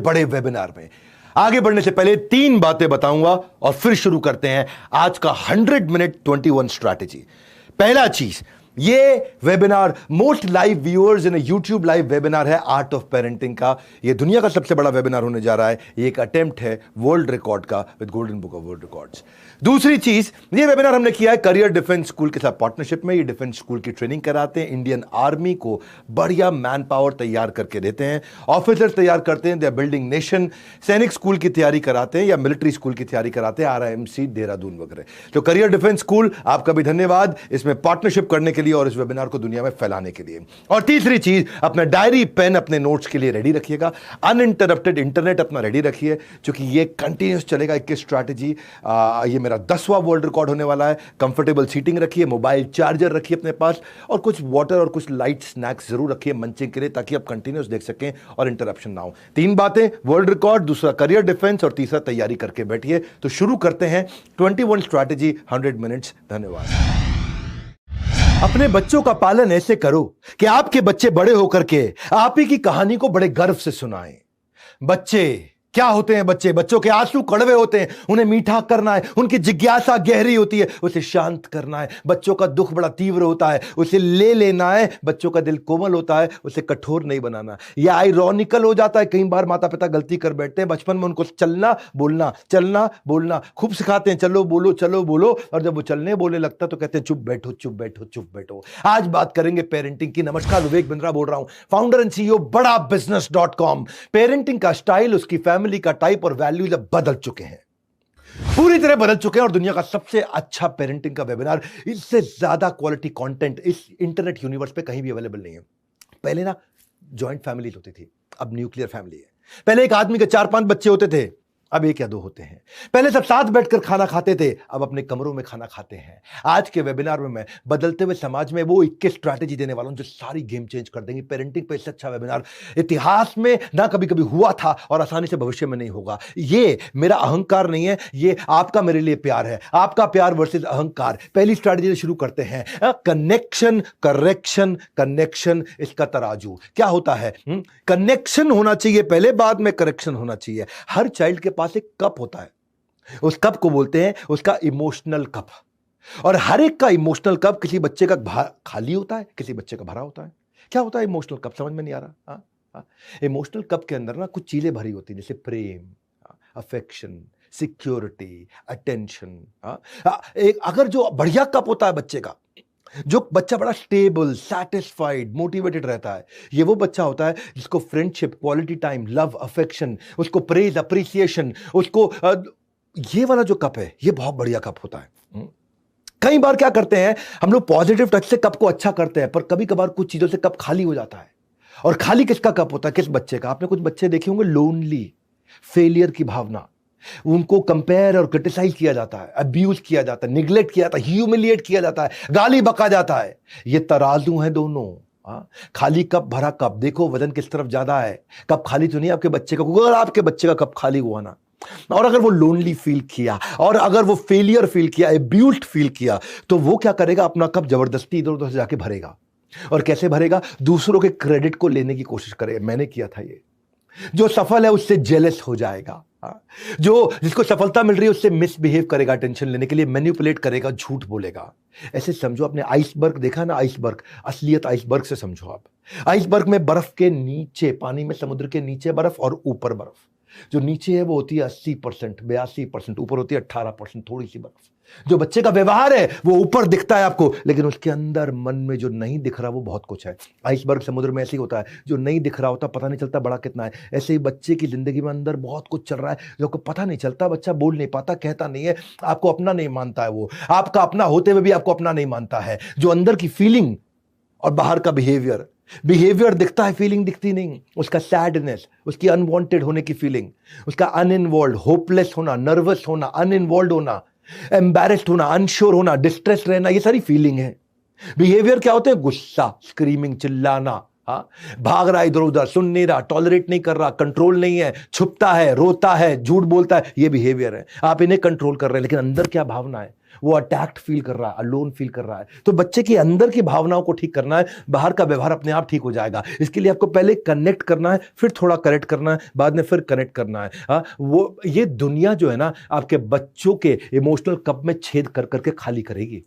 बड़े वेबिनार में। आगे बढ़ने से पहले 3 बातें बताऊंगा और फिर शुरू करते हैं आज का 100 मिनट 21 स्ट्रैटेजी। पहला चीज, ये webinar most live viewers in YouTube live webinar है आर्ट ऑफ पेरेंटिंग का। ये दुनिया का सबसे बड़ा वेबिनार होने जा रहा है। ये एक अटेम्प्ट है वर्ल्ड रिकॉर्ड का with golden book of world records. दूसरी चीज, ये वेबिनार हमने किया है करियर डिफेंस स्कूल के साथ पार्टनरशिप में। ये डिफेंस स्कूल की ट्रेनिंग कराते हैं, इंडियन आर्मी को बढ़िया मैन पावर तैयार करके देते हैं, ऑफिसर्स तैयार करते हैं, दे आर बिल्डिंग नेशन। सैनिक स्कूल की तैयारी कराते हैं या मिलिट्री स्कूल की तैयारी कराते हैं, RIMC देहरादून वगैरह। तो करियर डिफेंस स्कूल, आपका भी धन्यवाद इसमें पार्टनरशिप करने के लिए और इस वेबिनार को दुनिया में फैलाने के लिए। और तीसरी चीज, अपना डायरी पेन अपने नोट्स के लिए रेडी रखिएगा, अनइंटरप्टेड इंटरनेट अपना रेडी रखिए, क्योंकि ये कंटिन्यूस चलेगा 21 स्ट्रैटेजी। ये मेरा 10वां वर्ल्ड रिकॉर्ड होने वाला है। कंफर्टेबल सीटिंग रखिए, मोबाइल चार्जर रखिए अपने पास, और कुछ वाटर और कुछ लाइट स्नैक्स जरूर रखिए मंचिंग के लिए, ताकि आप कंटिन्यूस देख सकें और इंटरप्शन ना हो। 3 बातें, वर्ल्ड रिकॉर्ड, दूसरा करियर डिफेंस और तीसरा तैयारी करके बैठिए। तो शुरू करते हैं 21 स्ट्रैटेजी 100 मिनट्स। धन्यवाद। अपने बच्चों का पालन ऐसे करो कि आपके बच्चे बड़े होकर के आप ही की कहानी को बड़े गर्व से सुनाएं। बच्चे क्या होते हैं? बच्चों के आंसू कड़वे होते हैं, उन्हें मीठा करना है। उनकी जिज्ञासा गहरी होती है, उसे शांत करना है। बच्चों का दुख बड़ा तीव्र होता है, उसे ले लेना है। बच्चों का दिल कोमल होता है, उसे कठोर नहीं बनाना। यह आयरॉनिकल हो जाता है, कई बार माता पिता गलती कर बैठते हैं। बचपन में उनको चलना बोलना खूब सिखाते हैं, चलो बोलो, और जब वो चलने बोलने लगता तो कहते हैं चुप बैठो। आज बात करेंगे पेरेंटिंग की। नमस्कार, विवेक बिंद्रा बोल रहा हूं, फाउंडर एंड CEO बड़ा business.com। पेरेंटिंग का स्टाइल, उसकी फैमिली का टाइप और वैल्यूज बदल चुके हैं, पूरी तरह बदल चुके हैं। और दुनिया का सबसे अच्छा पेरेंटिंग का वेबिनार, इससे ज्यादा क्वालिटी कंटेंट इस इंटरनेट यूनिवर्स पे कहीं भी अवेलेबल नहीं है। पहले ना जॉइंट फैमिलीज होती थी, अब न्यूक्लियर फैमिली है। पहले एक आदमी के 4-5 बच्चे होते थे, अब 1 या 2 होते हैं। पहले सब साथ बैठकर खाना खाते थे, अब अपने कमरों में खाना खाते हैं। आज के वेबिनार में मैं बदलते हुए समाज में वो 21 स्ट्रैटेजी देने वाला हूं जो सारी गेम चेंज कर देंगी। पेरेंटिंग पे इससे अच्छा वेबिनार इतिहास में ना कभी हुआ था और आसानी से भविष्य में नहीं होगा। ये मेरा अहंकार नहीं है, ये आपका मेरे लिए प्यार है। आपका प्यार वर्सेस अहंकार। पहली स्ट्रैटेजी से शुरू करते हैं। कनेक्शन, कनेक्शन, इसका तराजू क्या होता है? कनेक्शन होना चाहिए पहले, बाद में करेक्शन होना चाहिए। हर चाइल्ड के पास एक कप होता है, उस कप को बोलते हैं उसका इमोशनल कप। और हर एक का इमोशनल कप किसी बच्चे का खाली होता है, किसी बच्चे का भरा होता है। क्या होता है इमोशनल कप? समझ में नहीं आ रहा? इमोशनल कप के अंदर ना कुछ चीजें भरी होती हैं, जैसे प्रेम, अफेक्शन, सिक्योरिटी, अटेंशन। अगर जो बढ़िया कप होता है बच्चे का, जो बच्चा बड़ा स्टेबल, सैटिस्फाइड, मोटिवेटेड रहता है, ये वो बच्चा होता है जिसको friendship, quality time, love, affection, उसको प्रेज, अप्रिसिएशन, उसको ये वाला जो कप है, ये बहुत बढ़िया कप होता है। कई बार क्या करते हैं हम लोग, पॉजिटिव टच से कप को अच्छा करते हैं, पर कभी कभार कुछ चीजों से कप खाली हो जाता है। और खाली किसका कप होता है? किस बच्चे का? आपने कुछ बच्चे देखे होंगे, लोनली, फेलियर की भावना, उनको कंपेयर और क्रिटिसाइज किया जाता है, अब्यूज किया जाता है, निग्लेक्ट किया जाता है, ह्यूमिलिएट किया जाता है, गाली बका जाता है। ये तराजू है दोनों। खाली कप, भरा कप, देखो वजन किस तरफ ज्यादा है। कप खाली तो नहीं आपके बच्चे का, अगर आपके बच्चे का कप खाली हुआ ना, और अगर वो लोनली फील किया, और अगर वो फेलियर फील किया, एब्यूज्ड फील किया, तो वो क्या करेगा? अपना कप जबरदस्ती इधर उधर से जाके भरेगा। और कैसे भरेगा? दूसरों के क्रेडिट को लेने की कोशिश करेगा, मैंने किया था ये। जो सफल है उससे जेलस हो जाएगा, जो जिसको सफलता मिल रही है उससे मिसबिहेव करेगा, टेंशन लेने के लिए मैनिपुलेट करेगा, झूठ बोलेगा। ऐसे समझो, आपने आइसबर्ग देखा ना, आइसबर्ग, असलियत आइसबर्ग से समझो आप। आइसबर्ग में बर्फ के नीचे, पानी में, समुद्र के नीचे बर्फ और ऊपर बर्फ। जो नीचे है वो होती है 80%, 82%, ऊपर होती है 18%, थोड़ी सी बर्फ। जो बच्चे का व्यवहार है वो ऊपर दिखता है आपको, लेकिन उसके अंदर मन में जो नहीं दिख रहा वो बहुत कुछ है। आइसबर्ग समुद्र में ऐसे ही होता है, जो नहीं दिख रहा होता पता नहीं चलता बड़ा कितना है। ऐसे ही बच्चे की जिंदगी में अंदर बहुत कुछ चल रहा है जो आपको पता नहीं चलता। बच्चा बोल नहीं पाता, कहता नहीं है, आपको अपना नहीं मानता है, वो आपका अपना होते हुए भी आपको अपना नहीं मानता है। जो अंदर की फीलिंग और बाहर का बिहेवियर दिखता है, फीलिंग दिखती नहीं। उसका सैडनेस, उसकी अनवांटेड होने की फीलिंग, उसका अनइन्वॉल्व, होपलेस होना, नर्वस होना, अनइन्वॉल्व होना, एम्बैरेस्ड होना, अनश्योर होना, डिस्ट्रेस रहना, ये सारी फीलिंग है। बिहेवियर क्या होते हैं? गुस्सा, स्क्रीमिंग, चिल्लाना, भाग रहा है इधर उधर, सुन नहीं रहा, टॉलरेट नहीं कर रहा, कंट्रोल नहीं है, छुपता है, रोता है, झूठ बोलता है, ये बिहेवियर है। आप इन्हें कंट्रोल कर रहे हैं, लेकिन अंदर क्या भावना है? वो अटैक्ड फील कर रहा है, अलोन फील कर रहा है। तो बच्चे के अंदर की भावनाओं को ठीक करना है, बाहर का व्यवहार अपने आप ठीक हो जाएगा। इसके लिए आपको पहले कनेक्ट करना है, फिर थोड़ा करेक्ट करना है, बाद में फिर कनेक्ट करना है। हाँ, वो ये दुनिया जो है ना आपके बच्चों के इमोशनल कप में छेद कर करके खाली करेगी।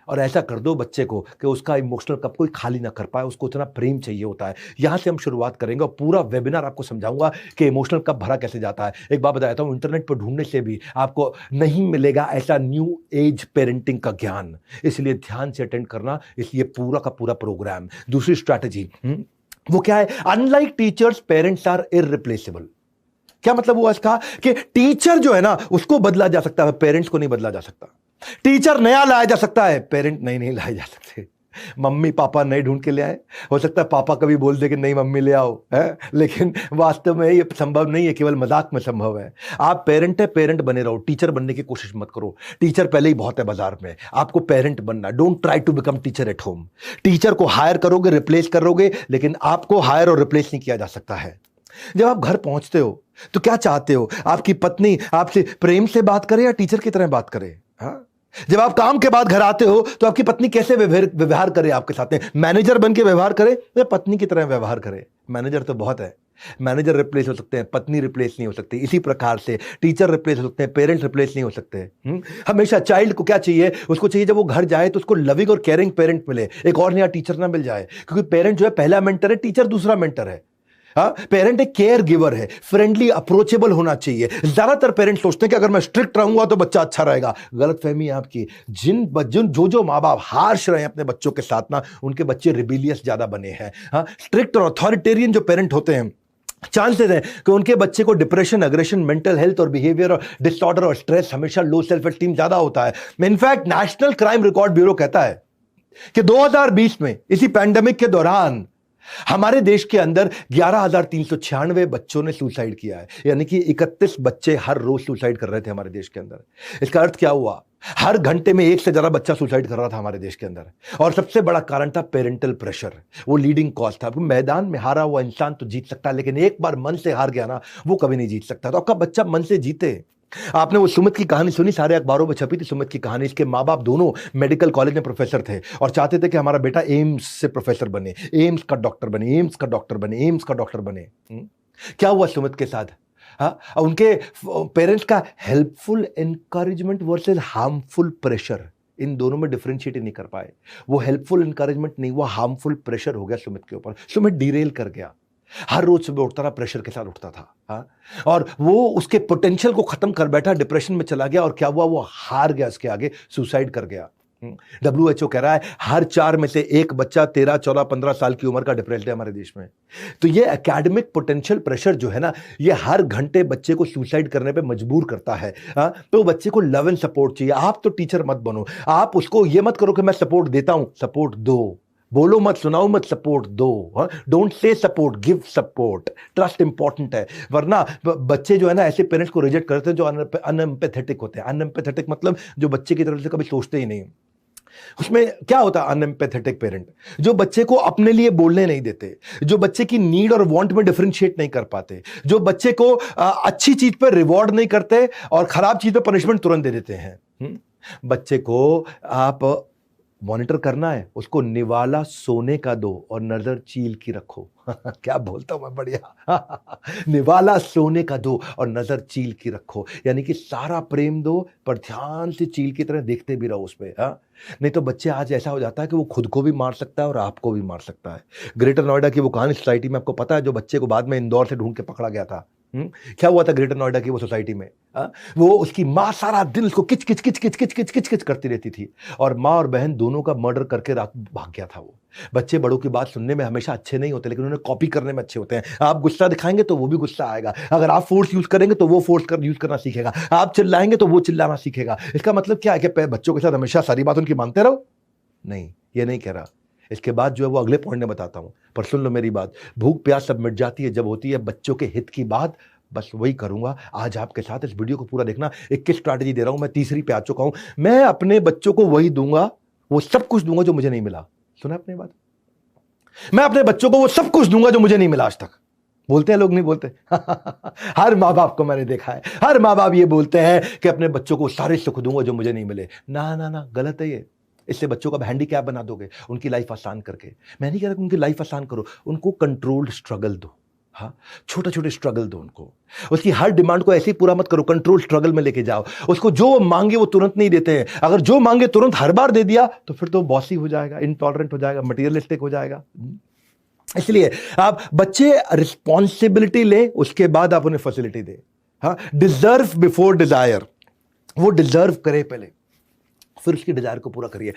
और ऐसा कर दो बच्चे को कि उसका इमोशनल कप कोई खाली ना कर पाए, उसको इतना प्रेम चाहिए होता है। यहां से हम शुरुआत करेंगे और पूरा वेबिनार आपको समझाऊंगा कि इमोशनल कप भरा कैसे जाता है। एक बात बताता हूं, इंटरनेट पर ढूंढने से भी आपको नहीं मिलेगा ऐसा न्यू एज पेरेंटिंग का ज्ञान, इसलिए ध्यान से अटेंड करना, इसलिए पूरा का पूरा प्रोग्राम। दूसरी स्ट्रैटेजी वो क्या है? Unlike teachers parents are irreplaceable. क्या मतलब हुआ इसका? कि टीचर जो है ना उसको बदला जा सकता है, पेरेंट्स को नहीं बदला जा सकता। टीचर नया लाया जा सकता है, पेरेंट नहीं लाए जा सकते। मम्मी पापा नए ढूंढ के ले आए, हो सकता है पापा कभी बोल दे कि नहीं मम्मी ले आओ, है, लेकिन वास्तव में ये संभव नहीं है, केवल मजाक में संभव है। आप पेरेंट है, पेरेंट बने रहो, टीचर बनने की कोशिश मत करो। टीचर पहले ही बहुत है बाजार में, आपको पेरेंट बनना। Don't try to become teacher at home. Teacher को हायर करोगे, रिप्लेस करोगे, लेकिन आपको हायर और रिप्लेस नहीं किया जा सकता है। जब आप घर पहुंचते हो तो क्या चाहते हो? आपकी पत्नी आपसे प्रेम से बात करे या टीचर की तरह बात करे? हाँ? जब आप काम के बाद घर आते हो तो आपकी पत्नी कैसे व्यवहार करे आपके साथ में? मैनेजर बन के व्यवहार करे या पत्नी की तरह व्यवहार करे? मैनेजर तो बहुत है, मैनेजर रिप्लेस हो सकते हैं, पत्नी रिप्लेस नहीं हो सकती। इसी प्रकार से टीचर रिप्लेस हो सकते हैं, पेरेंट्स रिप्लेस नहीं हो सकते। हमेशा चाइल्ड को क्या चाहिए? उसको चाहिए जब वो घर जाए तो उसको लविंग और केयरिंग पेरेंट मिले, एक और नया टीचर ना मिल जाए। क्योंकि पेरेंट जो है पहला मेंटर है, टीचर दूसरा मेंटर है। पेरेंट एक केयर गिवर है, फ्रेंडली अप्रोचेबल होना चाहिए। ज्यादातर पेरेंट्स सोचते हैं कि अगर मैं स्ट्रिक्ट रहूंगा तो बच्चा अच्छा रहेगा। गलत फहमी है आपकी। जो माँ बाप हार्श रहे हैं अपने बच्चों के साथ ना, उनके बच्चे रिबेलियस ज्यादा बने हैं। स्ट्रिक्ट और अथॉरिटेरियन जो पेरेंट होते हैं, चांसेस है कि उनके बच्चे को डिप्रेशन, अग्रेशन, मेंटल हेल्थ और बिहेवियर और डिसऑर्डर और स्ट्रेस, हमेशा लो सेल्फ एस्टीम ज्यादा होता है। In fact national crime record bureau कहता है कि 2020 में इसी पैंडेमिक के दौरान हमारे देश के अंदर 11,396 बच्चों ने सुसाइड किया है। यानी कि 31 बच्चे हर रोज सुसाइड कर रहे थे हमारे देश के अंदर। इसका अर्थ क्या हुआ? हर घंटे में एक से ज्यादा बच्चा सुसाइड कर रहा था हमारे देश के अंदर। और सबसे बड़ा कारण था पेरेंटल प्रेशर, वो लीडिंग कॉज था। मैदान में हारा हुआ इंसान तो जीत सकता है, लेकिन एक बार मन से हार गया ना, वो कभी नहीं जीत सकता। तो आपका बच्चा मन से जीते। आपने वो सुमित की कहानी सुनी, सारे अखबारों में छपी थी सुमित की कहानी। इसके माँ बाप दोनों मेडिकल कॉलेज में प्रोफेसर थे और चाहते थे कि हमारा बेटा एम्स से प्रोफेसर बने, एम्स का डॉक्टर बने, एम्स का डॉक्टर बने, एम्स का डॉक्टर बने। क्या हुआ सुमित के साथ? उनके पेरेंट्स का helpful encouragement versus harmful pressure, इन दोनों में डिफरेंशिएट नहीं कर पाए। वो हेल्पफुल एनकरेजमेंट नहीं, वो हार्मफुल प्रेशर हो गया सुमित के ऊपर। सुमित डिरेल कर गया। हर रोज सुबह उठता था, प्रेशर के साथ उठता था। और वो उसके पोटेंशियल को खत्म कर बैठा, डिप्रेशन में चला गया। और क्या हुआ? वो हार गया, इसके आगे सुसाइड कर गया। WHO कह रहा है हर 4 में से एक बच्चा 13, 14, 15 साल की उम्र का डिप्रेस्ड है हमारे देश में। तो ये एकेडमिक पोटेंशियल प्रेशर जो है ना, ये हर घंटे बच्चे को सुसाइड करने पे मजबूर करता है। तो बच्चे को लव एंड सपोर्ट चाहिए। आप तो टीचर मत बनो, आप उसको ये मत करो कि मैं सपोर्ट देता हूं, सपोर्ट दो। बोलो मत, सुनाओ मत, सपोर्ट दो। Don't say support, give support. Trust important है, वरना बच्चे जो है ना ऐसे पेरेंट्स को रिजेक्ट करते हैं जो अनएम्पैथेटिक होते हैं। अनएम्पैथेटिक मतलब जो बच्चे की तरफ से कभी सोचते ही नहीं। उसमें क्या होता है? अनएम्पैथेटिक पेरेंट जो बच्चे को अपने लिए बोलने नहीं देते, जो बच्चे की नीड और वांट में डिफरेंशिएट नहीं कर पाते, जो बच्चे को अच्छी चीज पर रिवॉर्ड नहीं करते और खराब चीज पर पनिशमेंट तुरंत दे देते हैं। बच्चे को आप मॉनिटर करना है, उसको निवाला सोने का दो और नजर चील की रखो। क्या बोलता हूं मैं, बढ़िया। निवाला सोने का दो और नजर चील की रखो, यानी कि सारा प्रेम दो पर ध्यान से चील की तरह देखते भी रहो उस पे। नहीं तो बच्चे आज ऐसा हो जाता है कि वो खुद को भी मार सकता है और आपको भी मार सकता है। ग्रेटर नोएडा की वो कहानी सोसाइटी में आपको पता है, जो बच्चे को बाद में इंदौर से ढूंढ के पकड़ा गया था। क्या हुआ था ग्रेटर नोएडा की वो सोसाइटी में? वो उसकी माँ सारा दिन उसको किच किच किच किच किच किच किच किच करती रहती थी और माँ और बहन दोनों का मर्डर करके रात भाग गया था वो। बच्चे बड़ों की बात सुनने में हमेशा अच्छे नहीं होते, लेकिन उन्हें कॉपी करने में अच्छे होते हैं। आप गुस्सा दिखाएंगे तो वो भी गुस्सा आएगा, अगर आप फोर्स यूज करेंगे तो वो फोर्स यूज करना सीखेगा, आप चिल्लाएंगे तो वो चिल्लाना सीखेगा। इसका मतलब क्या है कि बच्चों के साथ हमेशा सारी बात उनकी मानते रहो? नहीं, ये नहीं कह रहा। इसके बाद जो है वो अगले पॉइंट में बताता हूं, पर सुन लो मेरी बात। भूख प्यास सब मिट जाती है जब होती है बच्चों के हित की बात। बस वही करूंगा आज आपके साथ। इस वीडियो को पूरा देखना। 21 स्ट्रैटेजी दे रहा हूं, मैं तीसरी पे आ चुका हूं। मैं अपने बच्चों को वही दूंगा, वो सब कुछ दूंगा जो मुझे नहीं मिला। सुना अपनी बात? मैं अपने बच्चों को वो सब कुछ दूंगा जो मुझे नहीं मिला आज तक। बोलते हैं लोग, नहीं बोलते? हर माँ बाप को मैंने देखा है, हर माँ बाप ये बोलते हैं कि अपने बच्चों को सारे सुख दूंगा जो मुझे नहीं मिले। ना ना ना, गलत है ये। इससे बच्चों का हैंडीकैप बना दोगे, उनकी लाइफ आसान करके। मैं नहीं कह रहा कि उनकी लाइफ आसान करो, उनको कंट्रोल्ड स्ट्रगल दो। हाँ, छोटे छोटे स्ट्रगल दो उनको। उसकी हर डिमांड को ऐसे ही पूरा मत करो, कंट्रोल स्ट्रगल में लेके जाओ उसको। जो वो मांगे वो तुरंत नहीं देते हैं। अगर जो मांगे तुरंत हर बार दे दिया तो फिर तो बॉसी हो जाएगा, इनटॉलरेंट हो जाएगा, मटीरियलिस्टिक हो जाएगा। इसलिए आप बच्चे रिस्पॉन्सिबिलिटी ले, उसके बाद आप उन्हें फैसिलिटी दे। हाँ, डिजर्व बिफोर डिजायर। वो डिजर्व करे पहले, फिर उसकी डिजायर को पूरा करिए।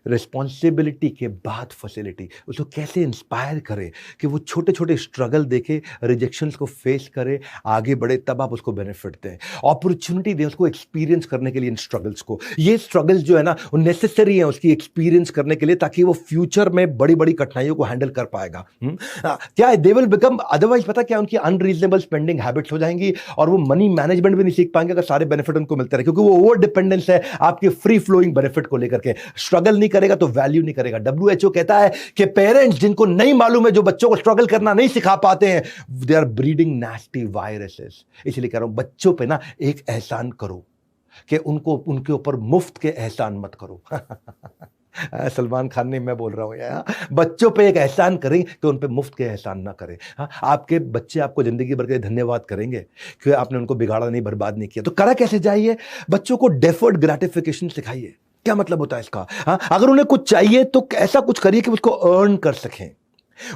रिस्पॉन्सिबिलिटी के बाद फैसिलिटी। उसको कैसे इंस्पायर करे कि वो छोटे छोटे स्ट्रगल देखे, रिजेक्शंस को फेस करे, आगे बढ़े, तब आप उसको बेनिफिट दें, अपॉर्चुनिटी दें उसको एक्सपीरियंस करने के लिए इन स्ट्रगल्स को। ये स्ट्रगल्स जो है ना, वो नेसेसरी है उसकी एक्सपीरियंस करने के लिए, ताकि वो फ्यूचर में बड़ी बड़ी कठिनाइयों को हैंडल कर पाएगा। क्या है, दे विल बिकम, अदरवाइज पता क्या, उनकी अनरीजनेबल स्पेंडिंग हैबिट्स हो जाएंगी और वो मनी मैनेजमेंट भी नहीं सीख पाएंगे अगर सारे बेनिफिट उनको मिलते रहे, क्योंकि वो ओवर डिपेंडेंस है आपके फ्री फ्लोइंग बेनिफिट को लेकर के। स्ट्रगल नहीं करेगा तो वैल्यू नहीं करेगा। WHO कहता है कि पेरेंट्स जिनको नहीं मालूम है, जो बच्चों को स्ट्रगल करना नहीं सिखा पाते हैं, they are breeding nasty viruses. इसलिए कह रहा हूं, बच्चों पे ना एक एहसान करो कि उनको, उनके ऊपर मुफ्त के एहसान मत करो। सलमान खान ने, मैं बोल रहा हूं यार, बच्चों पे एक एहसान करें कि उन पे मुफ्त के एहसान ना करें। हाँ, आपके बच्चे आपको जिंदगी भर के धन्यवाद करेंगे कि आपने उनको बिगाड़ा नहीं, बर्बाद नहीं किया। तो करा कैसे जाइए, बच्चों को डेफर्ड ग्रेटिफिकेशन सिखाइए। क्या मतलब होता है इसका? हाँ, अगर उन्हें कुछ चाहिए तो ऐसा कुछ करिए कि उसको अर्न कर सकें।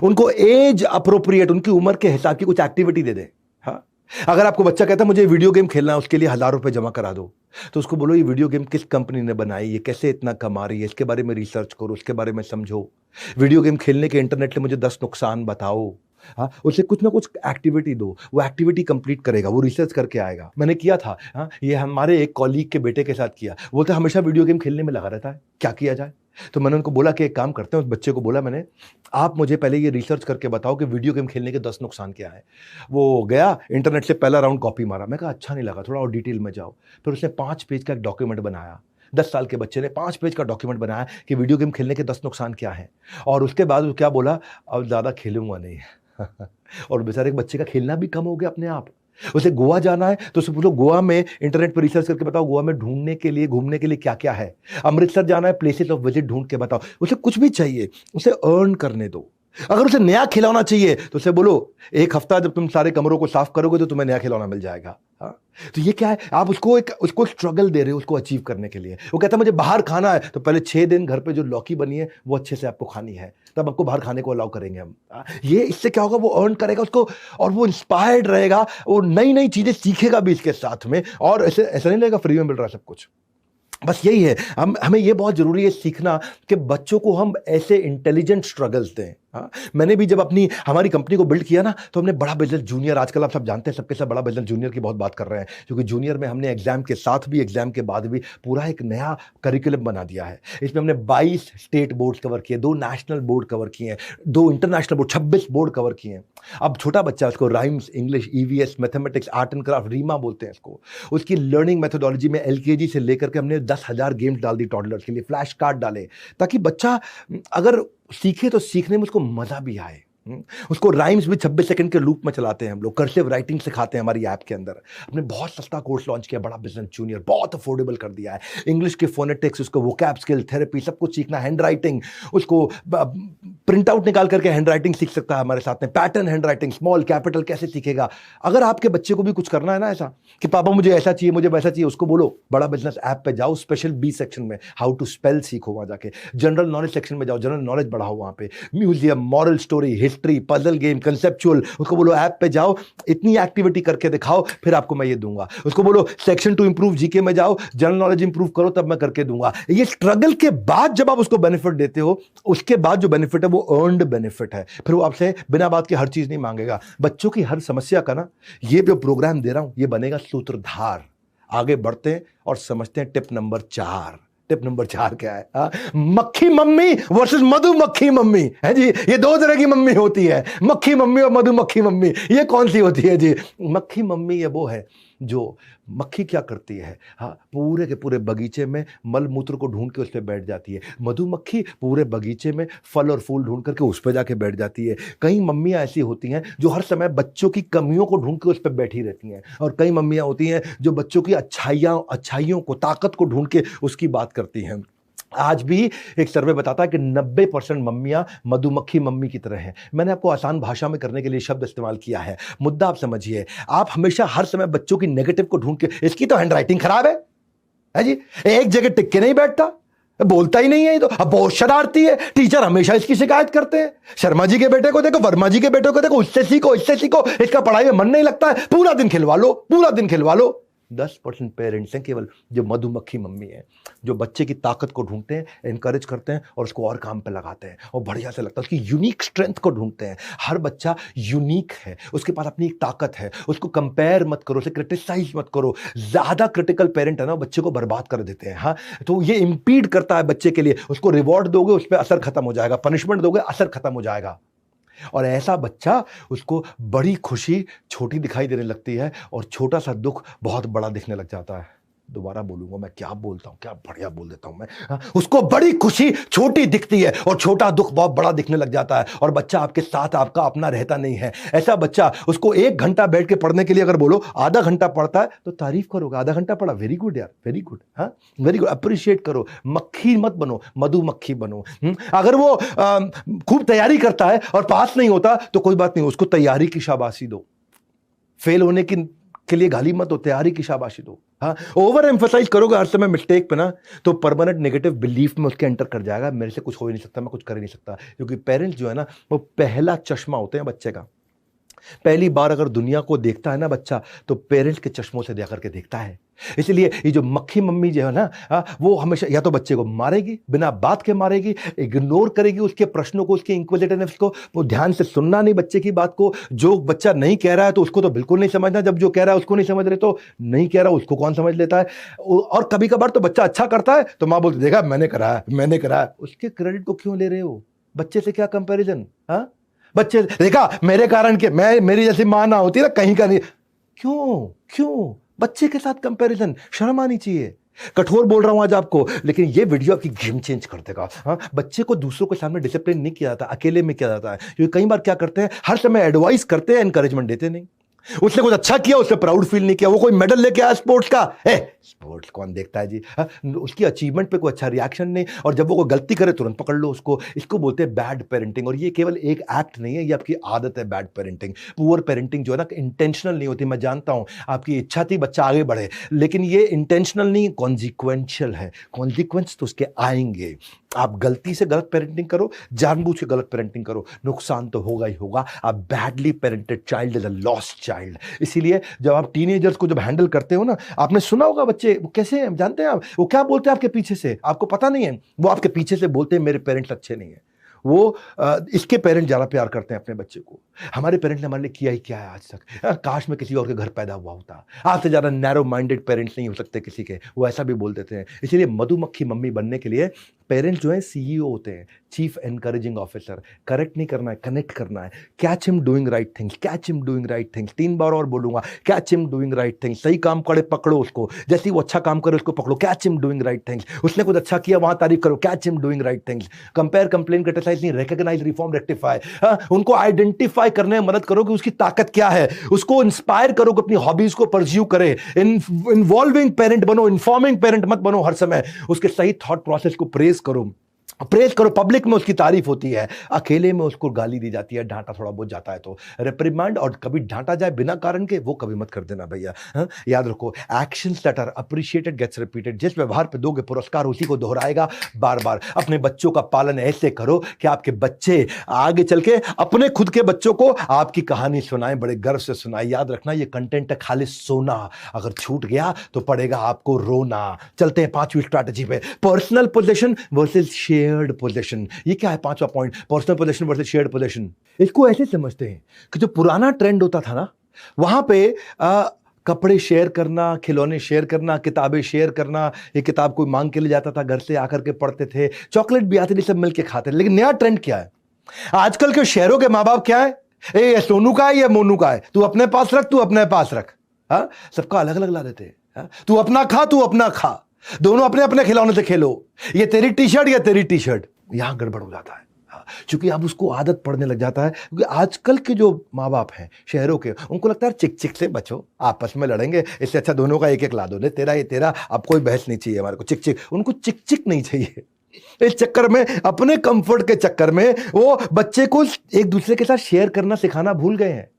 उनको एज अप्रोप्रिएट, उनकी उम्र के हिसाब की कुछ एक्टिविटी दे दें। हाँ, अगर आपको बच्चा कहता है मुझे वीडियो गेम खेलना है, उसके लिए 1,000 रुपए जमा करा दो, तो उसको बोलो ये वीडियो गेम किस कंपनी ने बनाई, ये कैसे इतना कमा रही है, इसके बारे में रिसर्च करो, उसके बारे में समझो। वीडियो गेम खेलने के इंटरनेट ने मुझे 10 नुकसान बताओ। हाँ, उसे कुछ ना कुछ एक्टिविटी दो, वो एक्टिविटी कंप्लीट करेगा, वो रिसर्च करके आएगा। मैंने किया था, हाँ, ये हमारे एक कॉलीग के बेटे के साथ किया। वो तो हमेशा वीडियो गेम खेलने में लगा रहता है, क्या किया जाए? तो मैंने उनको बोला कि एक काम करते हैं, उस बच्चे को बोला मैंने, आप मुझे पहले ये रिसर्च करके बताओ कि वीडियो गेम खेलने के 10 नुकसान क्या है। वो गया, इंटरनेट से पहला राउंड कॉपी मारा। मैं कहा अच्छा नहीं लगा, थोड़ा और डिटेल में जाओ। फिर उसने 5 पेज का एक डॉक्यूमेंट बनाया। 10 साल के बच्चे ने 5 पेज का डॉक्यूमेंट बनाया कि वीडियो गेम खेलने के 10 नुकसान क्या हैं। और उसके बाद वो क्या बोला, अब ज़्यादा खेलूंगा नहीं। और बेचारे के बच्चे का खेलना भी कम हो गया अपने आप। उसे गोवा जाना है तो उसे पूछो गोवा में इंटरनेट पर रिसर्च करके बताओ गोवा में ढूंढने के लिए, घूमने के लिए क्या क्या है। अमृतसर जाना है, प्लेसेस ऑफ विजिट ढूंढ के बताओ। उसे कुछ भी चाहिए, उसे अर्न करने दो। अगर उसे नया खिलौना चाहिए तो उसे बोलो एक हफ्ता जब तुम सारे कमरों को साफ करोगे तो तुम्हें नया खिलौना मिल जाएगा। हाँ, तो ये क्या है, आप उसको स्ट्रगल दे रहे हो उसको अचीव करने के लिए। वो कहता है मुझे बाहर खाना है, तो पहले 6 दिन घर पे जो लौकी बनी है वो अच्छे से आपको खानी है, तब आपको बाहर खाने को अलाउ करेंगे हम। ये इससे क्या होगा, वो अर्न करेगा उसको, और वो इंस्पायर्ड रहेगा, वो नई नई चीजें सीखेगा भी इसके साथ में। और ऐसा नहीं लगेगा फ्री में मिल रहा है सब कुछ। बस यही है, हमें ये बहुत जरूरी है सीखना कि बच्चों को हम ऐसे इंटेलिजेंट स्ट्रगल्स दें। हाँ, मैंने भी जब हमारी कंपनी को बिल्ड किया ना, तो हमने बड़ा बिजनेस जूनियर, आजकल आप सब जानते हैं, सबके सब बड़ा बिजनेस जूनियर की बहुत बात कर रहे हैं, क्योंकि जूनियर में हमने एग्जाम के साथ भी, एग्जाम के बाद भी पूरा एक नया करिकुलम बना दिया है। इसमें हमने 22 स्टेट बोर्ड कवर किए, 2 नेशनल बोर्ड कवर किए हैं, 2 इंटरनेशनल बोर्ड, 26 बोर्ड कवर किए हैं। अब छोटा बच्चा, उसको rhymes, English, EVS, mathematics, art and craft, रीमा बोलते हैं इसको, उसकी लर्निंग मेथोडोलॉजी में LKG से लेकर के हमने 10,000 गेम्स डाल दी टॉडलर्स के लिए, फ्लैश कार्ड डाले, ताकि बच्चा अगर सीखे तो सीखने में उसको मजा भी आए। उसको राइम्स भी 26 सेकंड के लूप में चलाते हैं हम लोग, कर्सिव राइटिंग सिखाते हैं हमारी ऐप के अंदर। हमने बहुत सस्ता कोर्स लॉन्च किया, बड़ा बिजनेस जूनियर, बहुत अफोर्डेबल कर दिया है। इंग्लिश के फोनेटिक्स, उसको वोकैब स्किल, थेरेपी, सब कुछ सीखना, हैंड राइटिंग, उसको प्रिंट आउट निकाल करके हैंड राइटिंग सीख सकता है हमारे साथ में, pattern hand writing, small capital कैसे सीखेगा। अगर आपके बच्चे को भी कुछ करना है ना ऐसा कि पापा मुझे ऐसा चाहिए, मुझे वैसा चाहिए, उसको बोलो बड़ा बिजनेस ऐप पे जाओ, स्पेशल B सेक्शन में हाउ टू स्पेल सीखो, वहां जाके जनरल नॉलेज सेक्शन में जाओ, जनरल नॉलेज बढ़ाओ, वहां पे museum, moral story, history, puzzle game, conceptual, उसको बोलो ऐप पे जाओ, इतनी एक्टिविटी करके दिखाओ, फिर आपको मैं ये दूंगा। उसको बोलो सेक्शन 2 इंप्रूव GK में जाओ, जनरल नॉलेज इंप्रूव करो, तब मैं करके दूंगा। ये स्ट्रगल के बाद जब आप उसको बेनिफिट देते हो, उसके बाद जो बेनिफिट है वो अर्नड बेनिफिट है, फिर वो आपसे बिना बात के हर चीज नहीं मांगेगा। बच्चों की हर समस्या का ना, ये जो प्रोग्राम दे रहा हूं, ये बनेगा सूत्रधार। आगे बढ़ते हैं और समझते हैं टिप नंबर 4। टिप नंबर 4 क्या है? मक्खी मम्मी वर्सेस मधुमक्खी मम्मी है जी। ये 2 तरह की मम्मी होती है, मक्खी मम्मी और मधुमक्खी मम्मी। ये कौन सी होती है जी? मक्खी मम्मी ये वो है जो मक्खी क्या करती है, हाँ, पूरे के पूरे बगीचे में मल मूत्र को ढूंढ के उस पर बैठ जाती है। मधुमक्खी पूरे बगीचे में फल और फूल ढूंढ करके उस पर जाके बैठ जाती है। कई मम्मियाँ ऐसी होती हैं जो हर समय बच्चों की कमियों को ढूंढ के उस पर बैठी रहती हैं, और कई मम्मियाँ होती हैं जो बच्चों की अच्छाइयों को, ताकत को ढूंढ के उसकी बात करती हैं। आज भी एक सर्वे बताता है कि 90% मम्मियां मधुमक्खी मम्मी की तरह हैं। मैंने आपको आसान भाषा में करने के लिए शब्द इस्तेमाल किया है। मुद्दा आप समझिए, आप हमेशा हर समय बच्चों की नेगेटिव को ढूंढ के, इसकी तो हैंडराइटिंग खराब है जी, एक जगह टिक के नहीं बैठता, बोलता ही नहीं है, तो अब बहुत शरारती है, टीचर हमेशा इसकी शिकायत करते हैं। शर्मा जी के बेटे को देखो, वर्मा जी के बेटे को देखो, उससे सीखो, इससे सीखो, इसका पढ़ाई में मन नहीं लगता है, पूरा दिन खिलवा लो, पूरा दिन खिलवा लो। 10% पेरेंट्स हैं केवल जो मधुमक्खी मम्मी है, जो बच्चे की ताकत को ढूंढते हैं, एनकरेज करते हैं और उसको और काम पे लगाते हैं और बढ़िया से लगता है, उसकी यूनिक स्ट्रेंथ को ढूंढते हैं। हर बच्चा यूनिक है, उसके पास अपनी एक ताकत है, उसको कंपेयर मत करो, उसे क्रिटिसाइज मत करो। ज्यादा क्रिटिकल पेरेंट है ना, बच्चे को बर्बाद कर देते हैं। हाँ, तो ये इंपीड करता है बच्चे के लिए। उसको रिवॉर्ड दोगे, उस पर असर खत्म हो जाएगा, पनिशमेंट दोगे, असर खत्म हो जाएगा। और ऐसा बच्चा, उसको बड़ी खुशी छोटी दिखाई देने लगती है और छोटा सा दुख बहुत बड़ा दिखने लग जाता है। दोबारा बोलूंगा, मैं क्या बोलता हूं, क्या बढ़िया बोल देता हूं मैं। हाँ, उसको बड़ी खुशी छोटी दिखती है और छोटा दुख बहुत बड़ा दिखने लग जाता है, और बच्चा आपके साथ आपका अपना रहता नहीं है। ऐसा बच्चा, उसको 1 घंटा बैठ के पढ़ने के लिए अगर बोलो आधा घंटा पढ़ता है तो तारीफ करोगे, आधा घंटा पढ़ा, वेरी गुड यार, वेरी गुड, हाँ वेरी गुड, अप्रिशिएट करो। मक्खी मत बनो, मधुमक्खी बनो। अगर वो खूब तैयारी करता है और पास नहीं होता तो कोई बात नहीं, उसको तैयारी की शाबाशी दो। फेल होने के लिए गाली मत दो, तैयारी की शाबाशी दो। हाँ, ओवर एम्फसाइज करोगे हर समय मिस्टेक पे ना, तो परमानेंट नेगेटिव बिलीफ में उसके एंटर कर जाएगा, मेरे से कुछ हो ही नहीं सकता, मैं कुछ कर ही नहीं सकता। क्योंकि पेरेंट्स जो है ना, वो पहला चश्मा होते हैं बच्चे का। पहली बार अगर दुनिया को देखता है ना बच्चा, तो पेरेंट्स के चश्मों से देख करके देखता है। इसलिए ये जो मक्खी मम्मी जो है ना, वो हमेशा या तो बच्चे को मारेगी, बिना बात के मारेगी, इग्नोर करेगी उसके प्रश्नों को, उसके इंक्विजिटिवनेस को, वो ध्यान से सुनना नहीं बच्चे की बात को। जो बच्चा नहीं कह रहा है तो उसको तो बिल्कुल नहीं समझना, जब जो कह रहा है उसको नहीं समझ रहे तो नहीं कह रहा, उसको कौन समझ लेता है। और कभी कभार तो बच्चा अच्छा करता है तो माँ बोलती, देखा मैंने करा है, मैंने करा है। उसके क्रेडिट को क्यों ले रहे हो? बच्चे से क्या कंपेरिजन? हाँ, बच्चे देखा मेरे कारण के, मैं मेरी जैसी मां ना होती ना कहीं का नहीं। क्यों बच्चे के साथ कंपैरिजन? शर्म आनी चाहिए। कठोर बोल रहा हूं आज आपको, लेकिन ये वीडियो आपकी गेम चेंज कर देगा। हाँ, बच्चे को दूसरों के सामने डिसिप्लिन नहीं किया जाता, अकेले में किया जाता है। क्योंकि कई बार क्या करते हैं, हर समय एडवाइस करते हैं, एनकरेजमेंट देते नहीं। उसने कुछ अच्छा किया, उससे प्राउड फील नहीं किया, वो कोई मेडल लेके आया स्पोर्ट्स का, स्पोर्ट्स कौन देखता है जी। हाँ, उसकी अचीवमेंट पे कोई अच्छा रिएक्शन नहीं, और जब वो कोई गलती करे तुरंत पकड़ लो उसको। इसको बोलते हैं बैड पेरेंटिंग। और ये केवल एक एक्ट नहीं है, ये आपकी आदत है बैड पेरेंटिंग। पुअर पेरेंटिंग जो है ना, इंटेंशनल नहीं होती। मैं जानता हूं आपकी इच्छा थी बच्चा आगे बढ़े, लेकिन ये इंटेंशनल नहीं, कॉन्सिक्वेंशियल है। कॉन्सिक्वेंस तो उसके आएंगे। आप गलती से गलत पेरेंटिंग करो, जानबूझ के गलत पेरेंटिंग करो, नुकसान तो होगा ही होगा। आप badly parented child is a lost child. इसीलिए जब आप टीनेजर्स को जब हैंडल करते हो ना, आपने सुना होगा बच्चे वो कैसे हैं, जानते हैं आप वो क्या बोलते हैं आपके पीछे से? आपको पता नहीं है, वो आपके पीछे से बोलते हैं मेरे पेरेंट्स अच्छे नहीं है। वो इसके पेरेंट्स ज्यादा प्यार करते हैं अपने बच्चे को। हमारे पेरेंट्स ने हमारे लिए किया ही क्या है आज तक? काश में किसी और के घर पैदा हुआ होता। आपसे ज्यादा नैरो माइंडेड पेरेंट्स नहीं हो सकते किसी के, वो ऐसा भी बोल देते हैं। इसीलिए मधुमक्खी मम्मी बनने के लिए पेरेंट्स जो है सीईओ होते हैं, चीफ एनकरेजिंग ऑफिसर। करेक्ट नहीं करना है, कनेक्ट करना है। Catch him doing right things, catch him doing right things. 3 बार और बोलूंगा, catch him doing right things. सही काम करे पकड़ो उसको, जैसे वो अच्छा काम करे उसको पकड़ो, catch him doing right things. उसने कुछ अच्छा किया वहां तारीफ करो, catch him doing right things. Compare, complain, criticise नहीं, रिकॉग्नाइज, रिफॉर्म, रेक्टिफाई। उनको आइडेंटिफाई करने में मदद करो कि उसकी ताकत क्या है। उसको इंस्पायर करो कि अपनी हॉबीज को परस्यू करे। इन्वॉल्विंग पेरेंट बनो, इन्फॉर्मिंग पेरेंट मत बनो हर समय। उसके सही थॉट प्रोसेस को प्रेज करो, पब्लिक में उसकी तारीफ होती है, अकेले में उसको गाली दी जाती है, डांटा थोड़ा बहुत जाता है तो रिप्रिमांड, और कभी डांटा जाए बिना कारण के वो कभी मत कर देना भैया। याद रखो, actions that are appreciated gets repeated. जिस व्यवहार पे दोगे पुरस्कार उसी को दोहराएगा बार बार। अपने बच्चों का पालन ऐसे करो कि आपके बच्चे आगे चल के अपने खुद के बच्चों को आपकी कहानी सुनाएं, बड़े गर्व से सुनाएं। याद रखना, ये कंटेंट है खाली सोना, अगर छूट गया तो पड़ेगा आपको रोना। चलते हैं 5वीं स्ट्रैटेजी पे, personal position versus shared position. ये क्या है 5वां point, personal position versus shared position. इसको ऐसे समझते हैं कि जो पुराना ट्रेंड होता था ना, वहां पे कपड़े शेयर करना, खिलौने शेयर करना, किताबें शेयर करना। ये किताब कोई मांग के ले जाता था, घर से आकर के पढ़ते थे, चॉकलेट भी आती थी, सब मिलके खाते थे। लेकिन नया ट्रेंड क्या है आजकल के शहरों के माँ बाप? क्या है, ये सोनू का है या मोनू का है, तू अपने पास रख, तू अपने पास रख। हाँ, सबका अलग अलग ला देते हैं। हाँ? तू अपना खा, तू अपना खा, दोनों अपने अपने खिलौने से खेलो, ये तेरी टी शर्ट या तेरी टी शर्ट, यहां गड़बड़ हो जाता है। क्योंकि अब उसको आदत पड़ने लग जाता है, क्योंकि आजकल के जो माँ बाप हैं शहरों के, उनको लगता है चिक चिक से बचो, आपस में लड़ेंगे, इससे अच्छा दोनों का एक एक ला दो, ले तेरा ये तेरा, अब कोई बहस नहीं चाहिए हमारे को, चिक चिक। उनको चिक चिक नहीं चाहिए। इस चक्कर में, अपने कंफर्ट के चक्कर में वो बच्चे को एक दूसरे के साथ शेयर करना सिखाना भूल गए हैं।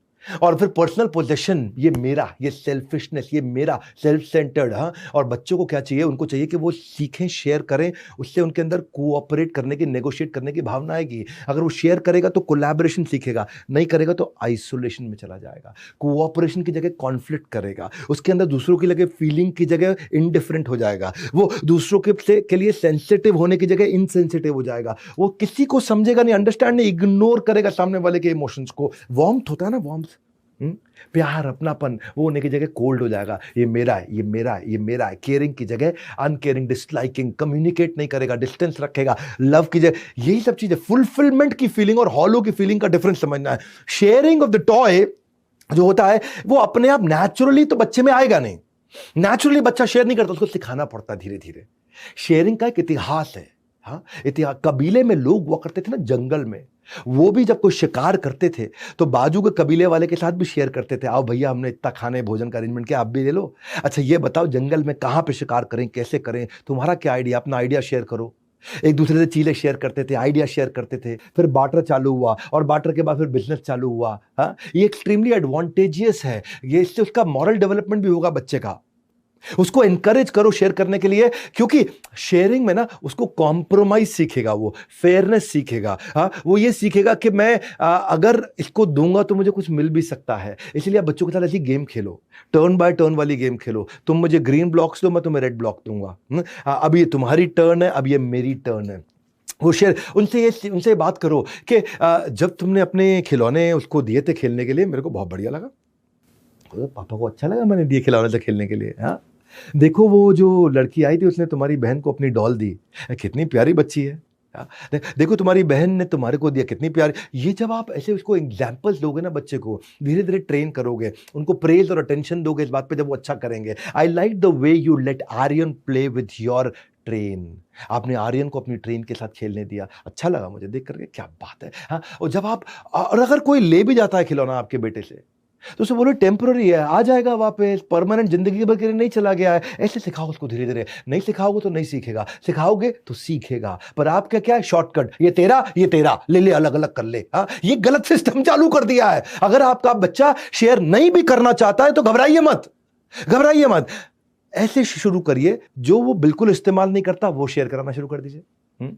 और फिर पर्सनल पोजेशन, ये मेरा, ये सेल्फिशनेस, ये मेरा, सेल्फ सेंटर्ड। हाँ, और बच्चों को क्या चाहिए? उनको चाहिए कि वो सीखें, शेयर करें, उससे उनके अंदर कोऑपरेट करने की, नेगोशिएट करने की भावना आएगी। अगर वो शेयर करेगा तो कोलैबोरेशन सीखेगा, नहीं करेगा तो आइसोलेशन में चला जाएगा, कोऑपरेशन की जगह कॉन्फ्लिक्ट करेगा, उसके अंदर दूसरों की लगे फीलिंग की जगह इनडिफरेंट हो जाएगा, वो दूसरों के लिए सेंसिटिव होने की जगह इनसेंसिटिव हो जाएगा, वो किसी को समझेगा नहीं, अंडरस्टैंड नहीं, इग्नोर करेगा सामने वाले के इमोशंस को। वार्मथ होता है ना, वार्मथ, प्यार, अपनापन, वो होने की जगह कोल्ड हो जाएगा, ये मेरा है, ये मेरा है, ये मेरा है। केयरिंग की जगह अनकेयरिंग, डिसलाइकिंग, कम्युनिकेट नहीं करेगा, डिस्टेंस रखेगा। लव की जगह यही सब चीजें, फुलफिलमेंट की फीलिंग और हॉलो की फीलिंग का डिफरेंस समझना है। शेयरिंग ऑफ द टॉय जो होता है वो अपने आप नेचुरली तो बच्चे में आएगा नहीं, नेचुरली बच्चा शेयर नहीं करता, उसको सिखाना पड़ता है धीरे धीरे। शेयरिंग का एक इतिहास है। हाँ, इतिहास, कबीले में लोग हुआ करते थे ना जंगल में, वो भी जब कोई शिकार करते थे तो बाजू के कबीले वाले के साथ भी शेयर करते थे, आओ भैया हमने इतना खाने भोजन का अरेंजमेंट किया, आप भी ले लो। अच्छा ये बताओ जंगल में कहाँ पे शिकार करें, कैसे करें, तुम्हारा क्या आइडिया, अपना आइडिया शेयर करो। एक दूसरे से चीजें शेयर करते थे, आइडिया शेयर करते थे, फिर बार्टर चालू हुआ, और बार्टर के बाद फिर बिजनेस चालू हुआ। हाँ, ये एक्सट्रीमली एडवांटेजियस है, ये इससे उसका मॉरल डेवलपमेंट भी होगा बच्चे का। उसको एनकरेज करो शेयर करने के लिए, क्योंकि शेयरिंग में ना उसको कॉम्प्रोमाइज सीखेगा, वो फेयरनेस सीखेगा। हाँ, वो ये सीखेगा कि मैं अगर इसको दूंगा तो मुझे कुछ मिल भी सकता है। इसलिए आप बच्चों के साथ ऐसी game Khelo, turn by turn वाली गेम खेलो। तुम मुझे ग्रीन ब्लॉक्स दो, मैं तुम्हें रेड ब्लॉक दूंगा। अब ये तुम्हारी टर्न है, अब ये मेरी टर्न है। वो शेयर, उनसे बात करो कि जब तुमने अपने खिलौने उसको दिए थे खेलने के लिए, मेरे को बहुत बढ़िया लगा, पापा को अच्छा लगा मैंने दिए खिलौने से खेलने के लिए। हाँ, देखो वो जो लड़की आई थी उसने तुम्हारी बहन को अपनी डॉल दी, कितनी प्यारी बच्ची है। देखो तुम्हारी बहन ने तुम्हारे को दिया, कितनी प्यारी। ये जब आप ऐसे उसको एग्जाम्पल्स दोगे ना, बच्चे को धीरे धीरे ट्रेन करोगे, उनको प्रेज और अटेंशन दोगे इस बात पे, जब वो अच्छा करेंगे। I like the way you let Aryan play with your train. आपने आर्यन को अपनी ट्रेन के साथ खेलने दिया, अच्छा लगा मुझे देख करके, क्या बात है। हाँ, और जब आप, और अगर कोई ले भी जाता है खिलौना आपके बेटे से, तो उसे बोलो टेम्पररी है, आ जाएगा वापस, परमानेंट जिंदगी भर के लिए नहीं चला गया है। ऐसे सिखाओ उसको धीरे धीरे, नहीं सिखाओगे तो नहीं सीखेगा, सिखाओगे तो सीखेगा। पर आपका क्या है, शॉर्टकट, ये तेरा, ले ले, अलग अलग कर ले। हाँ, ये गलत सिस्टम चालू कर दिया है। अगर आपका बच्चा शेयर नहीं भी करना चाहता है तो घबराइए मत, घबराइए मत। ऐसे शुरू करिए, जो वो बिल्कुल इस्तेमाल नहीं करता वो शेयर कराना शुरू कर दीजिए।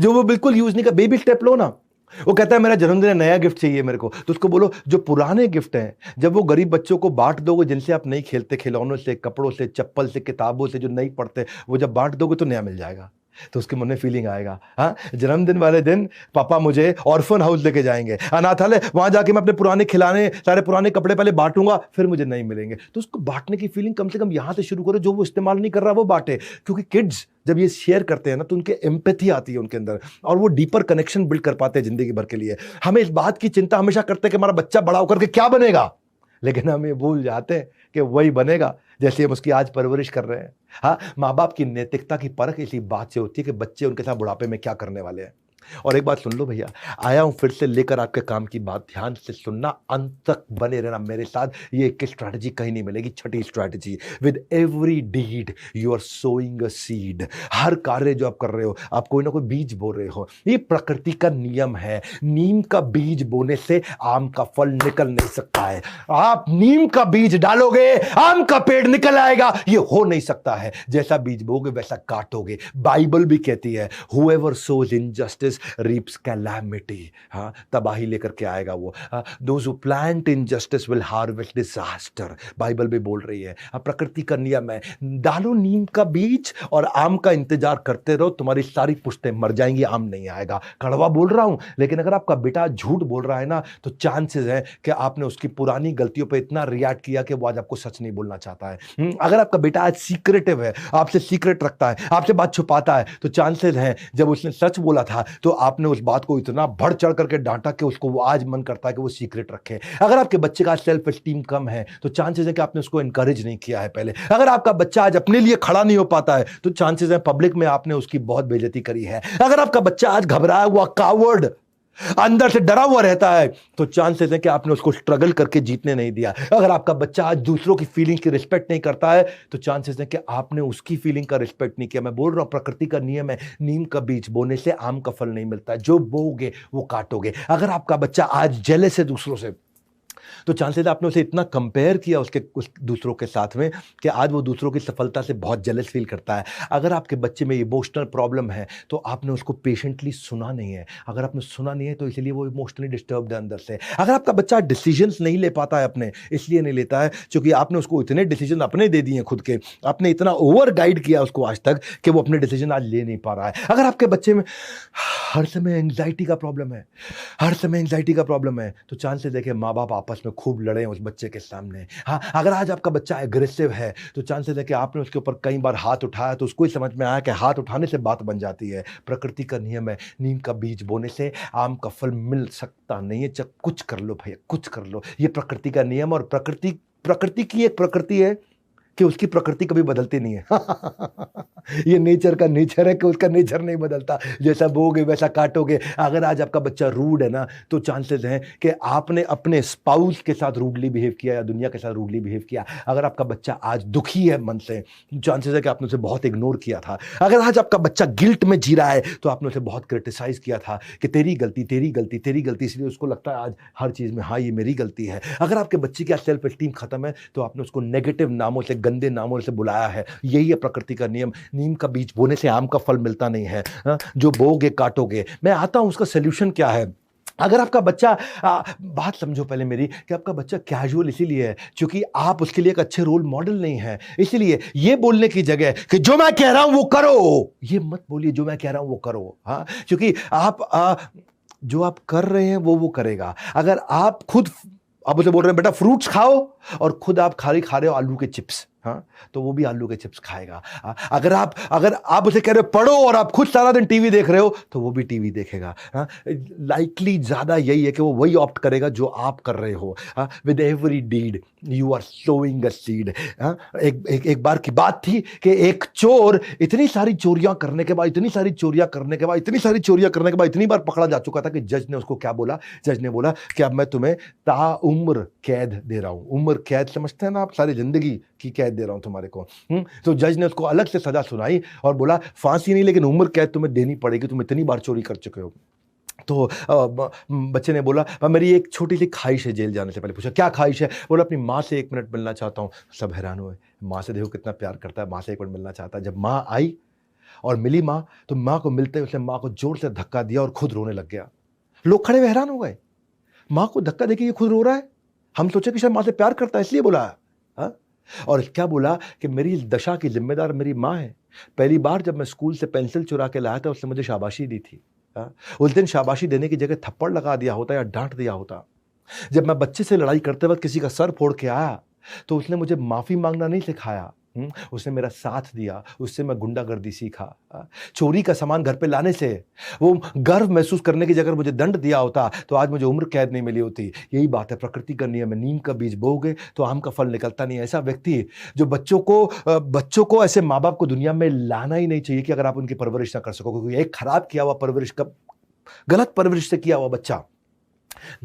जो वो बिल्कुल यूज नहीं कर, बेबी स्टेप लो ना। वो कहता है मेरा जन्मदिन है, नया गिफ्ट चाहिए मेरे को, तो उसको बोलो जो पुराने गिफ्ट हैं, जब वो गरीब बच्चों को बांट दोगे, जिनसे आप नहीं खेलते, खिलौनों से, कपड़ों से, चप्पल से, किताबों से, जो नहीं पढ़ते, वो जब बांट दोगे तो नया मिल जाएगा, तो उसके मन में फीलिंग आएगा। हाँ, जन्मदिन वाले दिन पापा मुझे ऑर्फन हाउस लेके जाएंगे, अनाथालय, वहां जाके मैं अपने पुराने खिलौने, सारे पुराने कपड़े पहले बांटूंगा, फिर मुझे नहीं मिलेंगे। तो उसको बांटने की फीलिंग कम से कम यहां से शुरू करो, जो वो इस्तेमाल नहीं कर रहा वो बांटे। क्योंकि किड्स जब ये शेयर करते हैं ना, तो उनके एम्पैथी आती है उनके अंदर, और वो डीपर कनेक्शन बिल्ड कर पाते हैं जिंदगी भर के लिए। हमें इस बात की चिंता हमेशा करते हैं कि हमारा बच्चा बड़ा होकर के क्या बनेगा, लेकिन हम ये भूल जाते हैं कि वही बनेगा जैसे हम उसकी आज परवरिश कर रहे हैं। हाँ, माँ बाप की नैतिकता की परख इसी बात से होती है कि बच्चे उनके साथ बुढ़ापे में क्या करने वाले हैं। और एक बात सुन लो भैया, आया हूं फिर से लेकर आपके काम की बात, ध्यान से सुनना, अंत तक बने रहना मेरे साथ। ये एक स्ट्रैटेजी कहीं नहीं मिलेगी, छठी strategy, with every deed you are sowing a seed. हर कार्य जो आप कर रहे हो, आप कोई ना कोई बीज बो रहे हो। ये प्रकृति का नियम है, नीम का बीज बोने से आम का फल निकल नहीं सकता है। आप नीम का बीज डालोगे, आम का पेड़ निकल आएगा, ये हो नहीं सकता है। जैसा बीज बोगे वैसा काटोगे। बाइबल भी कहती है, हुएवर सोज इनजस्टिस reaps calamity। हाँ, तबाही लेकर के आएगा वो। Those who plant injustice will harvest disaster। Bible भी बोल रही है। प्रकृति का नियम है, डालो नीम का बीज और आम का इंतजार करते रहो, तुम्हारी सारी पुश्तें मर जाएंगी, आम नहीं आएगा। कड़वा बोल रहा हूं, लेकिन अगर आपका बेटा झूठ बोल रहा है ना, तो चांसेस है कि आपने उसकी पुरानी गलतियों पे इतना रिएक्ट किया कि वो आज आपको सच नहीं बोलना चाहता है। अगर आपका बेटा आज सीक्रेटिव है, आपसे सीक्रेट रखता है, आपसे बात छुपाता है, तो चांसेस है जब उसने सच बोला था तो तो आपने उस बात को इतना बढ़ चढ़ करके डांटा कि उसको वो आज मन करता है कि वो सीक्रेट रखे। अगर आपके बच्चे का सेल्फ एस्टीम कम है तो चांसेस है कि आपने उसको एनकरेज नहीं किया है पहले। अगर आपका बच्चा आज अपने लिए खड़ा नहीं हो पाता है तो चांसेस है पब्लिक में आपने उसकी बहुत बेइज्जती करी है। अगर आपका बच्चा आज घबराया हुआ, कावर्ड, अंदर से डरा हुआ रहता है तो चांसेस है कि आपने उसको स्ट्रगल करके जीतने नहीं दिया। अगर आपका बच्चा आज दूसरों की फीलिंग की रिस्पेक्ट नहीं करता है तो चांसेस है कि आपने उसकी फीलिंग का रिस्पेक्ट नहीं किया। मैं बोल रहा हूं, प्रकृति का नियम है, नीम का बीज बोने से आम का फल नहीं मिलता, जो बोओगे वो काटोगे। अगर आपका बच्चा आज जेलस है दूसरों से तो चांसेस आपने उसे इतना कंपेयर किया उस दूसरों के साथ में कि आज वो दूसरों की सफलता से बहुत जेलस फील करता है। अगर आपके बच्चे में इमोशनल प्रॉब्लम है तो आपने उसको पेशेंटली सुना नहीं है। अगर आपने सुना नहीं है तो इसलिए वो इमोशनली डिस्टर्ब्ड है अंदर से। अगर आपका बच्चा डिसीजंस नहीं ले पाता है अपने, इसलिए नहीं लेता है क्योंकि आपने उसको इतने डिसीजन अपने दे दिए खुद के, आपने इतना ओवर गाइड किया उसको आज तक कि वो अपने डिसीजन आज ले नहीं पा रहा है। अगर आपके बच्चे में हर समय एंग्जाइटी का प्रॉब्लम है, हर समय एंग्जाइटी का प्रॉब्लम है तो चांसेस है कि माँ बाप आपस में खूब लड़े उस बच्चे के सामने। हाँ, अगर आज आपका बच्चा एग्रेसिव है तो चांसेस है कि आपने उसके ऊपर कई बार हाथ उठाया तो उसको ही समझ में आया कि हाथ उठाने से बात बन जाती है। प्रकृति का नियम है, नीम का बीज बोने से आम का फल मिल सकता नहीं है। कुछ कर लो भैया, कुछ कर लो, ये प्रकृति का नियम। और प्रकृति की एक प्रकृति है कि उसकी प्रकृति कभी बदलती नहीं है। ये नेचर का नेचर है कि उसका नेचर नहीं बदलता, जैसा बोगे वैसा काटोगे। अगर आज आपका बच्चा रूड है ना तो चांसेस हैं कि आपने अपने स्पाउस के साथ रूडली बिहेव किया या दुनिया के साथ रूडली बिहेव किया। अगर आपका बच्चा आज दुखी है मन से, चांसेस है कि आपने उसे बहुत इग्नोर किया था। अगर आज आपका बच्चा गिल्ट में जी रहा है तो आपने उसे बहुत क्रिटिसाइज किया था कि तेरी गलती तेरी गलती तेरी गलती, इसलिए उसको लगता है आज हर चीज़ में हाँ ये मेरी गलती है। अगर आपके बच्चे की सेल्फ एस्टीम खत्म है तो आपने उसको नेगेटिव नामों से, गंदे नामों से बुलाया है। यही है प्रकृति का नियम, नीम का बीज बोने से आम का फल मिलता नहीं है, जो बोओगे काटोगे। मैं आता हूं उसका सोल्यूशन क्या है। अगर आपका बच्चा बात समझो पहले मेरी कि आपका बच्चा कैजुअल इसीलिए है क्योंकि आप उसके लिए एक अच्छे रोल मॉडल नहीं है। इसलिए ये बोलने की जगह कि जो मैं कह रहा हूं वो करो, ये मत बोलिए जो मैं कह रहा हूं वो करो। हाँ, क्योंकि आप जो आप कर रहे हैं वो करेगा। अगर आप खुद आप उसे बोल रहे हैं बेटा फ्रूट्स खाओ और खुद आप खा रहे हो आलू के चिप्स, हाँ, तो वो भी आलू के चिप्स खाएगा। अगर आप उसे कह रहे हो पढ़ो और आप खुद सारा दिन टीवी देख रहे हो तो वो भी टीवी देखेगा। लाइकली ज्यादा यही है कि वो वही ऑप्ट करेगा जो आप कर रहे हो। With every deed you are sowing a seed. एक बार की बात थी कि एक चोर इतनी सारी चोरियां करने के बाद इतनी बार पकड़ा जा चुका था कि जज ने उसको क्या बोला, जज ने बोला कि अब मैं तुम्हें ताउम्र कैद दे रहा हूं। उम्र कैद समझते हैं ना आप, सारी जिंदगी की कैद दे रहा हूं तुम्हारे को। तो जज ने उसको अलग से सजा सुनाई और बोला फांसी नहीं लेकिन उम्र कैद तुम्हें देनी पड़ेगी, तुम इतनी बार चोरी कर चुके हो। तो बच्चे ने बोला मेरी एक छोटी सी ख्वाहिश है। जेल जाने से पहले पूछा क्या ख्वाहिश है, बोला अपनी माँ से 1 मिनट मिलना चाहता हूँ। सब हैरान हुए, माँ से देखो कितना प्यार करता है, माँ से 1 मिनट मिलना चाहता है। जब माँ आई और मिली माँ तो माँ को मिलते उसने माँ को जोर से धक्का दिया और खुद रोने लग गया। लोग खड़े हुए हैरान हो गए, माँ को धक्का देके ये खुद रो रहा है। हम सोचे कि शायद माँ से प्यार करता है इसलिए बोला। हाँ, और क्या बोला कि मेरी इस दशा की जिम्मेदार मेरी माँ है। पहली बार जब मैं स्कूल से पेंसिल चुरा के लाया था उसने मुझे शाबाशी दी थी। उस दिन शाबाशी देने की जगह थप्पड़ लगा दिया होता या डांट दिया होता। जब मैं बच्चे से लड़ाई करते वक्त किसी का सर फोड़ के आया तो उसने मुझे माफी मांगना नहीं सिखाया, उसने मेरा साथ दिया, उससे मैं गुंडागर्दी सीखा। चोरी का सामान घर पे लाने से वो गर्व महसूस करने की जगह मुझे दंड दिया होता तो आज मुझे उम्र कैद नहीं मिली होती। यही बात है, प्रकृति का नियम है, नीम का बीज बोओगे तो आम का फल निकलता नहीं। ऐसा व्यक्ति जो बच्चों को ऐसे माँ बाप को दुनिया में लाना ही नहीं चाहिए कि अगर आप उनकी परवरिश ना कर सको, क्योंकि एक खराब किया हुआ परवरिश, गलत परवरिश से किया हुआ बच्चा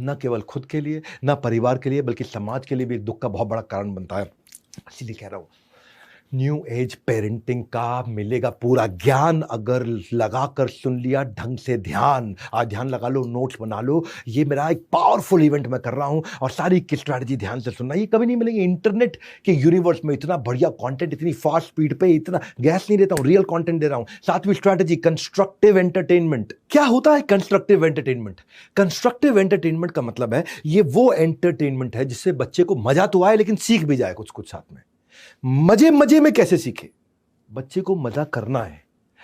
न केवल खुद के लिए न परिवार के लिए बल्कि समाज के लिए भी एक दुख का बहुत बड़ा कारण बनता है। इसीलिए कह रहा हूं न्यू एज पेरेंटिंग का मिलेगा पूरा ज्ञान अगर लगाकर सुन लिया ढंग से ध्यान। आज ध्यान लगा लो, नोट्स बना लो। ये मेरा एक पावरफुल इवेंट मैं कर रहा हूं और सारी की स्ट्रैटेजी ध्यान से सुनना। ये कभी नहीं मिलेंगे इंटरनेट के यूनिवर्स में। इतना बढ़िया कंटेंट, इतनी फास्ट स्पीड पे, इतना गैस नहीं देता हूं, रियल कंटेंट दे रहा हूं। 7वीं स्ट्रैटेजी कंस्ट्रक्टिव एंटरटेनमेंट। क्या होता है कंस्ट्रक्टिव एंटरटेनमेंट? कंस्ट्रक्टिव एंटरटेनमेंट का मतलब है ये वो एंटरटेनमेंट है जिससे बच्चे को मजा तो आए लेकिन सीख भी जाए कुछ साथ में। मजे में कैसे सीखे? बच्चे को मजा करना है,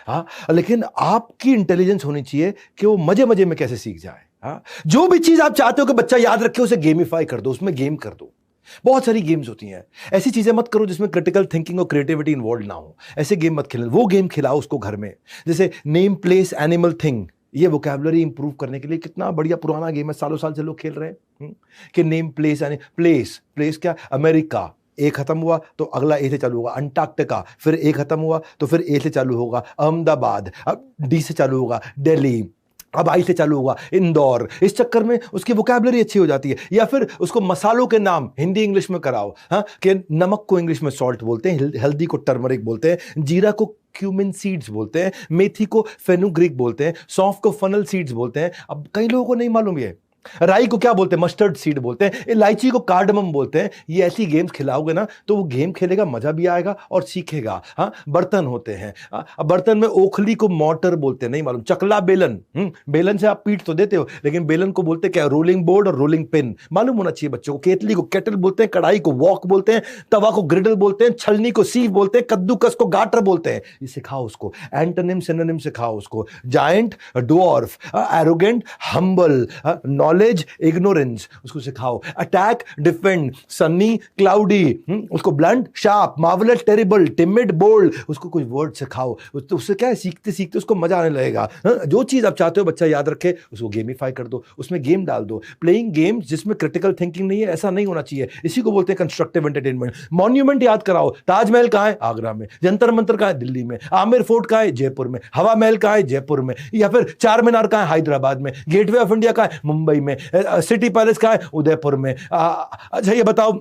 हाँ, लेकिन आपकी इंटेलिजेंस होनी चाहिए कि वो मजे में कैसे सीख जाए। हाँ, जो भी चीज आप चाहते हो कि बच्चा याद रखे उसे गेमिफाई कर दो, उसमें गेम कर दो। बहुत सारी गेम्स होती हैं, ऐसी चीजें मत करो जिसमें क्रिटिकल थिंकिंग और क्रिएटिविटी इन्वॉल्व ना हो। ऐसे गेम मत खेलना, वो गेम खिलाओ उसको घर में, जैसे नेम प्लेस एनिमल थिंग। ये वोकैबुलरी इंप्रूव करने के लिए कितना बढ़िया पुराना गेम है, सालों साल से लोग खेल रहे हैं। कि नेम प्लेस, यानी प्लेस, प्लेस क्या, अमेरिका, ए खत्म हुआ तो अगला ए से चालू होगा, अंटार्कटिका, फिर ए खत्म हुआ तो फिर ए से चालू होगा, अहमदाबाद, अब डी से चालू होगा, दिल्ली, अब आई से चालू होगा, इंदौर। इस चक्कर में उसकी वोकैबुलरी अच्छी हो जाती है। या फिर उसको मसालों के नाम हिंदी इंग्लिश में कराओ, हाँ, कि नमक को इंग्लिश में सॉल्ट बोलते हैं, हल्दी को टर्मरिक बोलते हैं, जीरा को क्यूमिन सीड्स बोलते हैं, मेथी को फेनुग्रीक बोलते हैं, सौंफ को फनल सीड्स बोलते हैं। अब कई लोगों को नहीं मालूम ये। राई को क्या बोलते हैं, मस्टर्ड सीड बोलते हैं, इलायची को कार्डमम बोलते हैं। ये ऐसी गेम्स खिलाओगे ना तो वो गेम खेलेगा, मजा भी आएगा और सीखेगा। हाँ, बर्तन होते हैं, अब बर्तन में ओखली को मोटर बोलते हैं, नहीं मालूम। चकला बेलन, बेलन से आप पीट तो देते हो, लेकिन बेलन को बोलते क्या, रोलिंग बोर्ड और रोलिंग पिन, मालूम होना चाहिए बच्चों को। केतली को केटल बोलते हैं, कढ़ाई को वॉक बोलते हैं, तवा को ग्रिडल बोलते हैं, छलनी को सीव बोलते हैं, कद्दूकस को गाटर बोलते हैं। ये सिखाओ उसको, एंटोनिम सिनोनिम सिखाओ उसको। Giant, dwarf, arrogant, humble, knowledge, ignorance, उसको सिखाओ। अटैक, डिफेंड, सनी, क्लाउडी, उसको blunt, sharp, marvellous, terrible, timid, bold, उसको कुछ वर्ड सिखाओ। तो उससे क्या है, सीखते सीखते उसको मजा आने लगेगा। जो चीज आप चाहते हो बच्चा याद रखे, उसको गेमिफाई कर दो, उसमें गेम डाल दो। प्लेइंग गेम्स जिसमें क्रिटिकल थिंकिंग नहीं है, ऐसा नहीं होना चाहिए। इसी को बोलते हैं कंस्ट्रक्टिव एंटरटेनमेंट। मॉन्यूमेंट याद कराओ, ताजमहल कहाँ है, आगरा में। जंतर मंतर कहाँ है, दिल्ली में। आमिर फोर्ट कहाँ है, जयपुर में। हवा महल कहाँ है, जयपुर में। या फिर चार मीनार कहाँ है, हैदराबाद में। गेटवे ऑफ इंडिया कहाँ है, मुंबई में। सिटी पैलेस कहाँ है, उदयपुर में। अच्छा ये बताओ,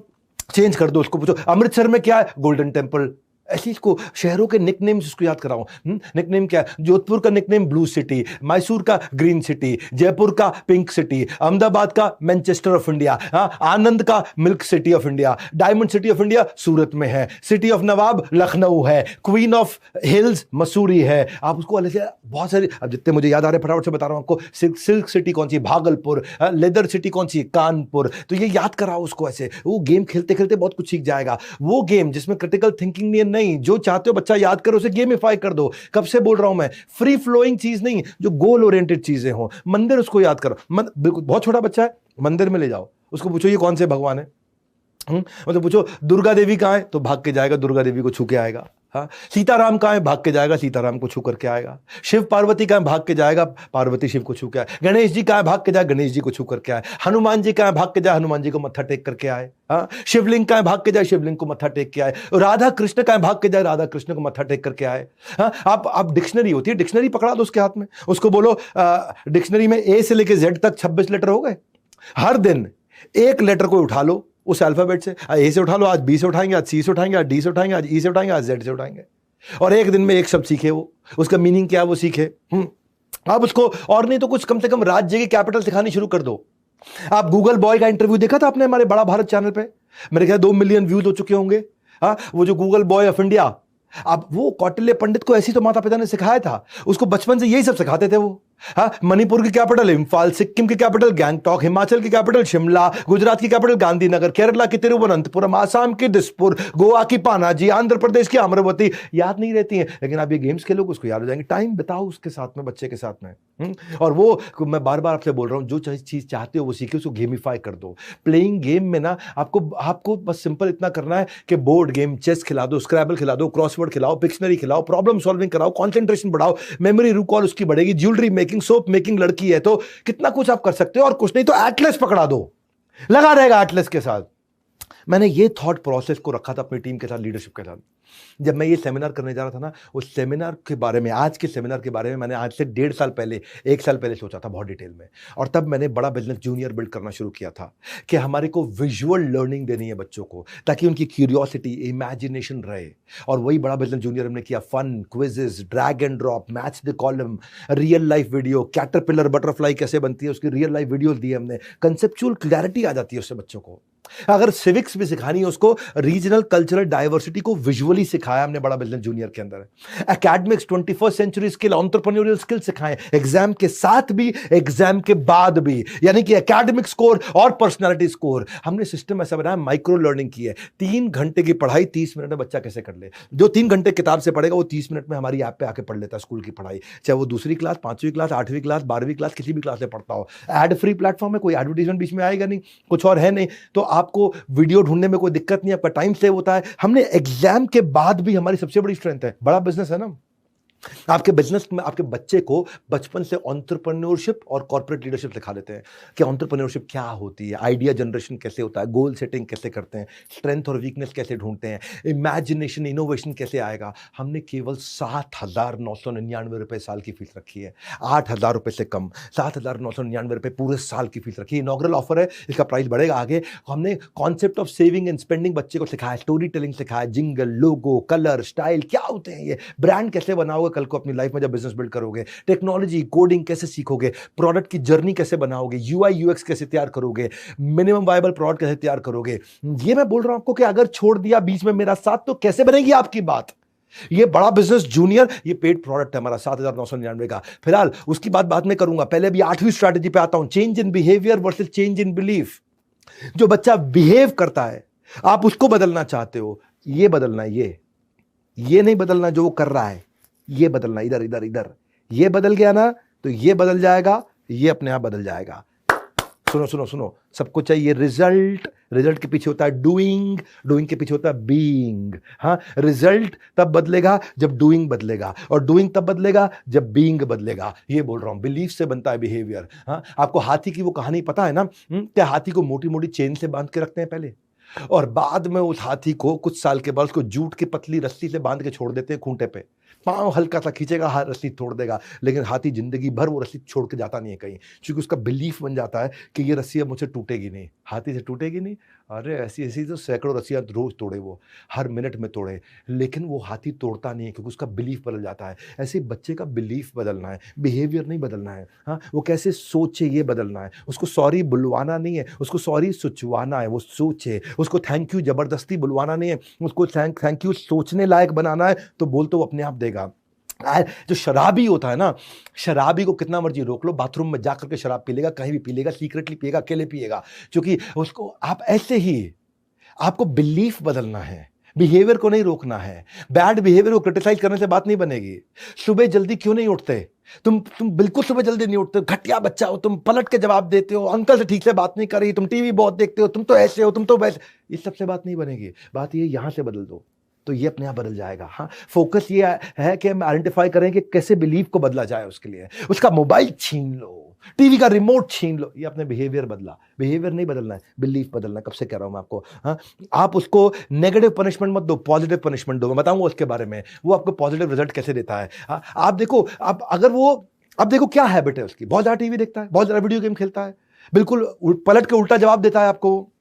चेंज कर दो, उसको पूछो अमृतसर में क्या है, गोल्डन टेंपल। ऐसी इसको शहरों के निकनेम्स उसको याद कराओ। निकनेम क्या है, जोधपुर का निकनेम ब्लू सिटी, मैसूर का ग्रीन सिटी, जयपुर का पिंक सिटी, अहमदाबाद का मैनचेस्टर ऑफ इंडिया, आनंद का milk city of India, diamond city of India Surat में है, सिटी ऑफ नवाब लखनऊ है, क्वीन ऑफ हिल्स मसूरी है। आप उसको अलग से बहुत सारे, अब जितने मुझे याद आ रहे फटाफट से बता रहा हूं आपको। सिल्क सिटी कौन सी, भागलपुर। लेदर सिटी कौन सी, कानपुर। तो ये याद कराओ उसको ऐसे, वो गेम खेलते खेलते बहुत कुछ सीख जाएगा। वो गेम जिसमें क्रिटिकल थिंकिंग नहीं, जो चाहते हो बच्चा याद करो, उसे गेमिफाई कर दो। कब से बोल रहा हूं मैं, फ्री फ्लोइंग चीज नहीं, जो गोल ओरिएंटेड चीजें हो। मंदिर उसको याद करो, बिल्कुल बहुत छोटा बच्चा है, मंदिर में ले जाओ, उसको पूछो ये कौन से भगवान है, मतलब पूछो दुर्गा देवी कहां है, तो भाग के जाएगा, दुर्गा देवी को छू के आएगा। हाँ, सीताराम कहां है, भाग के जाएगा, सीताराम को छू करके आएगा। शिव पार्वती कहां है, भाग के जाएगा, पार्वती शिव को छू के आए। गणेश जी कहां है, भाग के जाए, गणेश जी को छू करके आए। हनुमान जी कहां है, भाग के जाए, हनुमान जी को मत्था टेक करके आए। हाँ, शिवलिंग कहां है, भाग के जाए, शिवलिंग को मत्था टेक के आए। राधा कृष्ण कहां है, भाग के जाए, राधा कृष्ण को मत्था टेक करके आए। हाँ, आप डिक्शनरी होती है, डिक्शनरी पकड़ा दो उसके हाथ में, उसको बोलो डिक्शनरी में ए से लेकर जेड तक 26 लेटर हो गए। हर दिन एक लेटर को उठा लो उस अल्फाबेट से, ए से उठा लो, आज बी से उठाएंगे, आज सी से उठाएंगे, आज डी से उठाएंगे, आज ई से उठाएंगे, आज जेड से उठाएंगे। और एक दिन में एक शब्द सीखे, वो उसका मीनिंग क्या है वो सीखे। आप उसको, और नहीं तो कुछ कम से कम राज्य की कैपिटल सिखानी शुरू कर दो। आप गूगल बॉय का इंटरव्यू देखा था आपने हमारे बड़ा भारत चैनल पे, मेरे ख्याल 2 मिलियन व्यूज हो चुके होंगे। हाँ, वो जो गूगल बॉय ऑफ इंडिया, अब वो कौटिल्य पंडित को ऐसी तो माता पिता ने सिखाया था, उसको बचपन से यही सब सिखाते थे वो। हाँ, मणिपुर की कैपिटल इम्फाल, सिक्किम की कैपिटल गैंगटॉक, हिमाचल की कैपिटल शिमला, गुजरात की कैपिटल गांधीनगर, केरला की तिरुवनंतपुरम, आसाम की दिसपुर, गोवा की पानाजी, आंध्र प्रदेश की अमरावती। याद नहीं रहती है, लेकिन आप ये गेम्स खेलोगे उसको याद हो जाएंगे। टाइम बिताओ उसके साथ में, बच्चे के साथ में। और वो मैं बार बार आपसे बोल रहा हूं, जो चीज चाहते हो वो सीखिए, उसको गेमिफाई कर दो। प्लेइंग गेम में ना आपको बस सिंपल इतना करना है कि बोर्ड गेम, चेस खिला दो, स्क्रैबल खिला दो, क्रॉसवर्ड खिलाओ, पिक्शनरी खिलाओ, प्रॉब्लम सॉल्विंग कराओ, कॉन्सेंट्रेशन बढ़ाओ, मेमोरी रिकॉल उसकी बढ़ेगी, ज्वेलरी मेकिंग, सोप मेकिंग, लड़की है तो कितना कुछ आप कर सकते हो। और कुछ नहीं तो एटलस पकड़ा दो, लगा रहेगा एटलस के साथ। मैंने ये थॉट प्रोसेस को रखा था अपनी टीम के साथ, लीडरशिप के साथ। जब मैं ये सेमिनार करने जा रहा था ना, उस सेमिनार के बारे में, आज के सेमिनार के बारे में मैंने आज से 1.5 साल पहले, 1 साल पहले सोचा था बहुत डिटेल में। और तब मैंने बड़ा बिजनेस जूनियर बिल्ड करना शुरू किया था कि हमारे को विजुअल लर्निंग देनी है बच्चों को, ताकि उनकी क्यूरियोसिटी, इमेजिनेशन रहे। और वही बड़ा बिजनेस जूनियर हमने किया। Fun, quizzes, drag and drop, match the column, real life video, caterpillar butterfly कैसे बनती है उसकी रियल लाइफ वीडियो दी हमने। कंसेप्चुअल क्लैरिटी आ जाती है उससे बच्चों को। अगर सिविक्स भी सिखानी है उसको, रीजनल कल्चरल डाइवर्सिटी को विजुअली सिखाया हमने बड़ा बिजनेस जूनियर के अंदर। Academics, 21st century skill, entrepreneurial skill सिखाएं, एग्जाम के साथ भी, एग्जाम के बाद भी, यानी कि एकेडमिक स्कोर और पर्सनालिटी स्कोर। हमने सिस्टम ऐसा बनाया, माइक्रो लर्निंग की है। 3 घंटे की पढ़ाई 30 मिनट में बच्चा कैसे कर ले। जो 3 घंटे किताब से पढ़ेगा वो 30 मिनट में हमारी ऐप पे आके पढ़ लेता है स्कूल की पढ़ाई, चाहे वो दूसरी क्लास, 5वीं क्लास, 8वीं क्लास, 12वीं क्लास, किसी भी क्लास से पढ़ता हो। एड फ्री प्लेटफॉर्म है, कोई एडवर्टीजमेंट बीच में आएगा नहीं, कुछ और है नहीं, तो आपको वीडियो ढूंढने में कोई दिक्कत नहीं, आपका टाइम सेव होता है। हमने एग्जाम के बाद भी, हमारी सबसे बड़ी स्ट्रेंथ है, बड़ा बिजनेस है ना, आपके बिजनेस में आपके बच्चे को बचपन से एंटरप्रेन्योरशिप और कॉर्पोरेट लीडरशिप सिखा देते हैं कि एंटरप्रेन्योरशिप क्या होती है, आइडिया जनरेशन कैसे होता है, गोल सेटिंग कैसे करते हैं, स्ट्रेंथ और वीकनेस कैसे ढूंढते हैं, इमेजिनेशन इनोवेशन कैसे आएगा। हमने केवल 7,999 साल की फीस रखी है, 8,000 रुपए से कम, 7,999 पूरे साल की फीस रखी है। इनॉग्रल ऑफर है, इसका प्राइस बढ़ेगा आगे। हमने concept of saving and spending बच्चे को सिखाया, स्टोरी टेलिंग सिखाया, जिंगल, लोगो, कलर, स्टाइल क्या होते हैं, ये ब्रांड कैसे बनाओगे कल को अपनी लाइफ में जब बिजनेस बिल्ड करोगे, टेक्नोलॉजी कोडिंग कैसे सीखोगे, प्रोडक्ट की जर्नी कैसे बनाओगे, यूआई यूएक्स कैसे तैयार करोगे, मिनिमम वायबल प्रोडक्ट कैसे तैयार करोगे। ये मैं बोल रहा हूं आपको कि अगर छोड़ दिया बीच में मेरा साथ तो कैसे बनेगी आपकी बात। ये बड़ा बिजनेस जूनियर, ये पेड प्रोडक्ट है हमारा 7,999 का। फिलहाल उसकी बाद में करूंगा, पहले अभी 8वीं स्ट्रैटेजी पे आता हूं, change in behaviour versus change in belief. जो बच्चा बिहेव करता है आप उसको बदलना चाहते हो, ये बदलना है, ये नहीं बदलना जो वो कर रहा है, ये बदलना, इधर इधर इधर। ये बदल गया ना तो ये बदल जाएगा, ये अपने आप बदल जाएगा। सुनो सुनो सुनो, सबको चाहिए रिजल्ट, रिजल्ट के पीछे होता है डूइंग, डूइंग के पीछे होता है बीइंग। हाँ, रिजल्ट तब बदलेगा जब डूइंग बदलेगा, और डूइंग तब बदलेगा जब बीइंग बदलेगा। ये बोल रहा हूं, बिलीफ से बनता है बिहेवियर। हाँ, आपको हाथी की वो कहानी पता है ना, क्या हाथी को मोटी मोटी चेन से बांध के रखते हैं पहले, और बाद में उस हाथी को कुछ साल के बाद उसको जूट की पतली रस्सी से बांध के छोड़ देते हैं खूंटे पे। पांव हल्का सा खींचेगा, रस्सी तोड़ देगा, लेकिन हाथी जिंदगी भर वो रस्सी छोड़ के जाता नहीं है कहीं, क्योंकि उसका बिलीफ बन जाता है कि ये रस्सी अब मुझसे टूटेगी नहीं, हाथी से टूटेगी नहीं। अरे ऐसी ऐसी तो सैकड़ों रस्सियां रोज तोड़े, वो हर मिनट में तोड़े, लेकिन वो हाथी तोड़ता नहीं है क्योंकि उसका बिलीफ बदल जाता है। ऐसे बच्चे का बिलीफ बदलना है, बिहेवियर नहीं बदलना है। हाँ, वो कैसे सोचे ये बदलना है। उसको सॉरी बुलवाना नहीं है, उसको सॉरी सोचवाना है। वो सोचे, उसको थैंक यू जबरदस्ती बुलवाना नहीं है, उसको थैंक यू सोचने लायक बनाना है, तो बोल तो वो अपने आप देगा। जो शराबी होता है ना, शराबी को कितना मर्जी रोक लो, बाथरूम में जाकर के शराब पी लेगा, कहीं भी पी लेगा, सीक्रेटली पिएगा, अकेले पिएगा, क्योंकि उसको आप ऐसे ही, आपको बिलीफ बदलना है, बिहेवियर को नहीं रोकना है। बैड बिहेवियर को क्रिटिसाइज करने से बात नहीं बनेगी। सुबह जल्दी क्यों नहीं उठते तुम बिल्कुल सुबह जल्दी नहीं उठते, घटिया बच्चा हो तुम, पलट के जवाब देते हो, अंकल से ठीक से बात नहीं करी, तुम टीवी बहुत देखते हो, तुम तो ऐसे हो, तुम तो वैसे। इस सबसे बात नहीं बनेगी। बात ये यहां से बदल दो तो ये अपने आप बदल जाएगा। हाँ, फोकस ये है कि हम आइडेंटिफाई करें कि कैसे बिलीफ को बदला जाए। उसके लिए उसका मोबाइल छीन लो, टीवी का रिमोट छीन लो, ये अपने बिहेवियर बदला। बिहेवियर नहीं बदलना है, बिलीफ बदलना है। कब से कह रहा हूं मैं आपको। हाँ, आप उसको नेगेटिव पनिशमेंट मत दो, पॉजिटिव पनिशमेंट दो। मैं बताऊंगा उसके बारे में, वो आपको पॉजिटिव रिजल्ट कैसे देता है। हाँ, आप देखो, अब देखो क्या हैबिट है उसकी, बहुत ज्यादा टीवी देखता है, बहुत ज्यादा वीडियो गेम खेलता है, बिल्कुल पलट के उल्टा जवाब देता है आपको।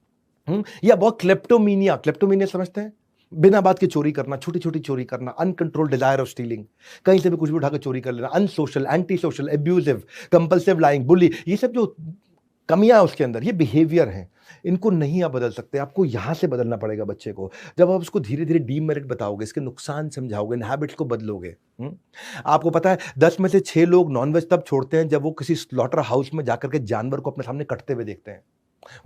या बहुत क्लेप्टोमीनिया समझते हैं, बिना बात के चोरी करना, छोटी छोटी चोरी करना, अनकंट्रोल डिजायर ऑफ स्टीलिंग, कहीं से भी कुछ भी उठाकर चोरी कर लेना, unsocial, anti social, abusive, compulsive lying, bully, ये सब जो कमियां उसके अंदर, ये बिहेवियर हैं। इनको नहीं आप बदल सकते, आपको यहां से बदलना पड़ेगा बच्चे को। जब आप उसको धीरे धीरे डीमेरिट बताओगे, इसके नुकसान समझाओगे, इन हैबिट्स को बदलोगे। आपको पता है 10 में से 6 लोग नॉनवेज तब छोड़ते हैं जब वो किसी स्लॉटर हाउस में जाकर के जानवर को अपने सामने कटते हुए देखते हैं,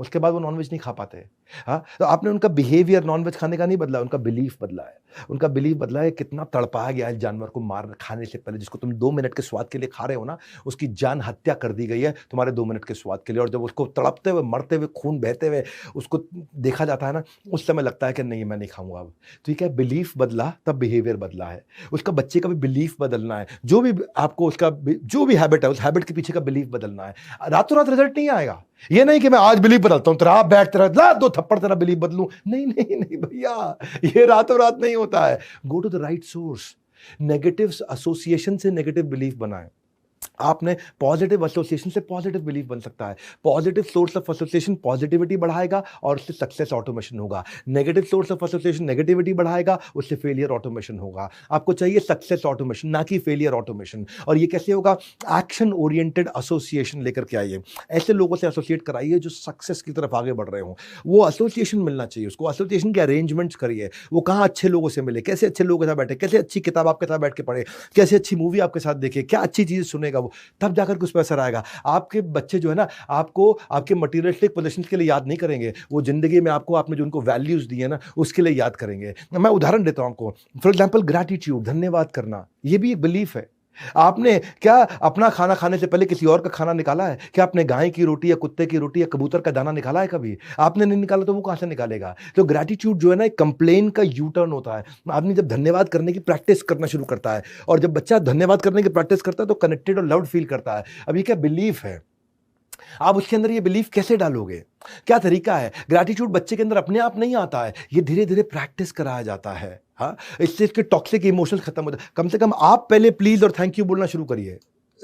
उसके बाद वो नॉनवेज नहीं खा पाते। हाँ, तो आपने उनका बिहेवियर नॉनवेज खाने का नहीं बदला, उनका बिलीफ बदला है। उनका बिलीफ बदला है, कितना तड़पाया गया है जानवर को मार खाने से पहले, जिसको तुम 2 मिनट के स्वाद के लिए खा रहे हो ना, उसकी जान हत्या कर दी गई है तुम्हारे 2 मिनट के स्वाद के लिए। और जब उसको तड़पते हुए, मरते हुए, खून बहते हुए उसको देखा जाता है ना, उस समय लगता है कि नहीं मैं नहीं खाऊंगा अब। तो ये क्या, बिलीफ बदला तब बिहेवियर बदला है। उसका बच्चे का भी बिलीफ बदलना है। जो भी आपको उसका जो भी हैबिट है, उस हैबिट के पीछे का बिलीफ बदलना है। रातों रात रिजल्ट नहीं आएगा। ये नहीं कि मैं आज बिलीफ बदलता हूं, तेरा बैठ तेरा ला 2 थप्पड़ तेरा बिलीफ बदलूं, नहीं नहीं नहीं भैया, ये रातों रात नहीं होता है। Go to the right source. Negative association से नेगेटिव बिलीफ बनाएं। आपने पॉजिटिव एसोसिएशन से पॉजिटिव बिलीफ बन सकता है। Positive source of association positivity बढ़ाएगा और उससे सक्सेस ऑटोमेशन होगा। Negative source of association negativity बढ़ाएगा, उससे फेलियर ऑटोमेशन होगा। आपको चाहिए सक्सेस ऑटोमेशन, ना कि फेलियर ऑटोमेशन। और ये कैसे होगा? एक्शन ओरिएंटेड एसोसिएशन लेकर के आइए। ऐसे लोगों से एसोसिएट कराइए जो सक्सेस की तरफ आगे बढ़ रहे हो। वो एसोसिएशन मिलना चाहिए उसको। एसोसिएशन के अरेंजमेंट्स करिए। वो कहाँ अच्छे लोगों से मिले, कैसे अच्छे लोगों के साथ बैठे, कैसे अच्छी किताब आपके साथ बैठ के पढ़े, कैसे अच्छी मूवी आपके साथ देखे, क्या अच्छी चीज़ सुनेगा वो, तब जाकर के उस पर असर आएगा। आपके बच्चे जो है ना, आपको आपके मटीरियलिस्टिक पोजीशंस के लिए याद नहीं करेंगे, वो जिंदगी में आपको आपने जो उनको वैल्यूज दिए ना उसके लिए याद करेंगे। मैं उदाहरण देता हूं आपको। फॉर एग्जांपल ग्रैटिट्यूड, धन्यवाद करना, ये भी एक बिलीफ है। आपने क्या अपना खाना खाने से पहले किसी और का खाना निकाला है? क्या आपने गाय की रोटी या कुत्ते की रोटी या कबूतर का दाना निकाला है कभी? आपने नहीं निकाला तो वो कहाँ से निकालेगा? तो ग्रैटिट्यूड जो है ना, एक कंप्लेन का यू टर्न होता है। आदमी जब धन्यवाद करने की प्रैक्टिस करना शुरू करता है, और जब बच्चा धन्यवाद करने की प्रैक्टिस करता है तो कनेक्टेड और लव्ड फील करता है। अब ये क्या बिलीफ है, आप उसके अंदर ये बिलीफ कैसे डालोगे? क्या तरीका है? ग्रैटिट्यूड बच्चे के अंदर अपने आप नहीं आता है, ये धीरे धीरे प्रैक्टिस कराया जाता है। हाँ, इससे इसके टॉक्सिक इमोशंस खत्म होते हैं। कम से कम आप पहले प्लीज और थैंक यू बोलना शुरू करिए,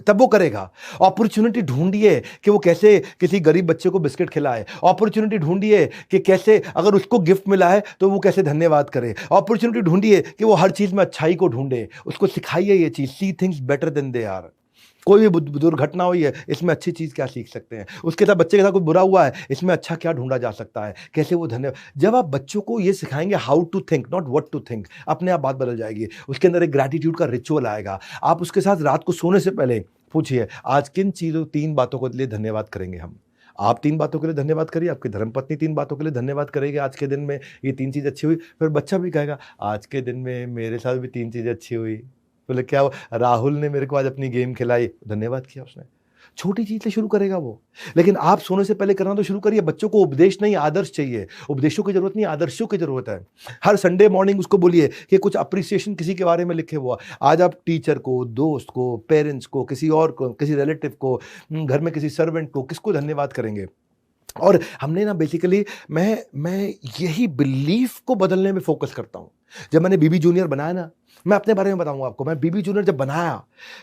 तब वो करेगा। अपॉर्चुनिटी ढूंढिए कि वो कैसे किसी गरीब बच्चे को बिस्किट खिलाए। अपॉर्चुनिटी ढूंढिए कि कैसे अगर उसको गिफ्ट मिला है तो वो कैसे धन्यवाद करे। अपॉर्चुनिटी ढूंढिए कि वो हर चीज में अच्छाई को ढूंढे, उसको सिखाइए ये चीज, see things better than they are. कोई भी दुर्घटना हुई है, इसमें अच्छी चीज क्या सीख सकते हैं? उसके साथ, बच्चे के साथ कुछ बुरा हुआ है, इसमें अच्छा क्या ढूंढा जा सकता है? कैसे वो धन्यवाद। जब आप बच्चों को ये सिखाएंगे how to think, not what to think, अपने आप बात बदल जाएगी। उसके अंदर एक ग्रैटिट्यूड का रिचुअल आएगा। आप उसके साथ रात को सोने से पहले पूछिए, आज किन चीजों, 3 बातों के लिए धन्यवाद करेंगे हम? आप 3 बातों के लिए धन्यवाद करिए, आपकी धर्मपत्नी 3 बातों के लिए धन्यवाद करेगी, आज के दिन में ये 3 चीज अच्छी हुई। फिर बच्चा भी कहेगा, आज के दिन में मेरे साथ भी 3 चीजें अच्छी हुई। बोले क्या हुआ? राहुल ने मेरे को आज अपनी गेम खिलाई, धन्यवाद किया उसने। छोटी चीज से शुरू करेगा वो। लेकिन आप सोने से पहले करना तो शुरू करिए। बच्चों को उपदेश नहीं, आदर्श चाहिए। उपदेशों की जरूरत नहीं, आदर्शों की जरूरत है। हर संडे मॉर्निंग उसको बोलिए कि कुछ अप्रिसिएशन किसी के बारे में लिखे हुआ। आज आप टीचर को, दोस्त को, पेरेंट्स को, किसी और को, किसी रिलेटिव को, घर में किसी सर्वेंट को, किसको धन्यवाद करेंगे? और हमने ना बेसिकली, मैं यही बिलीफ को बदलने में फोकस करता हूं। जब मैंने बीबी जूनियर बनाया ना, मैं अपने बारे में बताऊंगा आपको। मैं बीबी जूनियर जब बनाया,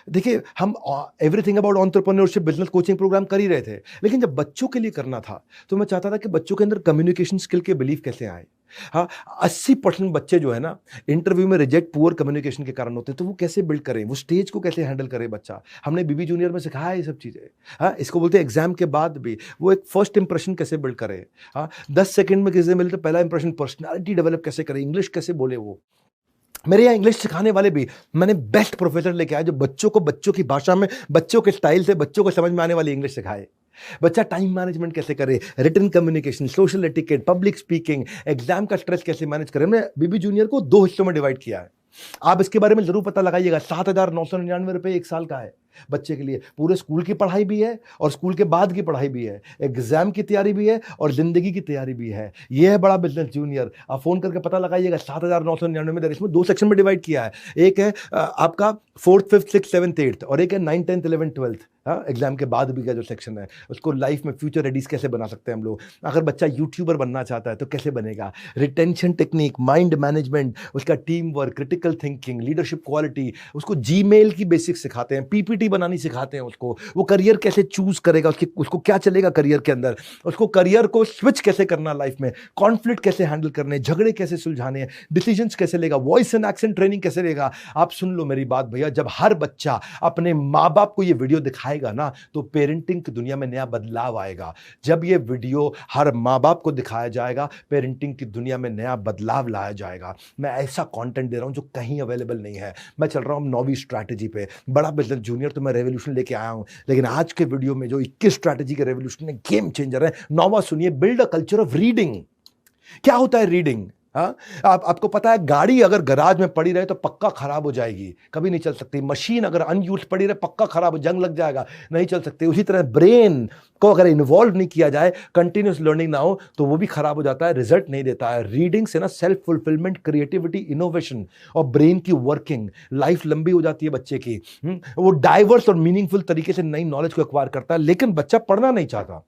देखिए हम everything about entrepreneurship business coaching programme कर ही रहे थे, लेकिन जब बच्चों के लिए करना था तो मैं चाहता था कि बच्चों के अंदर कम्युनिकेशन स्किल के बिलीफ कैसे आए। हाँ, 80% बच्चे जो है ना, इंटरव्यू में रिजेक्ट पुअर कम्युनिकेशन के कारण होते हैं। तो वो कैसे बिल्ड करें, वो स्टेज को कैसे हैंडल करे बच्चा, हमने बीबी जूनियर में सिखाया ये सब चीजें। हाँ, इसको बोलते हैं एग्जाम के बाद भी वो एक फर्स्ट इंप्रेशन कैसे बिल्ड करे। हाँ, 10 सेकंड में किसी से मिले तो पहला इंप्रेशन, पर्सनालिटी डेवलप कैसे करे, इंग्लिश कैसे बोले वो। मेरे यहाँ इंग्लिश सिखाने वाले भी मैंने बेस्ट प्रोफेसर लेके आए, जो बच्चों को बच्चों की भाषा में, बच्चों के स्टाइल से, बच्चों को समझ में आने वाली इंग्लिश सिखाए। बच्चा टाइम मैनेजमेंट कैसे करे, written communication, social etiquette, public speaking, exam का स्ट्रेस कैसे मैनेज करे। हमने बीबी जूनियर को 2 हिस्सों में डिवाइड किया है। आप इसके बारे में जरूर पता लगाइएगा। 7,999 रुपए 1 साल का है बच्चे के लिए। पूरे स्कूल की पढ़ाई भी है और स्कूल के बाद की पढ़ाई भी है, एग्जाम की तैयारी भी है और जिंदगी की तैयारी भी है। यह है बड़ा बिजनेस जूनियर। आप फोन करके पता लगाइएगा। 7,999 में इसमें 2 सेक्शन में डिवाइड किया है। एक है आपका 4th 5th 6th 7th 8th, और एक है 9th 10th 11th 12th। Exam के बाद भी का जो सेक्शन है, उसको लाइफ में फ्यूचर रेडीज कैसे बना सकते हैं हम लोग। अगर बच्चा यूट्यूबर बनना चाहता है तो कैसे बनेगा, रिटेंशन टेक्निक, माइंड मैनेजमेंट, उसका team work, critical thinking, leadership quality, उसको जीमेल की बेसिक्स सिखाते हैं, पीपीटी बनानी सिखाते हैं उसको। वो करियर कैसे चूज करेगा, उसको क्या चलेगा करियर के अंदर, उसको करियर को स्विच कैसे करना लाइफ में, कॉन्फ्लिक्ट कैसे हैंडल करने, झगड़े कैसे सुलझाने हैं, डिसीजंस कैसे लेगा, वॉइस एंड एक्सेंट ट्रेनिंग कैसे लेगा। आप सुन लो मेरी बात भैया, जब हर बच्चा अपने माँ बाप को ये वीडियो दिखाएगा ना, तो पेरेंटिंग की दुनिया में नया बदलाव आएगा। जब ये वीडियो हर माँ बाप को दिखाया जाएगा, पेरेंटिंग की दुनिया में नया बदलाव लाया जाएगा। मैं ऐसा कंटेंट दे रहा हूं जो कहीं अवेलेबल नहीं है। मैं चल रहा हूं 9वीं स्ट्रैटेजी पे। बड़ा बिजनेस जूनियर तो मैं रेवोल्यूशन लेके आया हूं, लेकिन आज के वीडियो में जो 21 स्ट्रैटेजी के रेवोल्यूशन है, गेम चेंजर है। 9वां सुनिए, build a culture of reading. क्या होता है रीडिंग? हाँ, आपको पता है, गाड़ी अगर गराज में पड़ी रहे तो पक्का खराब हो जाएगी, कभी नहीं चल सकती। मशीन अगर अनयूज पड़ी रहे, पक्का खराब, जंग लग जाएगा, नहीं चल सकती। उसी तरह ब्रेन को अगर इन्वॉल्व नहीं किया जाए, कंटिन्यूस लर्निंग ना हो, तो वो भी खराब हो जाता है, रिजल्ट नहीं देता है। रीडिंग से ना सेल्फ फुलफिलमेंट, क्रिएटिविटी, इनोवेशन और ब्रेन की वर्किंग, लाइफ लंबी हो जाती है बच्चे की। वो डाइवर्स और मीनिंगफुल तरीके से नई नॉलेज को एक्वायर करता है। लेकिन बच्चा पढ़ना नहीं चाहता।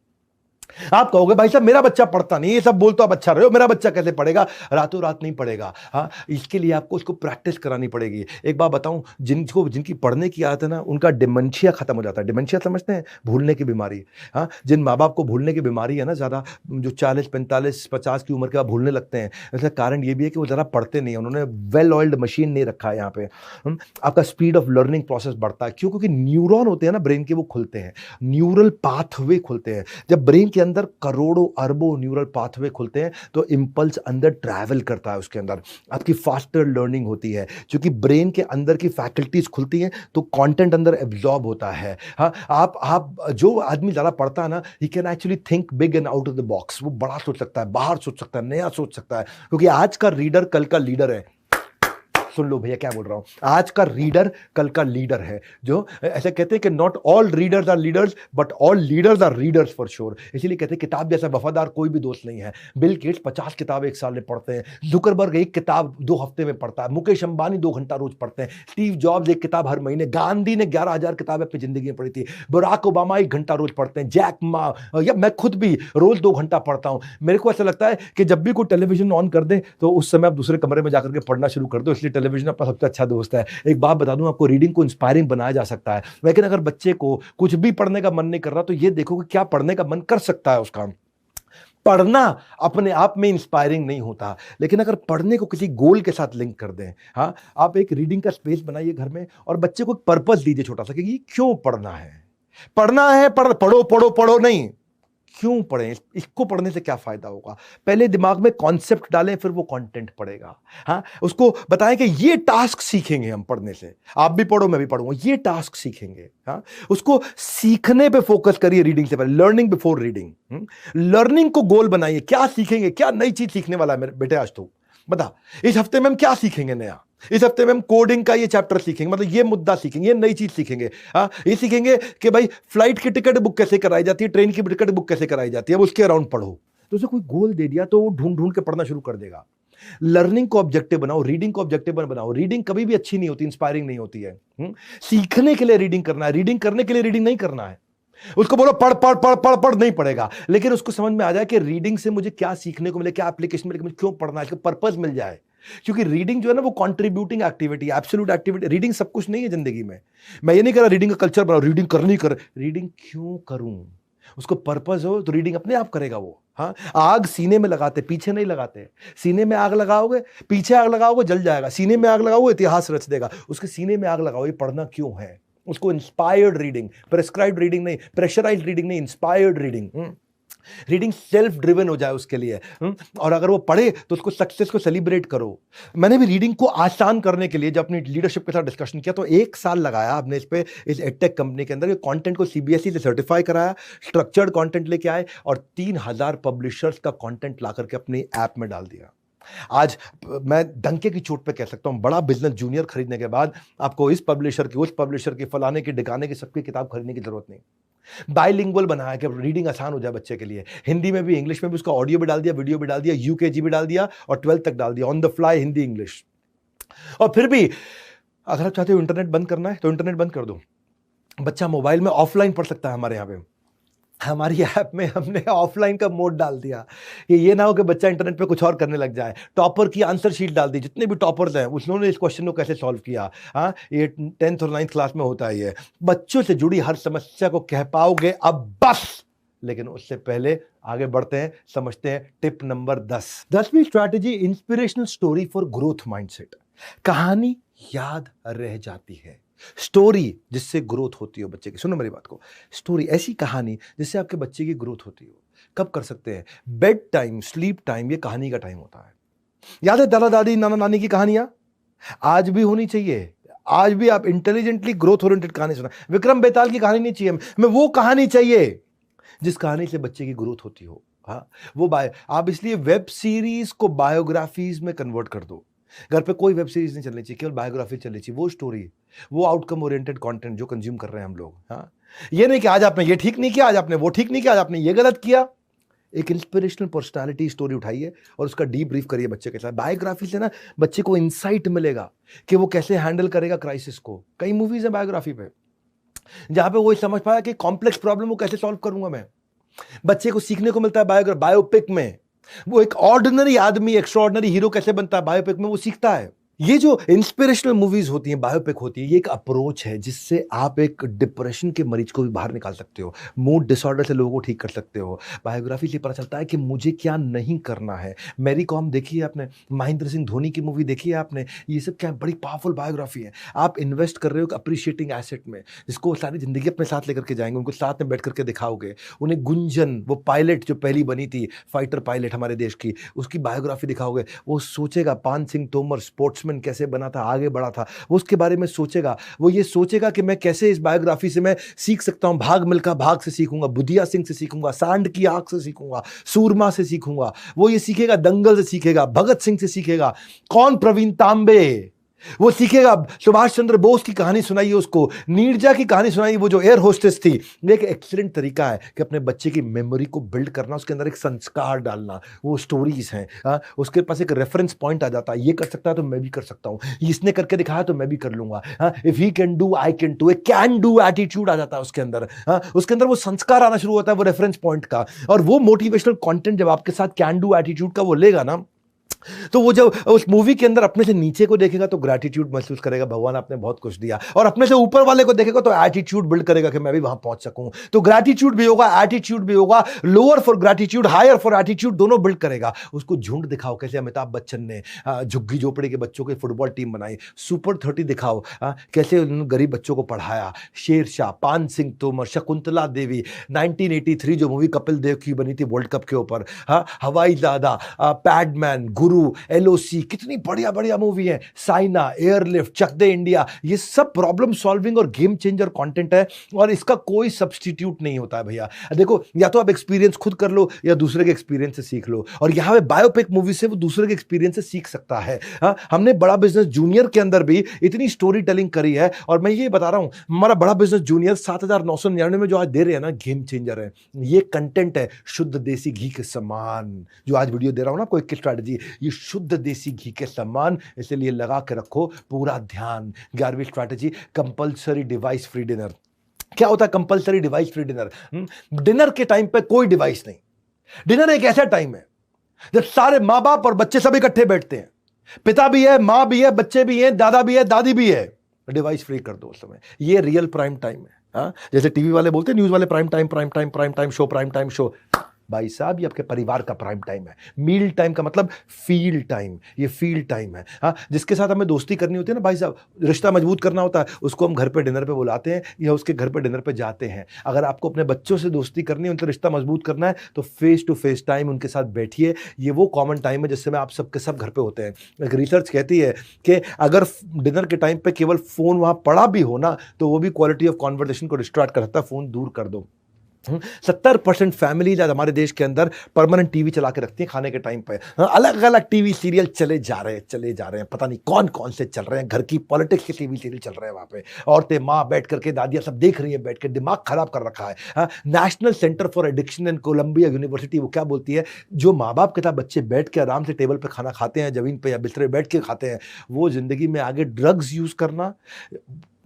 आप कहोगे भाई साहब मेरा बच्चा पढ़ता नहीं, ये सब बोलते आप अच्छा रहे हो, मेरा बच्चा कैसे पढ़ेगा? रातों रात नहीं पढ़ेगा। हाँ, इसके लिए आपको उसको प्रैक्टिस करानी पड़ेगी। एक बात बताऊं, जिनकी पढ़ने की आदत है ना, उनका डिमेंशिया खत्म हो जाता है। डिमेंशिया समझते हैं? भूलने की बीमारी। हाँ, जिन माँ बाप को भूलने की बीमारी है ना ज्यादा, जो 40 45 50 की उम्र के बाद भूलने लगते हैं, इसका कारण ये भी है कि वो जरा पढ़ते नहीं है, उन्होंने वेल ऑयल्ड मशीन नहीं रखा है यहाँ पे। आपका स्पीड ऑफ लर्निंग प्रोसेस बढ़ता है। क्यों? क्योंकि न्यूरॉन होते हैं ना ब्रेन के, वो खुलते हैं, न्यूरल पाथवे खुलते हैं। जब ब्रेन के अंदर करोड़ों अरबों न्यूरल पाथवे खुलते हैं तो इंपल्स अंदर ट्रैवल करता है, उसके अंदर आपकी फास्टर लर्निंग होती है। क्योंकि ब्रेन के अंदर की फैकल्टीज खुलती हैं तो कंटेंट अंदर एब्जॉर्ब होता है। हाँ, आप जो आदमी ज़्यादा पढ़ता है ना, he can actually think big and out of the box. वो बड़ा सोच सकता है, बाहर सोच सकता है, नया सोच सकता है। क्योंकि आज का रीडर कल का लीडर है। सुन लो भैया क्या बोल रहा हूं, आज का रीडर कल का लीडर है। जो ऐसे कहते हैं कि not all readers are leaders but all leaders are readers for sure. इसीलिए कहते हैं किताब जैसा वफादार कोई भी दोस्त नहीं है। बिल गेट्स 50 किताब एक साल में पढ़ते हैं, जुकरबर्ग एक किताब 2 हफ्ते में पढ़ता है, मुकेश अंबानी 2 घंटा रोज पढ़ते हैं, स्टीव जॉब्स एक किताब हर महीने, गांधी ने 11,000 किताबें अपनी जिंदगी में पढ़ी थी, बराक ओबामा 1 घंटा रोज पढ़ते हैं, जैक मा, या मैं खुद भी रोज 2 घंटा पढ़ता हूं। मेरे को ऐसा लगता है कि जब भी कोई टेलीविजन ऑन कर दे तो उस समय आप दूसरे कमरे में जाकर के पढ़ना शुरू कर दो, इसलिए टेलीविजन आपका सबसे अच्छा दोस्त है। एक बात बता दूं आपको, रीडिंग को इंस्पायरिंग बनाया जा सकता है, लेकिन अगर बच्चे को कुछ भी पढ़ने का मन नहीं कर रहा तो ये देखो कि क्या पढ़ने का मन कर सकता है उसका। पढ़ना अपने आप में इंस्पायरिंग नहीं होता, लेकिन अगर पढ़ने को किसी गोल के साथ लिंक कर दें, हाँ, आप एक रीडिंग का स्पेस बनाइए घर में और बच्चे को एक पर्पस दीजिए छोटा सा कि क्यों पढ़ना है। पढ़ना है, पढ़ो पढ़ो पढ़ो नहीं, क्यों पढ़ें, इसको पढ़ने से क्या फायदा होगा। पहले दिमाग में कॉन्सेप्ट डालें, फिर वो कंटेंट पढ़ेगा। हाँ, उसको बताएं कि ये टास्क सीखेंगे हम पढ़ने से, आप भी पढ़ो मैं भी पढ़ूंगा, ये टास्क सीखेंगे। हाँ, उसको सीखने पे फोकस करिए रीडिंग से पहले, लर्निंग बिफोर रीडिंग। लर्निंग को गोल बनाइए, क्या सीखेंगे, क्या नई चीज सीखने वाला है मेरे बेटे आज तो बता, इस हफ्ते में हम क्या सीखेंगे नया, इस हफ्ते में हम कोडिंग का ये चैप्टर सीखेंगे, मतलब ये मुद्दा सीखेंगे, ये नई चीज सीखेंगे। हाँ, ये सीखेंगे कि भाई फ्लाइट की टिकट बुक कैसे कराई जाती है, ट्रेन की टिकट बुक कैसे कराई जाती है, अब उसके अराउंड पढ़ो। तो उसे कोई गोल दे दिया तो वो ढूंढ ढूंढ के पढ़ना शुरू कर देगा। लर्निंग को ऑब्जेक्टिव बनाओ, रीडिंग को ऑब्जेक्टिव बनाओ। रीडिंग कभी भी अच्छी नहीं होती, इंस्पायरिंग नहीं होती है। सीखने के लिए रीडिंग करना है, रीडिंग करने के लिए रीडिंग नहीं करना है। उसको बोलो पढ़ पढ़ पढ़ पढ़ पढ़, नहीं पढ़ेगा, लेकिन उसको समझ में आ जाए कि रीडिंग से मुझे क्या सीखने को मिले, क्या एप्लीकेशन मिले, मुझे क्यों पढ़ना है, इसका पर्पस मिल जाए। क्योंकि रीडिंग जो है ना वो contributing activity, absolute activity, reading सब कुछ नहीं है जिंदगी में। मैं ये नहीं कह रहा रीडिंग का कल्चर बनाओ, रीडिंग करनी कर, रीडिंग क्यों करूं, उसको पर्पस हो तो रीडिंग अपने आप करेगा वो। हाँ, आग सीने में लगाते, पीछे नहीं लगाते। सीने में आग लगाओगे, पीछे आग लगाओगे जल जाएगा, सीने में आग लगाओगे इतिहास रच देगा। उसके सीने में आग लगाओ, ये पढ़ना क्यों है, उसको इंस्पायर्ड रीडिंग, प्रेस्क्राइब्ड रीडिंग नहीं, प्रेशराइज्ड रीडिंग नहीं, inspired reading. Reading self driven हो जाए उसके लिए। और अगर वो पढ़े तो उसको सक्सेस को सेलिब्रेट करो। मैंने भी रीडिंग को आसान करने के लिए जब अपनी लीडरशिप के साथ डिस्कशन किया तो 1 साल लगाया आपने इस पे, इस एडटेक कंपनी के अंदर कंटेंट को सीबीएसई से सर्टिफाई कराया, स्ट्रक्चर्ड कंटेंट लेके आए और 3000 पब्लिशर्स का कंटेंट ला करके अपनी ऐप में डाल दिया। आज मैं डंके की चोट पे कह सकता हूं, बड़ा बिजनेस जूनियर खरीदने के बाद आपको इस पब्लिशर की, उस पब्लिशर की, फलाने की, ढिकाने की, सबकी किताब खरीदने की जरूरत नहीं। बाइलिंगुअल बनाया कि रीडिंग आसान हो जाए बच्चे के लिए, हिंदी में भी इंग्लिश में भी, उसका ऑडियो भी डाल दिया, वीडियो भी डाल दिया, यूकेजी भी डाल दिया और 12th तक डाल दिया, on the fly Hindi English. और फिर भी अगर आप चाहते हो इंटरनेट बंद करना है तो इंटरनेट बंद कर दो, बच्चा मोबाइल में ऑफलाइन पढ़ सकता है। हमारे यहाँ पे हमारी ऐप में हमने ऑफलाइन का मोड डाल दिया कि ये ना हो कि बच्चा इंटरनेट पे कुछ और करने लग जाए। टॉपर की आंसर शीट डाल दी, जितने भी टॉपर्स हैं उन्होंने इस क्वेश्चन को कैसे सॉल्व किया। हाँ, ये 10th और 9th क्लास में होता है। ये बच्चों से जुड़ी हर समस्या को कह पाओगे अब बस। लेकिन उससे पहले आगे बढ़ते हैं, समझते हैं टिप नंबर 10वीं strategy, inspirational story for growth mindset. कहानी याद रह जाती है, स्टोरी जिससे ग्रोथ होती हो बच्चे की। सुनो मेरी बात को, स्टोरी ऐसी कहानी जिससे आपके बच्चे की ग्रोथ होती हो। कब कर सकते हैं? बेड टाइम, स्लीप टाइम, ये कहानी का टाइम होता है। याद है दादा दादी नाना नानी की कहानियां? आज भी होनी चाहिए। आज भी आप इंटेलिजेंटली ग्रोथ ओरिएंटेड कहानी सुना। विक्रम बेताल की कहानी नहीं चाहिए हमें, वो कहानी चाहिए जिस कहानी से बच्चे की ग्रोथ होती हो। हाँ, वो आप इसलिए वेब सीरीज को बायोग्राफीज में कन्वर्ट कर दो। घर पे कोई वेब सीरीज नहीं चलनी चाहिए, केवल बायोग्राफी चलनी चाहिए। वो स्टोरी, वो आउटकम ओरिएंटेड कंटेंट जो कंज्यूम कर रहे हैं हम लोग। हाँ, ये नहीं कि आज आपने ये ठीक नहीं किया, आज आपने वो ठीक नहीं किया, आज आपने ये गलत किया। एक इंस्पिरेशनल पर्सनालिटी स्टोरी उठाइए और उसका डीप ब्रीफ करिए बच्चे के साथ। बायोग्राफी से ना बच्चे को इंसाइट मिलेगा कि वो कैसे हैंडल करेगा क्राइसिस को। कई मूवीज है बायोग्राफी पे जहां पे वो समझ पाया कि कॉम्प्लेक्स प्रॉब्लम को कैसे सॉल्व करूंगा मैं। बच्चे को सीखने को मिलता है बायोपिक में, वो एक ऑर्डिनरी आदमी एक्स्ट्राऑर्डिनरी हीरो कैसे बनता है, बायोपिक में वो सीखता है। ये जो इंस्पिरेशनल मूवीज होती हैं, बायोपिक होती है, ये एक अप्रोच है जिससे आप एक डिप्रेशन के मरीज को भी बाहर निकाल सकते हो, मूड डिसऑर्डर से लोगों को ठीक कर सकते हो। बायोग्राफी से पता चलता है कि मुझे क्या नहीं करना है। मैरी कॉम देखी है आपने, महेंद्र सिंह धोनी की मूवी देखी है आपने, ये सब क्या बड़ी पावरफुल बायोग्राफी है। आप इन्वेस्ट कर रहे हो अप्रिशिएटिंग एसेट में, जिसको सारी जिंदगी अपने साथ लेकर के जाएंगे, उनको साथ में बैठ करके दिखाओगे उन्हें। गुंजन, वो पायलट जो पहली बनी थी, फाइटर पायलट हमारे देश की, उसकी बायोग्राफी दिखाओगे, वो सोचेगा पान सिंह तोमर स्पोर्ट्समैन कैसे बना था, आगे बढ़ा था, वो उसके बारे में सोचेगा। वो ये सोचेगा कि मैं कैसे इस बायोग्राफी से मैं सीख सकता हूं। भाग मिल्खा भाग से सीखूंगा, बुधिया सिंह से सीखूंगा, सांड की आंख से सीखूंगा, सूरमा से सीखूंगा। वो ये सीखेगा, दंगल से सीखेगा, भगत सिंह से सीखेगा, कौन प्रवीण तांबे, वो सीखेगा। सुभाष चंद्र बोस की कहानी सुनाइए उसको, नीरजा की कहानी सुनाइए, वो जो एयर होस्टेस थी। ये एक एक्सीलेंट तरीका है कि अपने बच्चे की मेमोरी को बिल्ड करना, उसके अंदर एक संस्कार डालना। वो स्टोरीज हैं, उसके पास एक रेफरेंस पॉइंट आ जाता है, ये कर सकता है तो मैं भी कर सकता हूँ, इसने करके दिखाया तो मैं भी कर लूंगा। If he can do I can do, एक कैन डू एटीट्यूड आ जाता है उसके अंदर। उसके अंदर वो संस्कार आना शुरू होता है, वो रेफरेंस पॉइंट का। और वो मोटिवेशनल कंटेंट जब आपके साथ कैन डू एटीट्यूड का वो लेगा ना, तो वो जब उस मूवी के अंदर अपने से नीचे को देखेगा तो ग्रैटिट्यूड महसूस करेगा, भगवान आपने बहुत कुछ दिया। और अपने से ऊपर वाले को देखेगा तो एटीट्यूड बिल्ड करेगा कि मैं भी वहां पहुंच सकूं। तो ग्रैटिट्यूड भी होगा, एटीट्यूड भी होगा। Lower for gratitude, higher for attitude, दोनों बिल्ड करेगा। उसको झुंड दिखाओ, कैसे अमिताभ बच्चन ने झुग्गी झोपड़ी के बच्चों की फुटबॉल टीम बनाई। सुपर 30 दिखाओ, कैसे उन्होंने गरीब बच्चों को पढ़ाया। शेरशाह, पान सिंह तोमर, शकुंतला देवी, 1983 जो मूवी कपिल देव की बनी थी वर्ल्ड कप के ऊपर, हवाई दादा, पैडमैन, गुरु, एलओसी, कितनी बढ़िया बढ़िया मूवी है। साइना, एयरलिफ्ट, चक दे इंडिया, ये सब प्रॉब्लम सॉल्विंग और गेम चेंजर कंटेंट है। और इसका कोई सब्स्टिट्यूट नहीं होता है भैया। देखो, या तो आप एक्सपीरियंस खुद कर लो या दूसरे के एक्सपीरियंस से सीख लो। और यहां पे बायोपिक मूवी से वो दूसरे के एक्सपीरियंस से सीख सकता है। हमने बड़ा बिजनेस जूनियर के अंदर भी इतनी स्टोरी टेलिंग करी है। और मैं ये बता रहा हूं, हमारा बड़ा बिजनेस जूनियर 7,999 में जो आज दे रहे हैं ना, गेम चेंजर है। ये कंटेंट है शुद्ध देसी घी के समान। जो आज वीडियो दे रहा हूं ना, कोई स्ट्रैटेजी, ये शुद्ध देसी घी के समान, इसलिए लगा के रखो पूरा ध्यान। 11वीं strategy, compulsory device free dinner. क्या होता है compulsory device free dinner? Dinner के टाइम पे कोई डिवाइस नहीं। डिनर एक ऐसा टाइम है जब सारे मां बाप और बच्चे सब इकट्ठे बैठते हैं। पिता भी है, मां भी है, बच्चे भी हैं, दादा भी है, दादी भी है। डिवाइस फ्री कर दो उस समय। ये रियल प्राइम टाइम है। जैसे टीवी वाले बोलते हैं, न्यूज वाले, prime time, prime time, prime time show, prime time show. भाई साहब, ये आपके परिवार का प्राइम टाइम है। मील टाइम का मतलब फील टाइम, ये फील टाइम है। जिसके साथ हमें दोस्ती करनी होती है ना भाई साहब, रिश्ता मजबूत करना होता है, उसको हम घर पे डिनर पे बुलाते हैं या उसके घर पे डिनर पे जाते हैं। अगर आपको अपने बच्चों से दोस्ती करनी है, उनसे रिश्ता मजबूत करना है, तो फेस टू फेस टाइम उनके साथ बैठिए। ये वो कॉमन टाइम है जिससे में आप सबके सब घर पे होते हैं। एक रिसर्च कहती है कि अगर डिनर के टाइम पे केवल फोन वहां पड़ा भी हो ना, तो वो भी क्वालिटी ऑफ कॉन्वर्सेशन को डिस्ट्रैक्ट कर सकता है। फोन दूर कर दो। 70% फैमिलीज आज हमारे देश के अंदर परमानेंट टीवी चला के रखती हैं खाने के टाइम पे। अलग अलग टीवी सीरियल चले जा रहे हैं, पता नहीं कौन कौन से चल रहे हैं। घर की पॉलिटिक्स के टीवी सीरियल चल रहे हैं वहां पे। औरतें, माँ बैठ करके, दादियां सब देख रही है बैठ के, दिमाग खराब कर रखा है। National centre for addiction and Colombia university वो क्या बोलती है, जो माँ बाप के साथ बच्चे बैठ के आराम से टेबल पे खाना खाते हैं, जमीन पे या बिस्तरे बैठ के खाते हैं, वो जिंदगी में आगे ड्रग्स यूज करना,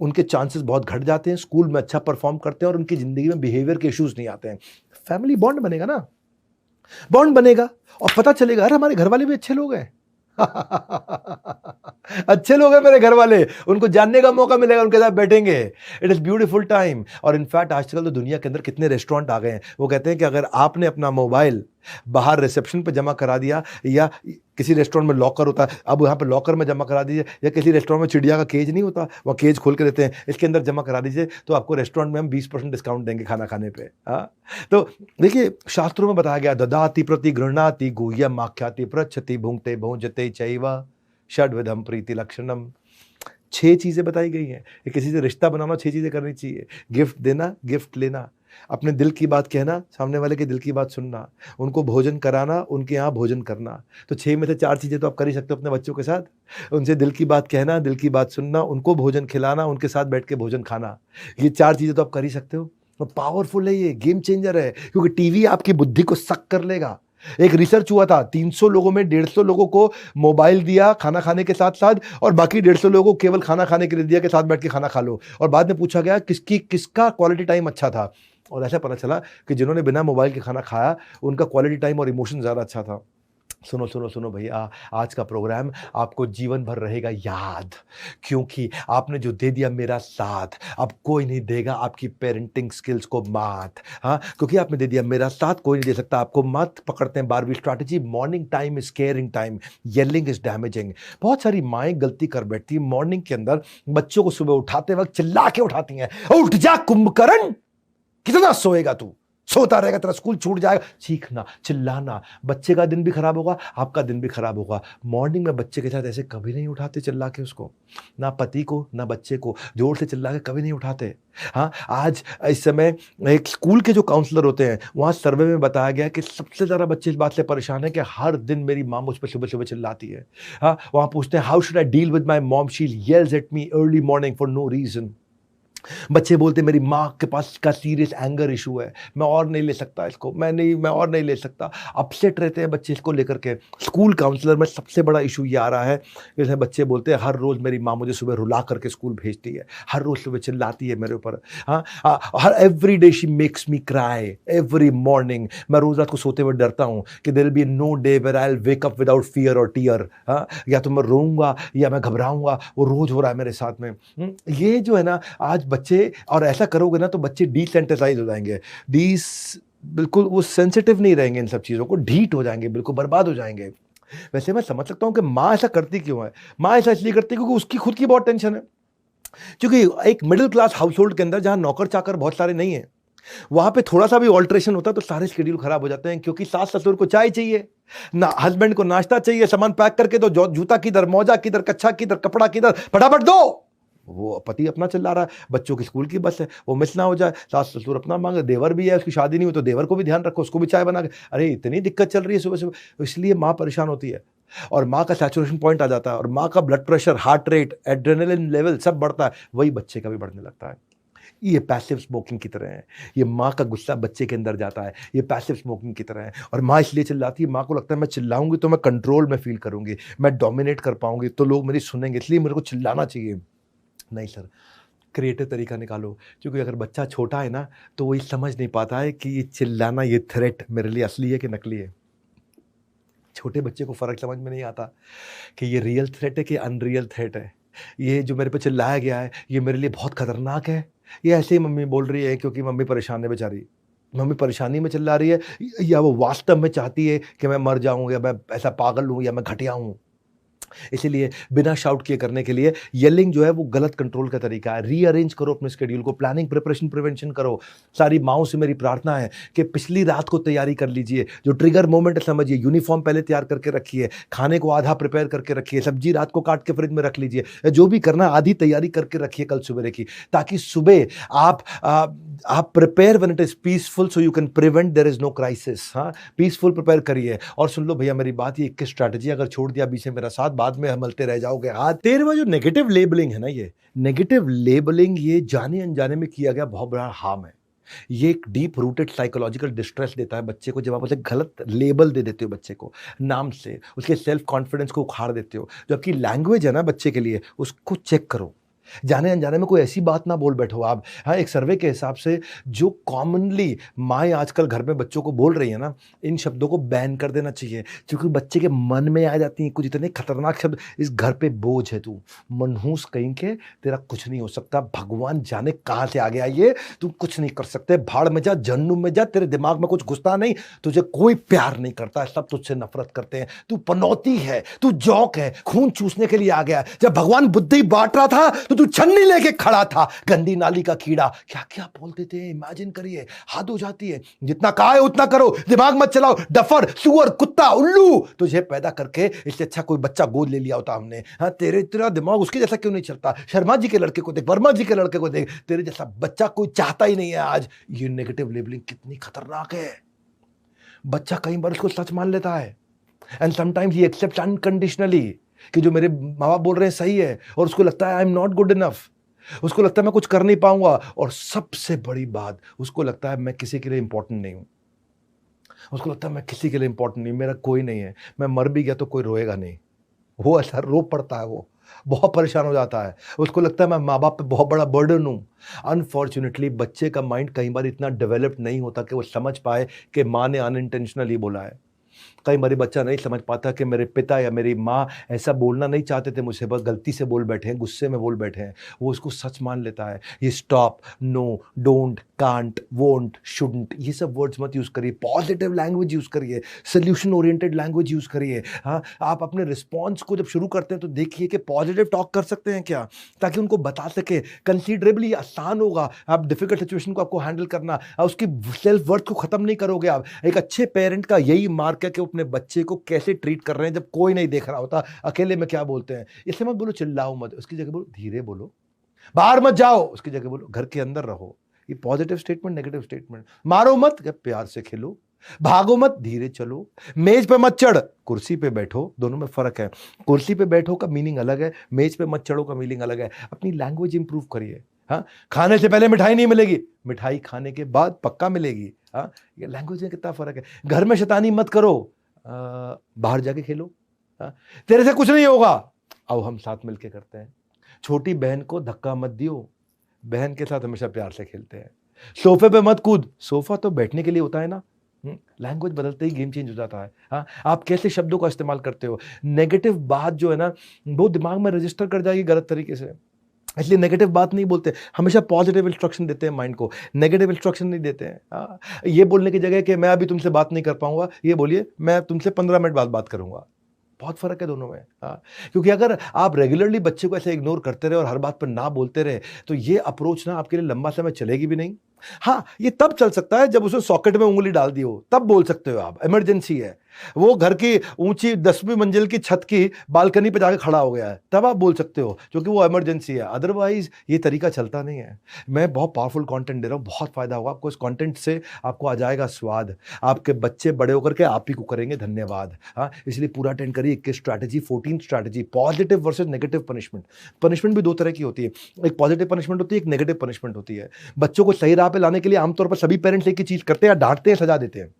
उनके चांसेस बहुत घट जाते हैं। स्कूल में अच्छा परफॉर्म करते हैं और उनकी जिंदगी में बिहेवियर के इश्यूज नहीं आते हैं। फैमिली बॉन्ड बनेगा ना, बॉन्ड बनेगा और पता चलेगा अरे हमारे घर वाले भी अच्छे लोग हैं। अच्छे लोग हैं मेरे घर वाले, उनको जानने का मौका मिलेगा, उनके साथ बैठेंगे। It is beautiful time. और इनफैक्ट आजकल तो दुनिया के अंदर कितने रेस्टोरेंट आ गए हैं, वो कहते हैं कि अगर आपने अपना मोबाइल बाहर रिसेप्शन पे जमा करा दिया, या किसी रेस्टोरेंट में लॉकर होता है, अब यहाँ पे लॉकर में जमा करा दीजिए, या किसी रेस्टोरेंट में चिड़िया का केज नहीं होता, वहाँ केज खोल के देते हैं, इसके अंदर जमा करा दीजिए, तो आपको रेस्टोरेंट में हम 20% डिस्काउंट देंगे खाना खाने पे। तो देखिए, शास्त्रों में बताया गया, ददाति प्रति गृह्णाति गुह्यम आख्याति पृच्छति भुंक्ते भुंजते चैव षड्विधम प्रीति लक्षणम। 6 चीजें बताई गई हैं। किसी से रिश्ता बनाना 6 चीजें करनी चाहिए। गिफ्ट देना, गिफ्ट लेना, अपने दिल की बात कहना, सामने वाले की दिल की बात सुनना, उनको भोजन कराना, उनके यहाँ भोजन करना। तो 6 में से 4 चीजें तो आप कर ही सकते हो अपने बच्चों के साथ। उनसे दिल की बात कहना, दिल की बात सुनना, उनको भोजन खिलाना, उनके साथ बैठ के भोजन खाना। ये 4 चीजें तो आप कर ही सकते हो। तो पावरफुल है, ये गेम चेंजर है, क्योंकि टीवी आपकी बुद्धि को सक कर लेगा। एक रिसर्च हुआ था, 300 लोगों में 150 लोगों को मोबाइल दिया खाना खाने के साथ साथ, और बाकी 150 लोगों को केवल खाना खाने के लिए दिया कि साथ बैठ के खाना खा लो। और बाद में पूछा गया किसका क्वालिटी टाइम अच्छा था, और ऐसा पता चला कि जिन्होंने बिना मोबाइल के खाना खाया उनका क्वालिटी टाइम और इमोशन ज़्यादा अच्छा था। सुनो सुनो सुनो भैया, आज का प्रोग्राम आपको जीवन भर रहेगा याद, क्योंकि आपने जो दे दिया मेरा साथ, अब कोई नहीं देगा आपकी पेरेंटिंग स्किल्स को मात। क्योंकि आपने दे दिया मेरा साथ, कोई नहीं दे सकता आपको मात। पकड़ते हैं 12वीं strategy, morning time is caring time, yelling is damaging. बहुत सारी माएँ गलती कर बैठती है मॉर्निंग के अंदर, बच्चों को सुबह उठाते वक्त चिल्ला के उठाती हैं, उठ जा कुंभकर्ण, कितना सोएगा तू, सोता रहेगा, तेरा स्कूल छूट जाएगा, चीखना चिल्लाना, बच्चे का दिन भी खराब होगा, आपका दिन भी खराब होगा। मॉर्निंग में बच्चे के साथ ऐसे कभी नहीं उठाते चिल्ला के उसको, ना पति को ना बच्चे को जोर से चिल्ला के कभी नहीं उठाते। हाँ, आज इस समय एक स्कूल के जो काउंसलर होते हैं, वहाँ सर्वे में बताया गया कि सबसे ज़्यादा बच्चे इस बात से परेशान है कि हर दिन मेरी माँ मुझ पर सुबह सुबह चिल्लाती है। हाँ, वहाँ पूछते हैं, how should I deal with my mom, she yells at me early morning for no reason. बच्चे बोलते मेरी माँ के पास का सीरियस एंगर इशू है, मैं और नहीं ले सकता इसको, मैं और नहीं ले सकता। अपसेट रहते हैं बच्चे इसको लेकर के। स्कूल काउंसलर में सबसे बड़ा इशू ये आ रहा है, जैसे बच्चे बोलते हैं हर रोज़ मेरी माँ मुझे सुबह रुला करके स्कूल भेजती है, हर रोज़ सुबह चिल्लाती है मेरे ऊपर। हाँ, हर every day she makes me cry every morning. मैं रोज़ रात को सोते हुए डरता हूँ कि there will be no day where I will wake up without fear और टीयर। हाँ, या तो मैं रोऊंगा या मैं घबराऊंगा, वो रोज़ हो रहा है मेरे साथ में। ये जो है ना, आज बच्चे, और ऐसा करोगे ना तो बच्चे डिसेंसिटाइज हो जाएंगे, बिल्कुल वो सेंसिटिव नहीं रहेंगे इन सब चीज़ों को, ढीठ हो जाएंगे, बिल्कुल बर्बाद हो जाएंगे। वैसे मैं समझ सकता हूँ कि माँ ऐसा करती क्यों है। माँ ऐसा इसलिए करती है क्योंकि उसकी खुद की बहुत टेंशन है। क्योंकि एक मिडिल क्लास हाउस होल्ड के अंदर जहाँ नौकर चाकर बहुत सारे नहीं है, वहां पे थोड़ा सा भी ऑल्ट्रेशन होता है तो सारे शेड्यूल खराब हो जाते हैं। क्योंकि सास ससुर को चाय चाहिए ना, हस्बैंड को नाश्ता चाहिए, सामान पैक करके दो, जूता किधर, मौजा किधर, कच्छा किधर, कपड़ा किधर, फटाफट दो। वो पति अपना चिल्ला रहा है, बच्चों की स्कूल की बस है, वो मिस ना हो जाए, सास ससुर अपना मांगे, देवर भी है, उसकी शादी नहीं हुई तो देवर को भी ध्यान रखो, उसको भी चाय बना के, अरे इतनी दिक्कत चल रही है सुबह सुबह। इसलिए माँ परेशान होती है, और माँ का सैचुरेशन पॉइंट आ जाता है, और माँ का blood pressure, heart rate, adrenaline level सब बढ़ता है, वही बच्चे का भी बढ़ने लगता है। ये पैसिव स्मोकिंग की तरह है। ये माँ का गुस्सा बच्चे के अंदर जाता है, ये पैसिव स्मोकिंग की तरह है। और माँ इसलिए चिल्लाती है, माँ को लगता है मैं चिल्लाऊंगी तो मैं कंट्रोल में फील करूंगी, मैं डोमिनेट कर पाऊंगी, तो लोग मेरी सुनेंगे, इसलिए मेरे को चिल्लाना चाहिए। नहीं सर, क्रिएटिव तरीका निकालो। क्योंकि अगर बच्चा छोटा है ना, तो वो ये समझ नहीं पाता है कि ये चिल्लाना, ये थ्रेट मेरे लिए असली है कि नकली है। छोटे बच्चे को फ़र्क समझ में नहीं आता कि ये रियल थ्रेट है कि अनरियल थ्रेट है। ये जो मेरे पे चिल्लाया गया है, ये मेरे लिए बहुत खतरनाक है, ये ऐसे ही मम्मी बोल रही है क्योंकि मम्मी परेशान है बेचारी, मम्मी परेशानी में चिल्ला रही है, या वो वास्तव में चाहती है कि मैं मर जाऊँ, या मैं ऐसा पागल हूँ, या मैं घटिया हूँ। इसीलिए बिना शाउट किए करने के लिए येलिंग जो है वो गलत कंट्रोल का तरीका है। रीअरेंज करो अपने शेड्यूल को, प्लानिंग, प्रिपरेशन, प्रिवेंशन करो। सारी माओं से मेरी प्रार्थना है कि पिछली रात को तैयारी कर लीजिए, जो ट्रिगर मोमेंट है समझिए, यूनिफॉर्म पहले तैयार करके रखिए, खाने को आधा प्रिपेयर करके रखिए, सब्जी रात को काट के फ्रिज में रख लीजिए, जो भी करना आधी तैयारी करके रखिए कल सुबह की, ताकि सुबह आप prepare when it is peaceful so you can prevent there is no crisis. हाँ, पीसफुल प्रिपेयर करिए। और सुन लो भैया मेरी बात, ये 21 स्ट्रैटेजी अगर छोड़ दिया बीच में मेरा साथ, बाद में हमलते रह जाओगे। हाँ, 13वां जो नेगेटिव लेबलिंग है ना, ये नेगेटिव लेबलिंग ये जाने अनजाने में किया गया बहुत बड़ा हार्म है। ये एक डीप रूटेड साइकोलॉजिकल डिस्ट्रेस देता है बच्चे को, जब आप उसे गलत लेबल दे देते हो बच्चे को नाम से, उसके सेल्फ कॉन्फिडेंस को उखाड़ देते हो। जो आपकी लैंग्वेज है ना बच्चे के लिए, उसको चेक करो, जाने अनजाने में कोई ऐसी बात ना बोल बैठो आप। हाँ, एक सर्वे के हिसाब से जो कॉमनली माएँ आजकल घर में बच्चों को बोल रही है ना, इन शब्दों को बैन कर देना चाहिए, क्योंकि बच्चे के मन में आ जाती हैं कुछ इतने खतरनाक शब्द। इस घर पे बोझ है तू, मनहूस कहीं के, तेरा कुछ नहीं हो सकता, भगवान जाने कहाँ से आ गया ये, तू कुछ नहीं कर सकते, भाड़ में जा, जहन्नुम में जा, तेरे दिमाग में कुछ घुसता नहीं, तुझे कोई प्यार नहीं करता, सब तुझसे नफरत करते हैं, तू पनौती है, तू जौक है, खून चूसने के लिए आ गया। जब भगवान बुद्धि बांट रहा था तो तू छन्नी लेके खड़ा था, गंदी नाली का कीड़ा। क्या क्या बोल देते हैं, इमेजिन करिए, हद हो जाती है। जितना कहा है उतना करो, दिमाग मत चलाओ, डफर, सुअर, कुत्ता, उल्लू। तुझे पैदा करके इससे अच्छा कोई बच्चा गोद ले लिया होता हमने। हाँ, तेरा दिमाग उसके जैसा क्यों नहीं चलता? शर्मा जी के लड़के को देख, वर्मा जी के लड़के को देख, तेरे जैसा बच्चा कोई चाहता ही नहीं है आज। ये नेगेटिव लेबलिंग कितनी खतरनाक है। बच्चा कई बार उसको सच मान लेता है, and sometimes he accept unconditionally कि जो मेरे माँ बाप बोल रहे हैं सही है, और उसको लगता है I am not good enough, उसको लगता है मैं कुछ कर नहीं पाऊंगा, और सबसे बड़ी बात, उसको लगता है मैं किसी के लिए इंपॉर्टेंट नहीं हूं। उसको लगता है मैं किसी के लिए इंपॉर्टेंट नहीं, मेरा कोई नहीं है, मैं मर भी गया तो कोई रोएगा नहीं। वो ऐसा रो पड़ता है, वो बहुत परेशान हो जाता है, उसको लगता है मैं माँ बाप पे बहुत बड़ा बर्डन हूं। अनफॉर्चुनेटली बच्चे का माइंड कई बार इतना डेवलप्ड नहीं होता कि वो समझ पाए कि माँ ने अनइंटेंशनली बोला है। कई बार बच्चा नहीं समझ पाता कि मेरे पिता या मेरी माँ ऐसा बोलना नहीं चाहते थे मुझसे, बस गलती से बोल बैठे हैं, गुस्से में बोल बैठे हैं। वो उसको सच मान लेता है। ये stop, no, don't, can't, won't, shouldn't, ये सब वर्ड्स मत यूज करिए। पॉजिटिव लैंग्वेज यूज करिए, सोल्यूशन ओरिएंटेड लैंग्वेज यूज करिए। हाँ, आप अपने रिस्पॉन्स को जब शुरू करते हैं तो देखिए कि पॉजिटिव टॉक कर सकते हैं क्या, ताकि उनको बता सके। कंसीडरेबली आसान होगा आप डिफिकल्ट सिचुएशन को आपको हैंडल करना। उसकी सेल्फ वर्थ को खत्म नहीं करोगे आप। एक अच्छे पेरेंट का यही मार्क है कि अपने बच्चे को कैसे ट्रीट कर रहे हैं जब कोई नहीं देख रहा होता। अकेले में क्या बोलते हैं, इसलिए मत बोलो चिल्लाओ मत, उसकी जगह बोलो धीरे बोलो। बाहर मत जाओ, उसकी जगह बोलो घर के अंदर रहो। ये पॉजिटिव स्टेटमेंट, नेगेटिव स्टेटमेंट। मारो मत, प्यार से खेलो। भागो मत, धीरे चलो। मेज पे मत चढ़, कुर्सी पे बैठो। दोनों में फर्क है। कुर्सी पे बैठो का मीनिंग अलग है, मेज पे मत चढ़ो का मीनिंग अलग है। अपनी लैंग्वेज इंप्रूव करिए। हाँ, खाने से पहले मिठाई नहीं मिलेगी, मिठाई खाने के बाद पक्का मिलेगी। हाँ, ये लैंग्वेज में कितना फर्क है। घर में शैतानी मत करो, बाहर जाके खेलो। हाँ, तेरे से कुछ नहीं होगा, आओ हम साथ मिलके करते हैं। छोटी बहन को धक्का मत दियो, बहन के साथ हमेशा प्यार से खेलते हैं। सोफे पे मत कूद, सोफा तो बैठने के लिए होता है ना। लैंग्वेज बदलते ही गेम चेंज हो जाता है। हाँ, आप कैसे शब्दों का इस्तेमाल करते हो। नेगेटिव बात जो है ना, वो दिमाग में रजिस्टर कर जाएगी गलत तरीके से, इसलिए नेगेटिव बात नहीं बोलते। हमेशा पॉजिटिव इंस्ट्रक्शन देते हैं माइंड को, नेगेटिव इंस्ट्रक्शन नहीं देते हैं। हाँ, ये बोलने की जगह कि मैं अभी तुमसे बात नहीं कर पाऊंगा, ये बोलिए मैं तुमसे 15 मिनट बाद बात करूंगा। बहुत फर्क है दोनों में। हाँ, क्योंकि अगर आप रेगुलरली बच्चे को ऐसे इग्नोर करते रहे और हर बात पर ना बोलते रहे तो ये अप्रोच ना आपके लिए लंबा समय चलेगी भी नहीं। हाँ, ये तब चल सकता है जब उसे सॉकेट में उंगली डाल दी हो, तब बोल सकते हो आप, इमरजेंसी है। वो घर की ऊंची 10वीं मंजिल की छत की बालकनी पे जाके खड़ा हो गया है, तब आप बोल सकते हो, क्योंकि वो इमरजेंसी है। अदरवाइज ये तरीका चलता नहीं है। मैं बहुत पावरफुल कंटेंट दे रहा हूँ, बहुत फायदा होगा आपको इस कंटेंट से। आपको आ जाएगा स्वाद, आपके बच्चे बड़े होकर के आप ही को करेंगे धन्यवाद। हाँ, इसलिए पूरा अटेंड करिए। 21 strategy, 14 strategy, positive versus negative punishment. Punishment भी दो तरह की होती है, एक पॉजिटिव पनिशमेंट होती है, एक नेगेटिव पनिशमेंट होती है। बच्चों को सही राह पे लाने के लिए आमतौर पर सभी पेरेंट्स एक ही चीज करते हैं, डांटते हैं, सजा देते हैं।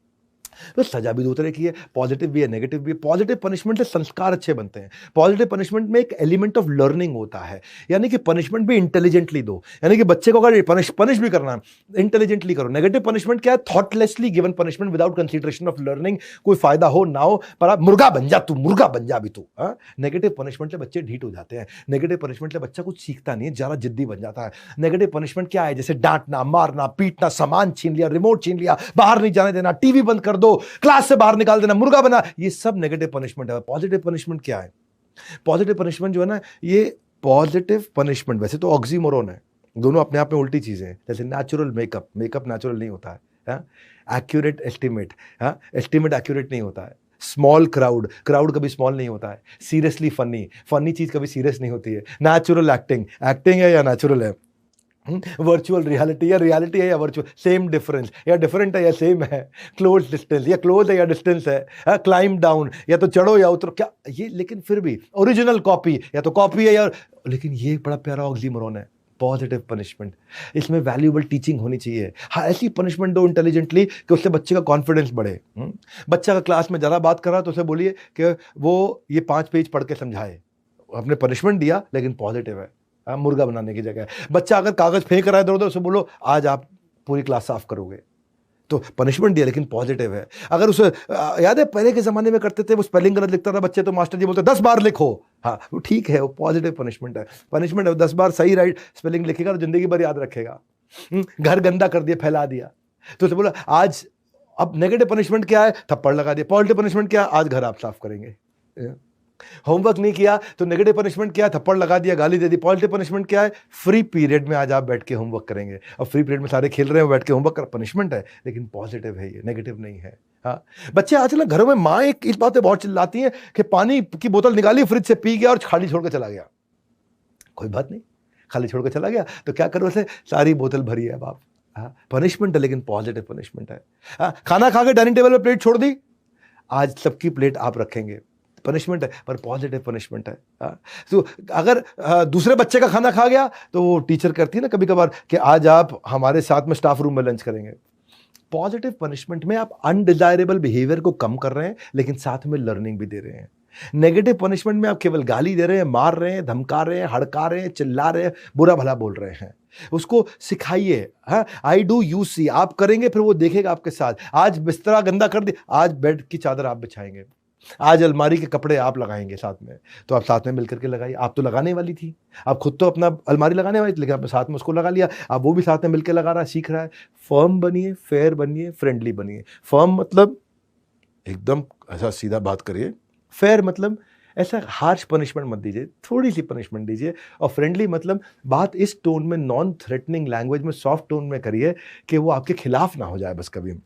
तो सजा भी दो तरह की है, पॉजिटिव भी है, नेगेटिव भी है। पॉजिटिव पनिशमेंट से संस्कार अच्छे बनते हैं। पॉजिटिव पनिशमेंट में एक एलिमेंट ऑफ लर्निंग होता है, यानी कि पनिशमेंट भी इंटेलिजेंटली दो, यानी कि बच्चे को अगर पनिश भी करना है इंटेलिजेंटली करो। नेगेटिव पनिशमेंट क्या है, thoughtlessly given punishment without consideration of learning. कोई फायदा हो ना हो, पर आप मुर्गा बन जा, तू मुर्गा बन जा अभी तू। नेगेटिव पनिशमेंट से बच्चे ढीठ हो जाते हैं। नेगेटिव पनिशमेंट से बच्चा कुछ सीखता नहीं है, ज्यादा जिद्दी बन जाता है। नेगेटिव पनिशमेंट क्या है, जैसे डांटना, मारना, पीटना, सामान छीन लिया, रिमोट छीन लिया, बाहर नहीं जाने देना, टीवी बंद कर दो, क्लास से बाहर निकाल देना, मुर्गा बना, ये सब नेगेटिव पनिशमेंट है। पॉजिटिव पनिशमेंट क्या है, पॉजिटिव पनिशमेंट जो है ना, ये पॉजिटिव पनिशमेंट वैसे तो ऑक्सीमोरोन है, दोनों अपने आप में उल्टी चीजें हैं। जैसे नेचुरल मेकअप, मेकअप नेचुरल नहीं होता है। एक्यूरेट एस्टिमेट, एस्टिमेट एक्यूरेट नहीं होता है। स्मॉल क्राउड, क्राउड कभी स्मॉल नहीं होता है। सीरियसली फनी, फनी चीज कभी सीरियस नहीं होती है। नेचुरल एक्टिंग, एक्टिंग है या नेचुरल है। वर्चुअल रियलिटी, या रियलिटी है या वर्चुअल, सेम डिफरेंस, या डिफरेंट है या सेम है। क्लोज डिस्टेंस, या क्लोज है या डिस्टेंस है। क्लाइम डाउन, या तो चढ़ो या उतरो, क्या ये, लेकिन फिर भी ओरिजिनल कॉपी, या तो कॉपी है यार। लेकिन ये बड़ा प्यारा ऑक्सीमोरोन है, पॉजिटिव पनिशमेंट। इसमें वैल्यूएबल टीचिंग होनी चाहिए। हाँ, ऐसी पनिशमेंट दो इंटेलिजेंटली कि उससे बच्चे का कॉन्फिडेंस बढ़े। बच्चा का क्लास में ज़्यादा बात कर रहा तो उसे बोलिए कि वो ये 5 पेज पढ़ के समझाए। आपने पनिशमेंट दिया लेकिन पॉजिटिव है, मुर्गा बनाने की जगह। बच्चा अगर कागज फेंक रहा है इधर उधर, उसे बोलो आज आप पूरी क्लास साफ करोगे, तो पनिशमेंट दिया लेकिन पॉजिटिव है। अगर उसे याद है पहले के जमाने में करते थे, वो स्पेलिंग गलत लिखता था बच्चे, तो मास्टर जी बोलते 10 बार लिखो। हाँ, वो ठीक है, वो पॉजिटिव पनिशमेंट है। पनिशमेंट है, 10 बार सही राइट स्पेलिंग लिखेगा तो जिंदगी भर याद रखेगा। घर गंदा कर दिया, फैला दिया, तो उसे बोला आज। अब नेगेटिव पनिशमेंट क्या है, थप्पड़ लगा दिया। पॉजिटिव पनिशमेंट क्या है, आज घर आप साफ करेंगे। होमवर्क नहीं किया तो नेगेटिव पनिशमेंट क्या है, थप्पड़ लगा दिया, गाली दे दी। पॉजिटिव पनिशमेंट क्या है, फ्री पीरियड में आज आप बैठ के होमवर्क करेंगे। और फ्री पीरियड में सारे खेल रहे हैं, बैठ के होमवर्क कर, पनिशमेंट है लेकिन पॉजिटिव है, ये नेगेटिव नहीं है। हाँ, बच्चे आजकल घरों में माँ एक इस बात पे बहुत चिल्लाती है कि पानी की बोतल निकाली, फ्रिज से पी गया और खाली छोड़ के चला गया। कोई बात नहीं, खाली छोड़ के चला गया तो क्या करो, उसे सारी बोतल भरी है अब आप। हाँ, पनिशमेंट है लेकिन पॉजिटिव पनिशमेंट है। हाँ, खाना खा के डाइनिंग टेबल पे प्लेट छोड़ दी, आज सबकी प्लेट आप रखेंगे, पनिशमेंट है पर पॉजिटिव पनिशमेंट है। तो अगर दूसरे बच्चे का खाना खा गया तो वो टीचर करती है ना कभी कभार कि आज आप हमारे साथ में स्टाफ रूम में लंच करेंगे। पॉजिटिव पनिशमेंट में आप अनडिजायरेबल बिहेवियर को कम कर रहे हैं लेकिन साथ में लर्निंग भी दे रहे हैं। नेगेटिव पनिशमेंट में आप केवल गाली दे रहे हैं, मार रहे हैं, धमका रहे हैं, हड़का रहे हैं, चिल्ला रहे हैं, बुरा भला बोल रहे हैं। उसको सिखाइए, हाँ, आई डू यू सी, आप करेंगे फिर वो देखेगा आपके साथ। आज बिस्तरा गंदा कर दिया, आज बेड की चादर आप बिछाएंगे, आज अलमारी के कपड़े आप लगाएंगे साथ में, तो आप साथ में मिलकर के लगाइए। आप तो लगाने वाली थी, आप खुद तो अपना अलमारी लगाने वाली थी, लेकिन आपने साथ में उसको लगा लिया, आप वो भी साथ में मिलकर लगा रहा है, सीख रहा है। फर्म बनिए, फेयर बनिए, फ्रेंडली बनिए। फर्म मतलब एकदम ऐसा सीधा बात करिए, फेयर मतलब ऐसा हार्श पनिशमेंट मत दीजिए, थोड़ी सी पनिशमेंट दीजिए, और फ्रेंडली मतलब बात इस टोन में, नॉन थ्रेटनिंग लैंग्वेज में, सॉफ्ट टोन में करिए कि वो आपके खिलाफ ना हो जाए बस कभी।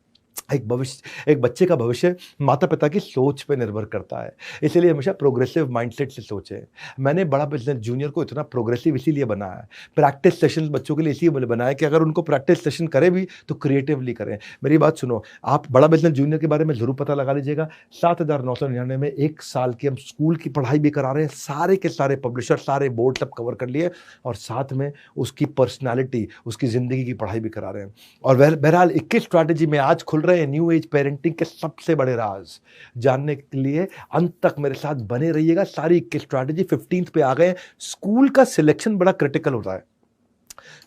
एक बच्चे का भविष्य माता पिता की सोच पे निर्भर करता है, इसलिए हमेशा प्रोग्रेसिव माइंडसेट से सोचें। मैंने बड़ा बिजनेस जूनियर को इतना प्रोग्रेसिव इसीलिए बनाया है, प्रैक्टिस सेशन बच्चों के लिए इसीलिए बनाया कि अगर उनको प्रैक्टिस सेशन करें भी तो क्रिएटिवली करें। मेरी बात सुनो, आप बड़ा बिजनेस जूनियर के बारे में जरूर पता लगा लीजिएगा। 7,999 में 1 साल की हम स्कूल की पढ़ाई भी करा रहे हैं, सारे के सारे पब्लिशर, सारे बोर्ड सब कवर कर लिए, और साथ में उसकी पर्सनैलिटी, उसकी जिंदगी की पढ़ाई भी करा रहे हैं। और बहरहाल 21 स्ट्रैटेजी में आज खुल रहे न्यू एज पेरेंटिंग के सबसे बड़े राज जानने के लिए अंत तक मेरे साथ बने रहिएगा। सारी स्ट्रैटेजी 15th पे आ गए। स्कूल का सिलेक्शन बड़ा क्रिटिकल होता है,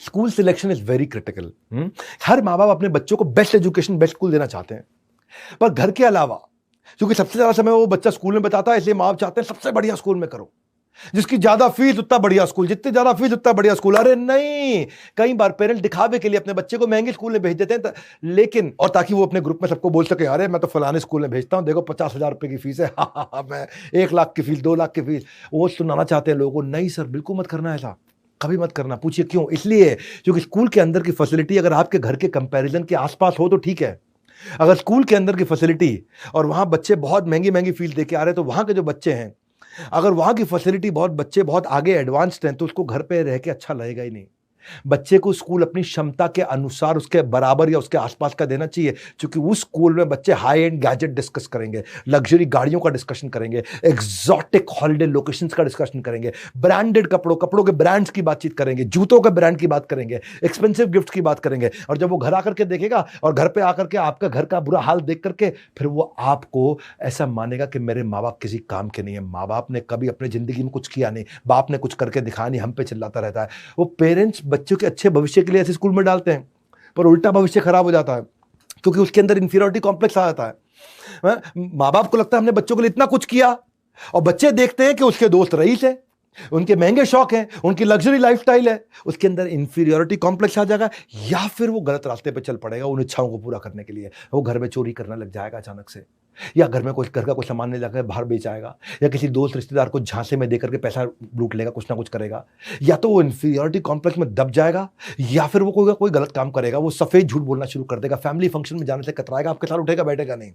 school selection is very critical. हर माँ बाप अपने बच्चों को बेस्ट एजुकेशन, बेस्ट स्कूल देना चाहते हैं, पर घर के अलावा, क्योंकि सबसे ज्यादा समय वो बच्चा स्कूल में बताता है, इसलिए माँ बाप चाहते हैं सबसे बढ़िया स्कूल में करो, जिसकी ज्यादा फीस उतना बढ़िया स्कूल, जितनी ज्यादा फीस उतना बढ़िया स्कूल। अरे नहीं, कई बार पेरेंट्स दिखावे के लिए अपने बच्चे को महंगे स्कूल में भेज देते हैं, लेकिन, और ताकि वो अपने ग्रुप में सबको बोल सके, अरे मैं तो फलाने स्कूल में भेजता हूं, देखो 50,000 रुपए की फीस है, मैं 1 लाख की फीस, 2 लाख की फीस। वो सुनाना चाहते हैं लोगों को। नहीं सर, बिल्कुल मत करना ऐसा, कभी मत करना। पूछिए क्यों? इसलिए क्योंकि स्कूल के अंदर की फैसिलिटी अगर आपके घर के कंपैरिजन के आसपास हो तो ठीक है। अगर स्कूल के अंदर की फैसिलिटी और वहां बच्चे बहुत महंगी महंगी फीस देके आ रहे हैं, तो वहां के जो बच्चे हैं, अगर वहां की फैसिलिटी, बच्चे बहुत आगे एडवांस्ड हैं, तो उसको घर पे रह के अच्छा लगेगा ही नहीं। बच्चे को स्कूल अपनी क्षमता के अनुसार उसके बराबर या उसके आसपास का देना चाहिए, क्योंकि उस स्कूल में बच्चे हाई एंड गैजेट डिस्कस करेंगे, लग्जरी गाड़ियों का डिस्कशन करेंगे, एक्सोटिक हॉलिडे लोकेशंस का डिस्कशन करेंगे, ब्रांडेड कपड़ों के ब्रांड्स की बातचीत करेंगे, जूतों के ब्रांड की बात करेंगे, एक्सपेंसिव गिफ्ट की बात करेंगे। और जब वो घर आकर के देखेगा और घर पे आकर के आपका घर का बुरा हाल देख करके, फिर वो आपको ऐसा मानेगा कि मेरे माँ बाप किसी काम के नहीं है, माँ बाप ने कभी अपनी जिंदगी में कुछ किया नहीं, बाप ने कुछ करके दिखाया नहीं, हम पे चिल्लाता रहता है। वो पेरेंट्स बच्चों के अच्छे भविष्य के लिए ऐसे स्कूल में डालते हैं, पर उल्टा भविष्य खराब हो जाता है, क्योंकि उसके अंदर इंफीरियरिटी कॉम्प्लेक्स आ जाता है। माँ बाप को लगता है हमने बच्चों के लिए इतना कुछ किया, और बच्चे देखते हैं कि उसके दोस्त रईस है, उनके महंगे शौक हैं, उनकी लग्जरी लाइफस्टाइल है, उसके अंदर इंफीरियरिटी कॉम्प्लेक्स आ जाएगा, या फिर वो गलत रास्ते पे चल पड़ेगा उन इच्छाओं को पूरा करने के लिए। वो घर में चोरी करने लग जाएगा अचानक से, या घर का कोई सामान नहीं लाकर बाहर बेच आएगा, या किसी दोस्त रिश्तेदार को झांसे में देकर के पैसा लूट लेगा, कुछ ना कुछ करेगा। या तो वो इंफीरियरिटी कॉम्प्लेक्स में दब जाएगा, या फिर वो कोई गलत काम करेगा, वो सफेद झूठ बोलना शुरू कर देगा, फैमिली फंक्शन में जाने से कतराएगा, आपके साथ उठेगा बैठेगा नहीं,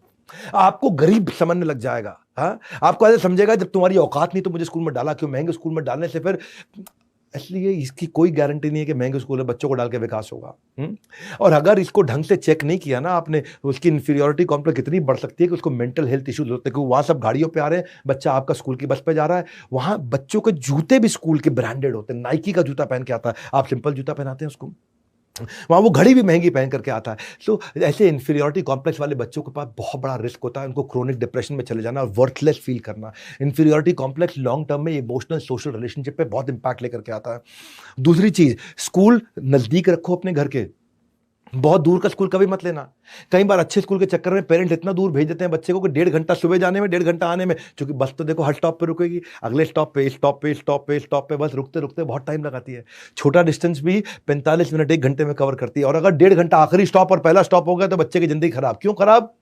आपको गरीब समझने लग जाएगा। हाँ, आपको ऐसे समझेगा जब तुम्हारी औकात नहीं तो मुझे स्कूल में डाला क्यों। महंगे स्कूल में डालने से फिर, इसलिए इसकी कोई गारंटी नहीं है कि महंगे स्कूल में बच्चों को डाल के विकास होगा। और अगर इसको ढंग से चेक नहीं किया ना आपने, तो उसकी इंफीरियरिटी कॉम्प्लेक्स इतनी बढ़ सकती है कि उसको मेंटल हेल्थ इश्यूज होते हैं। क्योंकि वहाँ सब गाड़ियों पे आ रहे हैं, बच्चा आपका स्कूल की बस पे जा रहा है, वहाँ बच्चों के जूते भी स्कूल के ब्रांडेड होते हैं, नाइकी का जूता पहन के आता है, आप सिंपल जूता पहनाते हैं उसको, वहाँ वो घड़ी भी महंगी पहन करके आता है। तो ऐसे इंफीरियरिटी कॉम्प्लेक्स वाले बच्चों के पास बहुत बड़ा रिस्क होता है, उनको क्रोनिक डिप्रेशन में चले जाना और वर्थलेस फील करना। इंफीरियरिटी कॉम्प्लेक्स लॉन्ग टर्म में इमोशनल सोशल रिलेशनशिप पे बहुत इंपैक्ट लेकर के आता है। दूसरी चीज, स्कूल नजदीक रखो अपने घर के, बहुत दूर का स्कूल कभी मत लेना। कई बार अच्छे स्कूल के चक्कर में पेरेंट्स इतना दूर भेज देते हैं बच्चे को कि 1.5 घंटा सुबह जाने में, 1.5 घंटा आने में, क्योंकि बस तो देखो हर स्टॉप पे रुकेगी, अगले स्टॉप पे बस रुकते रुकते बहुत टाइम लगाती है। छोटा डिस्टेंस भी 45 मिनट 1 घंटे में कवर करती है, और अगर 1.5 घंटा आखिरी स्टॉप और पहला स्टॉप हो गया तो बच्चे की जिंदगी खराब। क्यों खराब?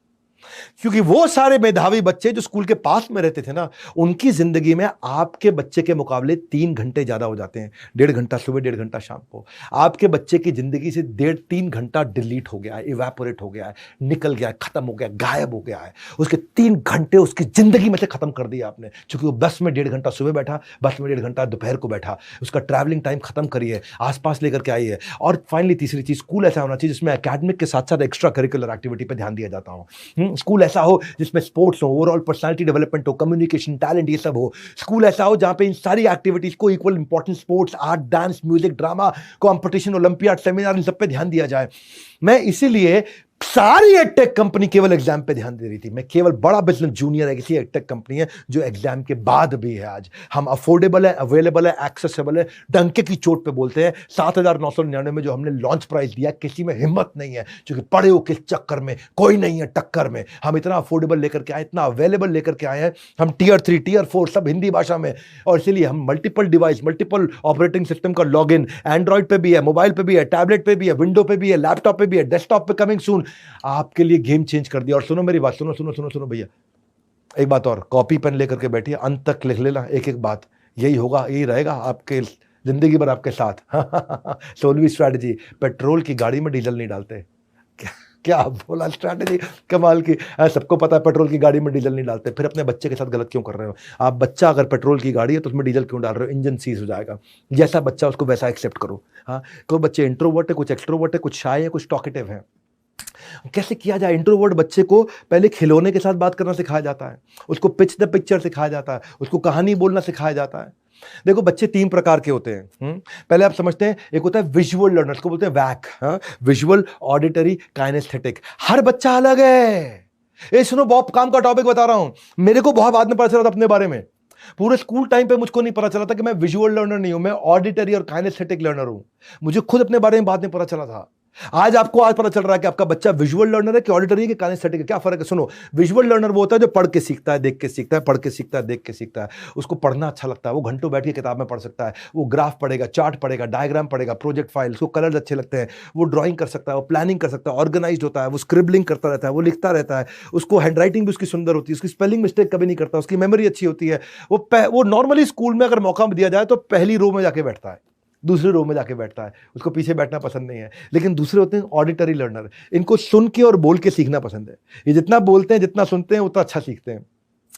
क्योंकि वो सारे मेधावी बच्चे जो स्कूल के पास में रहते थे ना, उनकी जिंदगी में आपके बच्चे के मुकाबले 3 घंटे ज्यादा हो जाते हैं। 1.5 घंटा सुबह, 1.5 घंटा शाम को। आपके बच्चे की जिंदगी से 1.5-3 घंटा डिलीट हो गया है, इवेपोरेट हो गया है, निकल गया है, खत्म हो गया, गायब हो गया है। उसके 3 घंटे उसकी जिंदगी में से खत्म कर दिया आपने, क्योंकि वो बस में 1.5 घंटा सुबह बैठा, बस में 1.5 घंटा दोपहर को बैठा। उसका ट्रैवलिंग टाइम खत्म करिए, आसपास लेकर के आइए। और फाइनली तीसरी चीज, स्कूल ऐसा होना चाहिए जिसमें एकेडमिक के साथ साथ एक्स्ट्रा करिकुलर एक्टिविटी पर ध्यान दिया जाता हो। स्कूल ऐसा हो जिसमें स्पोर्ट्स हो, ओवरऑल पर्सनालिटी डेवलपमेंट हो, कम्युनिकेशन, टैलेंट, ये सब हो। स्कूल ऐसा हो जहां पे इन सारी एक्टिविटीज को equal importance, sports, art, dance, music, drama, competition, olympiad, seminar, इन सब पे ध्यान दिया जाए। मैं इसीलिए सारी एडटेक कंपनी केवल एग्जाम पे ध्यान दे रही थी। मैं केवल बड़ा बिजनेस जूनियर है, किसी एडटेक कंपनी है जो एग्जाम के बाद भी है। आज हम अफोर्डेबल है, अवेलेबल है, एक्सेसिबल है, डंके की चोट पे बोलते हैं। 7,999 में जो हमने लॉन्च प्राइस दिया, किसी में हिम्मत नहीं है, क्योंकि पड़े हो किस चक्कर में, कोई नहीं है टक्कर में। हम इतना अफोर्डेबल लेकर के आए, इतना अवेलेबल लेकर के आए हैं। हम टियर 3 टियर 4 सब हिंदी भाषा में, और इसीलिए हम multiple device, multiple operating system का लॉग इन एंड्रॉइड पे भी है, मोबाइल पे भी है, टैबलेट पे भी है, विंडो पे भी है, लैपटॉप पे भी है, डेस्कटॉप पे कमिंग सून, आपके लिए गेम चेंज कर दिया। और सुनो मेरी बात, सुनो सुनो सुनो सुनो भैया, एक बात और, कॉपी पेन लेकर के बैठिए, अंत तक लिख लेना एक एक बात। यही होगा, यही रहेगा आपके जिंदगी भर आपके साथ। 16वीं स्ट्रैटेजी, पेट्रोल की गाड़ी में डीजल नहीं डालते। क्या बोला स्ट्रैटेजी, कमाल की। सबको पता है पेट्रोल की गाड़ी में डीजल नहीं डालते, फिर अपने बच्चे के साथ गलत क्यों कर रहे हो आप? बच्चा अगर पेट्रोल की गाड़ी है तो उसमें डीजल क्यों डाल रहे हो? इंजन सीज हो जाएगा। जैसा बच्चा उसको वैसा एक्सेप्ट करो। हाँ, कोई बच्चे इंट्रोवर्ट है, कुछ एक्सट्रोवर्ट है, कुछ शाय है, कुछ टॉकेटिव है। कैसे किया जाए? इंट्रोवर्ट बच्चे को पहले खिलौने के साथ बात करना सिखाया जाता है, उसको पिच द पिक्चर सिखाया जाता है, उसको कहानी बोलना सिखाया जाता है। देखो, बच्चे 3 प्रकार के होते हैं। पहले आप समझते हैं, एक होता है विजुअल लर्नर, उसको बोलते हैं वैक, विजुअल, ऑडिटरी, काइनेस्थेटिक। हर बच्चा अलग है। ये सुनो, बहुत काम का टॉपिक बता रहा हूं, मेरे को बहुत बाद में पता चला था अपने बारे में। पूरे स्कूल टाइम पे मुझको नहीं पता चला था कि मैं विजुअल लर्नर नहीं हूं, मैं ऑडिटरी और काइनेस्थेटिक लर्नर हूं। मुझे खुद अपने बारे में बाद में पता चला था। आज पता चल रहा है कि आपका बच्चा विजुअल लर्नर है कि ऑडिटरी है कि काइनेस्थेटिक है। क्या फर्क है? सुनो, विजुअल लर्नर वो होता है जो पढ़ के सीखता है, देख के सीखता है, पढ़ के सीखता है, देख के सीखता है। उसको पढ़ना अच्छा लगता है, वो घंटों बैठ के किताब में पढ़ सकता है, वो ग्राफ पढ़ेगा, चार्ट पढ़ेगा, डायग्राम पढ़ेगा, प्रोजेक्ट फाइल, उसको कलर्स अच्छे लगते हैं, वो ड्राइंग कर सकता है, वो प्लानिंग कर सकता है, ऑर्गेनाइज्ड होता है, वो स्क्रिबलिंग करता रहता है, वो लिखता रहता है, उसको हैंडराइटिंग भी उसकी सुंदर होती है, उसकी स्पेलिंग मिस्टेक कभी नहीं करता, उसकी मेमोरी अच्छी होती है। वो नॉर्मली स्कूल में अगर मौका दिया जाए तो पहली रो में जाके बैठता है, दूसरे रो में जाके बैठता है, उसको पीछे बैठना पसंद नहीं है। लेकिन दूसरे होते हैं ऑडिटरी लर्नर, इनको सुन के और बोल के सीखना पसंद है। ये जितना बोलते हैं, जितना सुनते हैं, उतना अच्छा सीखते हैं।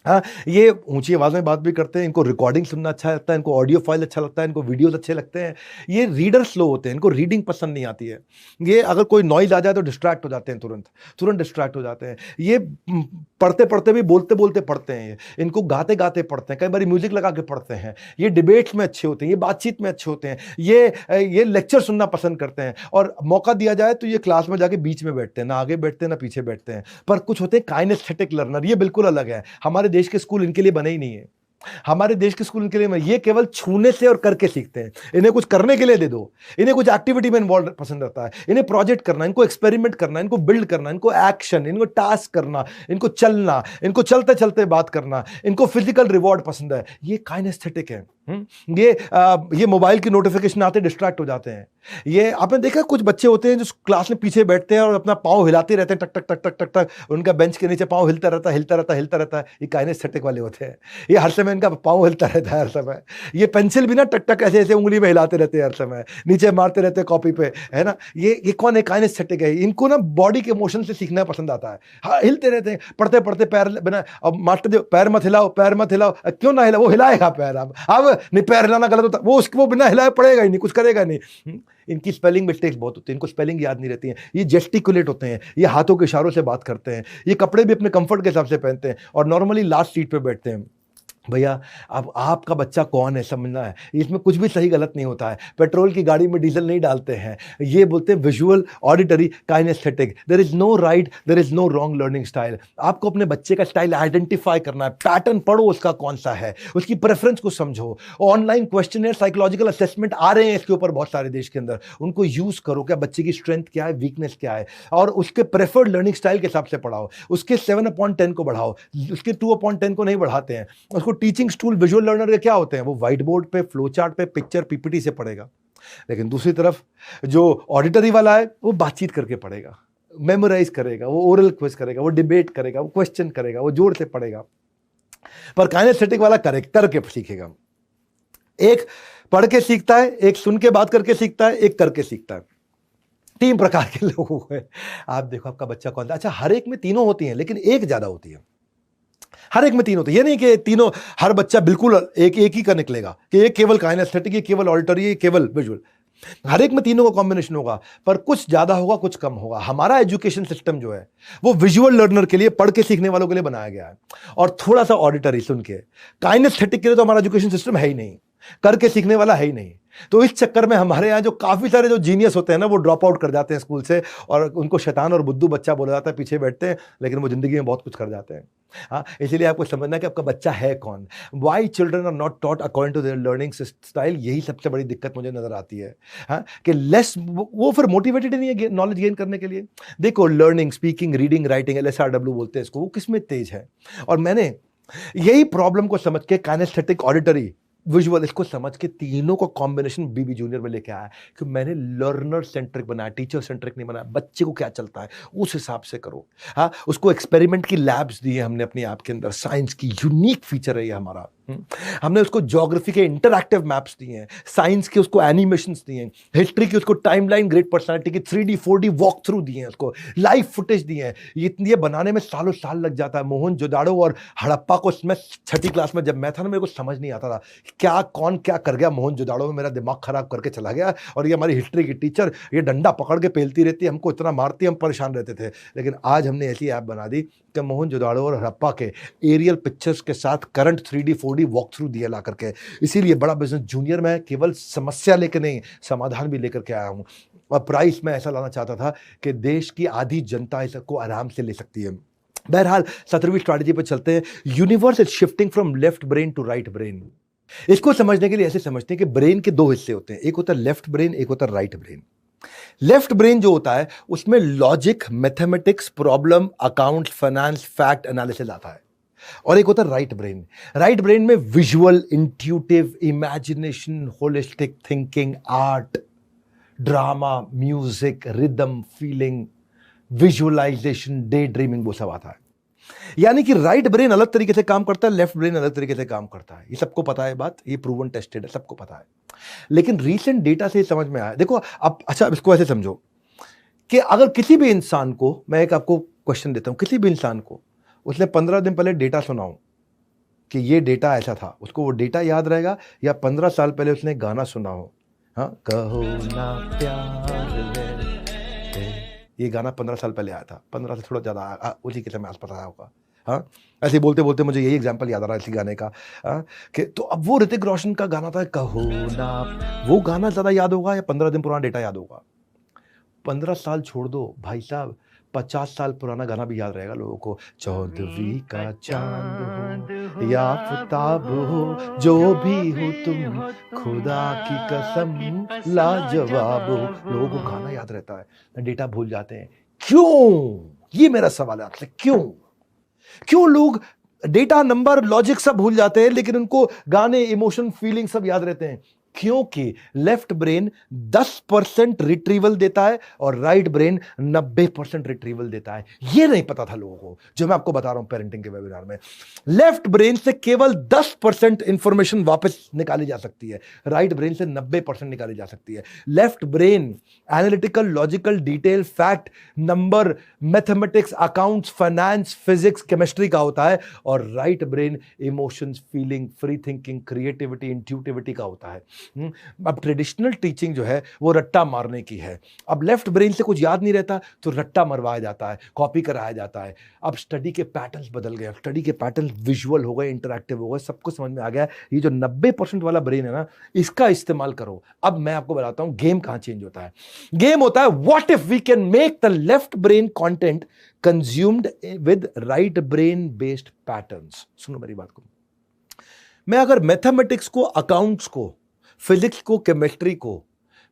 हाँ, ये ऊंची आवाज में बात भी करते हैं, इनको रिकॉर्डिंग सुनना अच्छा लगता है, इनको ऑडियो फाइल अच्छा लगता है, इनको वीडियोस अच्छे लगते हैं। ये रीडर स्लो होते हैं, इनको रीडिंग पसंद नहीं आती है। ये अगर कोई नॉइज आ जाए तो डिस्ट्रैक्ट हो जाते हैं, तुरंत डिस्ट्रैक्ट हो जाते हैं। ये पढ़ते पढ़ते भी बोलते बोलते पढ़ते हैं, इनको गाते गाते पढ़ते हैं, कई बार म्यूजिक लगा के पढ़ते हैं। ये डिबेट्स में अच्छे होते हैं, ये बातचीत में अच्छे होते हैं, ये लेक्चर सुनना पसंद करते हैं। और मौका दिया जाए तो ये क्लास में जाके बीच में बैठते हैं, ना आगे बैठते हैं ना पीछे बैठते हैं। पर कुछ होते हैं काइनेस्थेटिक लर्नर, ये बिल्कुल अलग है। हमारे देश के स्कूल इनके लिए बने ही नहीं है। हमारे देश के स्कूल इनके लिए, ये केवल छूने से और करके सीखते हैं। इन्हें कुछ करने के लिए दे दो, इन्हें कुछ एक्टिविटी में इन्वॉल्व पसंद रहता है, इन्हें प्रोजेक्ट करना, इनको एक्सपेरिमेंट करना, इनको बिल्ड करना, इनको एक्शन, इनको टास्क करना, इनको चलना, इनको चलते चलते बात करना, इनको फिजिकल रिवॉर्ड पसंद है। ये काइनेस्थेटिक है। ये मोबाइल की नोटिफिकेशन आते डिस्ट्रैक्ट हो जाते हैं। ये आपने देखा, कुछ बच्चे होते हैं जो क्लास में पीछे बैठते हैं और अपना पाँव हिलाते रहते हैं, टक टक टक टक टक टक, उनका बेंच के नीचे पाँव हिलता रहता है, हिलता रहता है, हिलता रहता है। ये काइनेस्थेटिक वाले होते हैं। ये हर समय इनका पाँव हिलता रहता है हर समय। ये पेंसिल भी ना टक टक ऐसे ऐसे उंगली में हिलाते रहते हैं हर समय, नीचे मारते रहते हैं कॉपी पे, है ना। ये कौन है? काइनेस्थेटिक है। इनको ना बॉडी के मोशन से सीखना पसंद आता है। हाँ, हिलते रहते हैं, पढ़ते पढ़ते पैर बिना, अब मास्टर पैर मत हिलाओ, पैर मत हिलाओ, क्यों ना हिला? वो हिलाएगा पैर। अब नहीं, पैर हिलाना गलत होता, वो बिना हिलाए पड़ेगा ही नहीं, कुछ करेगा नहीं। इनकी स्पेलिंग मिस्टेक्स बहुत होती है, इनको स्पेलिंग याद नहीं रहती है। ये जेस्टिकुलेट होते हैं, ये हाथों के इशारों से बात करते हैं, ये कपड़े भी अपने कंफर्ट के हिसाब से पहनते हैं और नॉर्मली लास्ट सीट पे बैठते हैं। भैया, अब आपका बच्चा कौन है समझना है। इसमें कुछ भी सही गलत नहीं होता है। पेट्रोल की गाड़ी में डीजल नहीं डालते हैं। ये बोलते हैं visual, auditory, kinaesthetic. There is no right, there is no wrong learning style. आपको अपने बच्चे का स्टाइल आइडेंटिफाई करना है, पैटर्न पढ़ो उसका कौन सा है, उसकी प्रेफरेंस को समझो। ऑनलाइन क्वेश्चनर, साइकोलॉजिकल असेसमेंट आ रहे हैं इसके ऊपर बहुत सारे देश के अंदर, उनको यूज करो। क्या बच्चे की स्ट्रेंथ क्या है, वीकनेस क्या है, और उसके प्रेफर्ड लर्निंग स्टाइल के हिसाब से पढ़ाओ। उसके 7/10 को बढ़ाओ, उसके 2/10 को नहीं बढ़ाते हैं। उसको टीचिंग टूल विजुअल लर्नर के क्या होते हैं? वो व्हाइट बोर्ड पे, फ्लो चार्ट पे, पिक्चर, पीपीटी से पढ़ेगा। लेकिन दूसरी तरफ जो ऑडिटरी वाला है, वो बातचीत करके पढ़ेगा, मेमोराइज करेगा, वो ओरल क्विज करेगा, वो डिबेट करेगा, वो क्वेश्चन करेगा, वो जोर से पढ़ेगा। पर काइनेस्थेटिक वाला करके सीखेगा। एक पढ़ के सीखता है, एक सुन के बात करके सीखता है, एक करके सीखता है। 3 प्रकार के लोग हैं। आप देखो आपका बच्चा कौन सा। अच्छा, हर एक में तीनों होती हैं, लेकिन एक ज्यादा होती है। हर एक में तीन होते हैं। ये नहीं कि तीनों, हर बच्चा बिल्कुल एक ही का निकलेगा कि ये केवल काइनेस्थेटिक, ये केवल ऑडिटरी, ये केवल विजुअल। हर एक में तीनों का कॉम्बिनेशन होगा, पर कुछ ज्यादा होगा, कुछ कम होगा। हमारा एजुकेशन सिस्टम जो है वो विजुअल लर्नर के लिए, पढ़ के सीखने वालों के लिए बनाया गया है, और थोड़ा सा ऑडिटरी, सुन के। काइनेस्थेटिक के लिए तो हमारा एजुकेशन सिस्टम है ही नहीं, करके सीखने वाला है ही नहीं। तो इस चक्कर में हमारे यहाँ जो काफी सारे जो जीनियस होते हैं ना, वो ड्रॉप आउट कर जाते हैं स्कूल से, और उनको शैतान और बुद्धू बच्चा बोला जाता है, पीछे बैठते हैं, लेकिन वो जिंदगी में बहुत कुछ कर जाते हैं। हाँ, इसीलिए आपको समझना है कि आपका बच्चा है कौन। Why children are not taught according to their learning style, यही सबसे बड़ी दिक्कत मुझे नजर आती है। हाँ, कि लेस वो फिर मोटिवेटेड नहीं है नॉलेज गेन करने के लिए। देखो, learning, speaking, reading, writing, LSRW बोलते हैं इसको, वो किसमें तेज है। और मैंने यही प्रॉब्लम को समझ के काइनेस्थेटिक, ऑडिटरी, विजुअल, इसको समझ के तीनों को कॉम्बिनेशन बीबी जूनियर में लेके आया कि मैंने लर्नर सेंट्रिक बनाया, टीचर सेंट्रिक नहीं बनाया। बच्चे को क्या चलता है उस हिसाब से करो। हाँ, उसको एक्सपेरिमेंट की लैब्स दी है हमने अपने आप के अंदर, साइंस की यूनिक फीचर है ये हमारा। हमने उसको ज्योग्राफी के इंटरैक्टिव मैप्स दिए हैं, साइंस के उसको एनिमेशंस दिए हैं, हिस्ट्री की उसको टाइमलाइन, ग्रेट पर्सनालिटी की 3D 4D वॉक थ्रू दिए हैं, उसको लाइव फुटेज दिए हैं। ये बनाने में सालों साल लग जाता है। मोहनजोदाड़ो और हड़प्पा को मैं 6ठी क्लास में जब मैं था ना, मेरे को समझ नहीं आता था क्या कौन क्या कर गया मोहनजोदाड़ो में, मेरा दिमाग खराब करके चला गया। और ये हमारी हिस्ट्री की टीचर ये डंडा पकड़ के पेलती रहती, हमको इतना मारती, हम परेशान रहते थे। लेकिन आज हमने ऐसी ऐप बना दी कि मोहनजोदाड़ो और हड़प्पा के एरियल पिक्चर्स के साथ current 3D 4D walk through दिया ला करके। इसीलिए बड़ा बिजनेस जूनियर में केवल समस्या लेकर नहीं, समाधान भी लेकर के आया हूं। और प्राइस में ऐसा लाना चाहता था कि देश की आधी जनता इसको आराम से ले सकती है। बहरहाल 17वीं स्ट्रैटेजी पर चलते हैं। Universe is shifting from left brain to right brain. इसको समझने के लिए ऐसे समझते हैं कि ब्रेन के दो हिस्से होते हैं, एक होता है लेफ्ट ब्रेन, एक होता है राइट ब्रेन। लेफ्ट ब्रेन जो होता है उसमें logic, mathematics, problem, account, finance, fact analysis आता है। और एक होता है राइट ब्रेन। राइट ब्रेन में visual, intuitive, imagination, holistic thinking, art, drama, music, rhythm, feeling, visualisation, day dreaming, वो सब आता है। यानी कि राइट ब्रेन अलग तरीके से काम करता है, लेफ्ट ब्रेन अलग तरीके से काम करता है। ये सबको पता है बात, ये प्रूवन टेस्टेड है, सबको पता है। लेकिन रीसेंट डेटा से समझ में आया। देखो अब, अच्छा इसको ऐसे समझो कि अगर किसी भी इंसान को, मैं एक आपको क्वेश्चन देता हूं, किसी भी इंसान को उसने 15 दिन पहले डेटा सुनाऊं कि ये डेटा ऐसा था, उसको वो डेटा याद रहेगा, या 15 साल पहले उसने गाना सुना हो, हाँ, कहो ना प्यार है, ये गाना 15 साल पहले आया था, 15 से थोड़ा ज्यादा उसी के समय आसपास आया होगा। हाँ, ऐसे बोलते बोलते मुझे यही एग्जांपल याद आ रहा है इसी गाने का। कि तो अब वो ऋतिक रोशन का गाना था कहो ना, वो गाना ज्यादा याद होगा या 15 दिन पुराना डेटा याद होगा? 15 साल छोड़ दो भाई साहब, 50 साल पुराना गाना भी याद रहेगा लोगों को। चौदहवीं का चांद हो या आफताब हो, जो भी हो तुम, खुदा की कसम लाजवाब हो। लोगों को गाना याद रहता है, डेटा भूल जाते हैं। क्यों? ये मेरा सवाल है आपसे, क्यों लोग डेटा, नंबर, लॉजिक सब भूल जाते हैं, लेकिन उनको गाने, इमोशन, फीलिंग सब याद रहते हैं? क्योंकि लेफ्ट ब्रेन 10% रिट्रीवल देता है और राइट ब्रेन 90% रिट्रीवल देता है। यह नहीं पता था लोगों को, जो मैं आपको बता रहा हूं पेरेंटिंग के वेबिनार में। लेफ्ट ब्रेन से केवल 10% इंफॉर्मेशन वापस निकाली जा सकती है, राइट ब्रेन से 90% निकाली जा सकती है। Left brain analytical, logical, detail, fact, number, mathematics, accounts, finance, physics, chemistry का होता है, और right brain emotions, feeling, free thinking, creativity, intuitivity का होता है। अब ट्रेडिशनल टीचिंग जो है वो रट्टा मारने की है। अब लेफ्ट ब्रेन से कुछ याद नहीं रहता तो रट्टा मरवाया जाता है, कॉपी कराया जाता है। अब स्टडी के पैटर्न्स बदल गए, स्टडी के पैटर्न विजुअल हो गए, इंटरैक्टिव हो गए, सबको समझ में आ गया। ये जो 90% वाला ब्रेन है ना, इसका इस्तेमाल करो। अब मैं आपको बताता हूं गेम कहां चेंज होता है। गेम होता है what if we can make the left brain content consumed with right brain based patterns. सुनो मेरी बात को, मैं अगर मैथमेटिक्स को, अकाउंट्स को, फिजिक्स को, केमिस्ट्री को,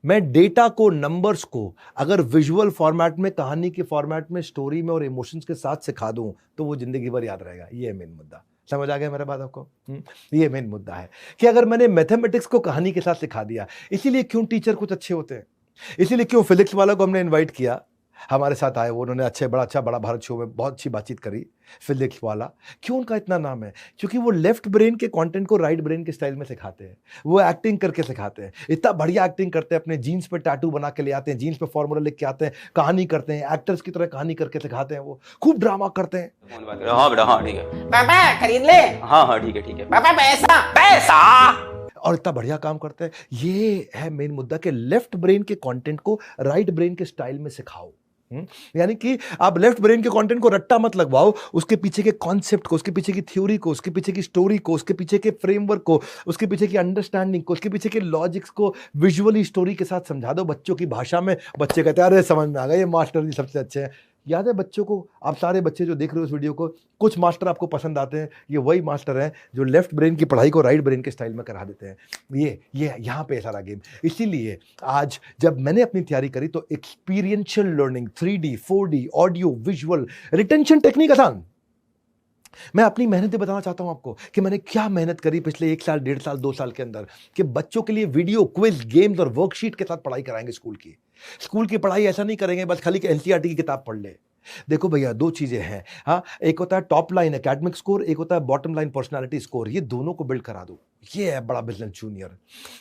मैं डेटा को, नंबर्स को अगर विजुअल फॉर्मेट में, कहानी के फॉर्मेट में, स्टोरी में और इमोशंस के साथ सिखा दूं तो वो जिंदगी भर याद रहेगा। ये मेन मुद्दा समझ आ गया मेरा बात आपको? ये मेन मुद्दा है कि अगर मैंने मैथमेटिक्स को कहानी के साथ सिखा दिया, इसीलिए क्यों टीचर कुछ अच्छे होते हैं, इसीलिए क्यों फिजिक्स वाला को हमने इन्वाइट किया, हमारे साथ आए वो, उन्होंने बड़ा भारत शो में बहुत अच्छी बातचीत करी। फिजिक्स वाला क्यों उनका इतना नाम है? क्योंकि वो लेफ्ट ब्रेन के कंटेंट को राइट ब्रेन के स्टाइल में सिखाते हैं, वो एक्टिंग करके सिखाते हैं। इतना बढ़िया एक्टिंग करते हैं, अपने जीन्स पे टैटू बना के ले आते हैं, जीन्स पे फॉर्मूला लिख के आते हैं, कहानी करते हैं, एक्टर्स की तरह कहानी करके सिखाते हैं, वो खूब ड्रामा करते हैं। हाँ बेटा, हाँ ठीक है पापा खरीद ले। हाँ ठीक है पापा पैसा पैसा। और इतना बढ़िया काम करते हैं। ये है मेन मुद्दा कि लेफ्ट ब्रेन के कंटेंट को राइट ब्रेन के स्टाइल में सिखाओ। यानी कि आप लेफ्ट ब्रेन के कंटेंट को रट्टा मत लगवाओ, उसके पीछे के कॉन्सेप्ट को, उसके पीछे की थ्योरी को, उसके पीछे की स्टोरी को, उसके पीछे के फ्रेमवर्क को, उसके पीछे की अंडरस्टैंडिंग को, उसके पीछे के लॉजिक्स को विजुअली स्टोरी के साथ समझा दो बच्चों की भाषा में। बच्चे कहते हैं अरे समझ में आ गया, ये मास्टर जी सबसे अच्छे हैं। याद है बच्चों को, आप सारे बच्चे जो देख रहे हो इस वीडियो को, कुछ मास्टर आपको पसंद आते हैं, ये वही मास्टर हैं जो लेफ्ट ब्रेन की पढ़ाई को राइट ब्रेन के स्टाइल में करा देते हैं। ये यहाँ पे सारा गेम। इसीलिए आज जब मैंने अपनी तैयारी करी तो experiential learning, 3D 4D audio visual, retention technique आसान। मैं अपनी मेहनतें बताना चाहता हूं आपको कि मैंने क्या मेहनत करी पिछले 1 साल, 1.5 साल, 2 साल के अंदर, कि बच्चों के लिए वीडियो, क्विज, गेम्स और वर्कशीट के साथ पढ़ाई कराएंगे। स्कूल की पढ़ाई ऐसा नहीं करेंगे बस खाली एनसीईआरटी की किताब पढ़ ले। देखो भैया, 2 चीजें हैं। हाँ, एक होता है टॉप लाइन एकेडमिक स्कोर, एक होता है बॉटम लाइन पर्सनालिटी स्कोर। ये दोनों को बिल्ड करा दो, ये है बड़ा बिजनेस जूनियर।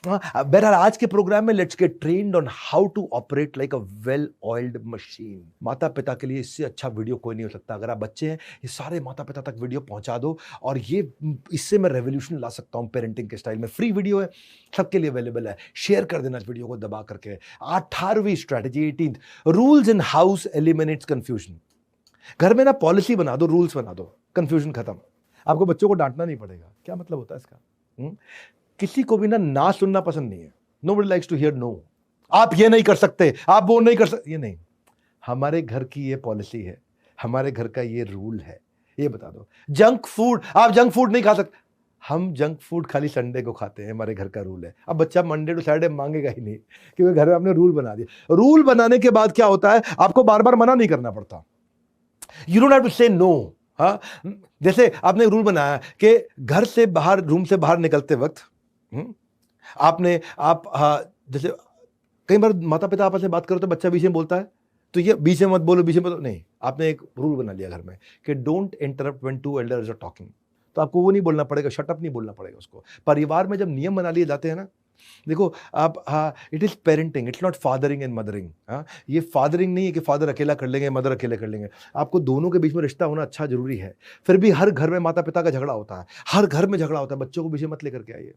बहरहाल आज के प्रोग्राम में let's get trained on how to operate like a well oiled machine. माता पिता के लिए इससे अच्छा वीडियो कोई नहीं हो सकता। अगर आप बच्चे हैं, ये सारे माता पिता तक वीडियो पहुंचा दो, और ये इससे मैं रेवोल्यूशन ला सकता हूं पेरेंटिंग के स्टाइल में। फ्री वीडियो है, सबके लिए अवेलेबल है। शेयर कर देना इस वीडियो को दबा करके। 18वीं strategy, 18th rules in house eliminates confusion. घर में ना पॉलिसी बना दो, रूल्स बना दो, कंफ्यूजन खत्म। आपको बच्चों को डांटना नहीं पड़ेगा। क्या मतलब होता है इसका? किसी को भी ना सुनना पसंद नहीं है। Nobody likes to hear no. आप ये नहीं कर सकते, आप वो नहीं कर सकते, ये नहीं। हमारे घर की ये पॉलिसी है, हमारे घर का ये रूल है, ये बता दो। जंक फूड, आप जंक फूड नहीं खा सकते। हम जंक फूड खाली संडे को खाते हैं, हमारे घर का रूल है। अब बच्चा मंडे टू सैटरडे मांगेगा ही नहीं, क्योंकि घर में आपने रूल बना दिया। रूल बनाने के बाद क्या होता है, आपको बार बार मना नहीं करना पड़ता। यू डोंट हैव टू से नो। हाँ, जैसे आपने रूल बनाया कि घर से बाहर, रूम से बाहर निकलते वक्त जैसे कई बार माता पिता आपस में बात करो तो बच्चा बीच में बोलता है, तो ये बीच में मत बोलो, बीच में नहीं। आपने एक रूल बना लिया घर में कि don't interrupt when two elders are talking. तो आपको वो नहीं बोलना पड़ेगा, शट अप नहीं बोलना पड़ेगा उसको। परिवार में जब नियम बना लिए जाते हैं ना, देखो आप, it is parenting, it's not fathering and mothering. ये फादरिंग नहीं है कि फादर अकेला कर लेंगे, मदर अकेले कर लेंगे। आपको दोनों के बीच में रिश्ता होना अच्छा जरूरी है। फिर भी हर घर में माता पिता का झगड़ा होता है, हर घर में झगड़ा होता है। बच्चों को पीछे मत लेकर के आइए,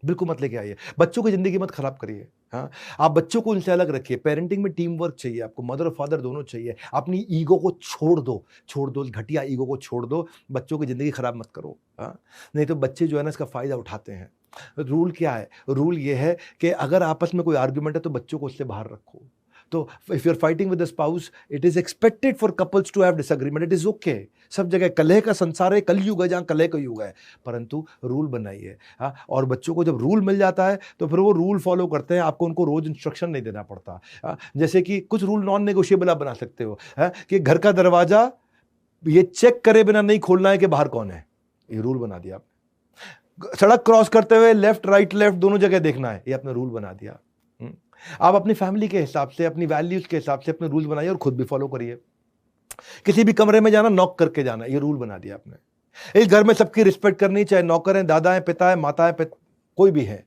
बिल्कुल मत लेके आइए। बच्चों की जिंदगी मत खराब करिए। हाँ, आप बच्चों को उनसे अलग रखिए। पेरेंटिंग में टीम वर्क चाहिए आपको, मदर और फादर दोनों चाहिए। अपनी ईगो को छोड़ दो, घटिया ईगो को छोड़ दो। बच्चों की जिंदगी खराब मत करो। हाँ, नहीं तो बच्चे जो है ना इसका फायदा उठाते हैं। रूल क्या है? रूल ये है कि अगर आपस में कोई आर्ग्यूमेंट है तो बच्चों को उससे बाहर रखो। तो if you are fighting with the spouse, it is expected for couples to have disagreement. It is okay. सब जगह कलह का संसार है, कलयुग है जहां कलह का युग है, परंतु रूल बनाइए। हाँ, और बच्चों को जब रूल मिल जाता है तो फिर वो रूल फॉलो करते हैं। आपको उनको रोज इंस्ट्रक्शन नहीं देना पड़ता। जैसे कि कुछ रूल नॉन नेगोशिएबल आप बना सकते हो, कि घर का दरवाजा ये चेक करे बिना नहीं खोलना है कि बाहर कौन है। ये रूल बना दिया आपने। सड़क क्रॉस करते हुए लेफ्ट राइट लेफ्ट दोनों जगह देखना है, ये आपने रूल बना दिया। आप अपनी फैमिली के हिसाब से, अपनी वैल्यूज के हिसाब से अपने रूल बनाइए और खुद भी फॉलो करिए। किसी भी कमरे में जाना, नॉक करके जाना, ये रूल बना दिया आपने। इस घर में सबकी रिस्पेक्ट करनी, चाहे नौकर हैं, दादा हैं, पिता हैं, माता हैं, कोई भी है।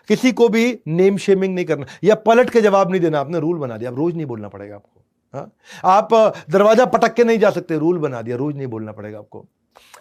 किसी को भी नेम शेमिंग नहीं करना या पलट के जवाब नहीं देना, आपने रूल बना दिया। अब रोज नहीं बोलना पड़ेगा आपको। आप दरवाजा पटक के नहीं जा सकते, रूल बना दिया, रोज नहीं बोलना पड़ेगा आपको।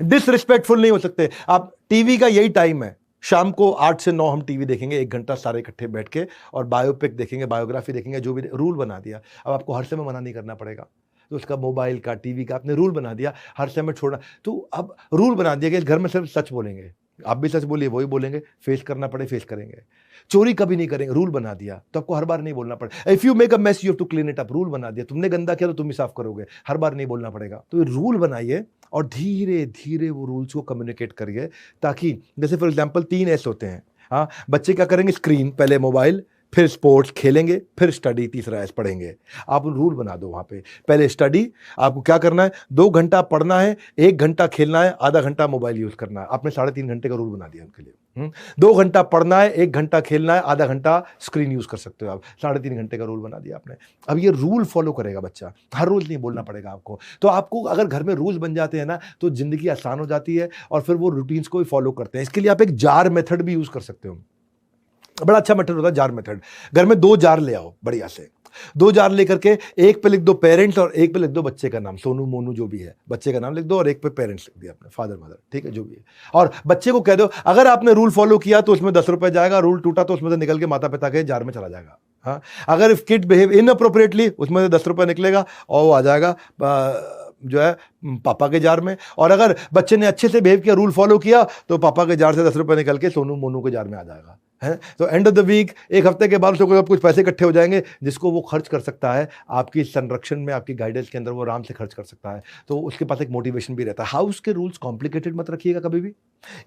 डिसरिस्पेक्टफुल नहीं हो सकते आप। टीवी का यही टाइम है, शाम को 8 से 9 हम टीवी देखेंगे, 1 घंटा सारे इकट्ठे बैठ के, और बायोपिक देखेंगे, बायोग्राफी देखेंगे, जो भी। रूल बना दिया। अब आपको हर समय मना नहीं करना पड़ेगा। तो उसका मोबाइल का, टीवी का आपने रूल बना दिया, हर समय छोड़ना। तो अब रूल बना दिया कि इस घर में सिर्फ सच बोलेंगे। आप भी सच बोलिए, वही बोलेंगे। फेस करना पड़े फेस करेंगे। चोरी कभी नहीं करेंगे, रूल बना दिया। तो आपको हर बार नहीं बोलना पड़े। If you make a mess you have to clean it up. Rule बना दिया, तुमने गंदा किया तो तुम ही साफ करोगे, हर बार नहीं बोलना पड़ेगा। तो रूल बनाइए और धीरे धीरे वो रूल्स को कम्युनिकेट करिए, ताकि जैसे फॉर एग्जाम्पल 3 S होते हैं। हाँ, बच्चे क्या करेंगे? स्क्रीन, पहले मोबाइल, फिर स्पोर्ट्स खेलेंगे, फिर स्टडी, तीसरा S पढ़ेंगे। आप रूल बना दो वहाँ पे। पहले स्टडी, आपको क्या करना है? 2 घंटा पढ़ना है, 1 घंटा खेलना है, आधा घंटा मोबाइल यूज करना है। आपने 3.5 घंटे का रूल बना दिया उनके लिए। 2 घंटा पढ़ना है, 1 घंटा खेलना है, आधा घंटा स्क्रीन यूज कर सकते हो आप। 3.5 घंटे का रूल बना दिया आपने। अब ये रूल फॉलो करेगा बच्चा, हर रोज नहीं बोलना पड़ेगा आपको। तो आपको अगर घर में रूल्स बन जाते हैं ना, तो जिंदगी आसान हो जाती है और फिर वो रूटीन्स को भी फॉलो करते हैं। इसके लिए आप एक जार मेथड भी यूज कर सकते हो। बड़ा अच्छा मेथड होता है जार मेथड। घर में 2 जार ले आओ, बढ़िया से 2 जार लेकर के, एक पे लिख दो पेरेंट्स और एक पे लिख दो बच्चे का नाम, सोनू मोनू जो भी है, बच्चे का नाम लिख दो, और एक पे पेरेंट्स लिख दिया अपने, फादर मदर, ठीक है, जो भी है। और बच्चे को कह दो अगर आपने रूल फॉलो किया तो उसमें 10 रुपए जाएगा, रूल टूटा तो उसमें से निकल के माता पिता के जार में चला जाएगा। हाँ, अगर इफ किड बिहेव इनअप्रोप्रिएटली उसमें से 10 रुपये निकलेगा और वो आ जाएगा जो है पापा के जार में, और अगर बच्चे ने अच्छे से बिहेव किया, रूल फॉलो किया, तो पापा के जार से 10 रुपये निकल के सोनू मोनू के जार में आ जाएगा, है। तो एंड ऑफ द वीक, एक हफ्ते के बाद उसको कुछ पैसे इकट्ठे हो जाएंगे जिसको वो खर्च कर सकता है आपकी संरक्षण में, आपकी गाइडेंस के अंदर वो आराम से खर्च कर सकता है। तो उसके पास एक मोटिवेशन भी रहता है। हाउस के रूल्स कॉम्प्लिकेटेड मत रखिएगा कभी भी,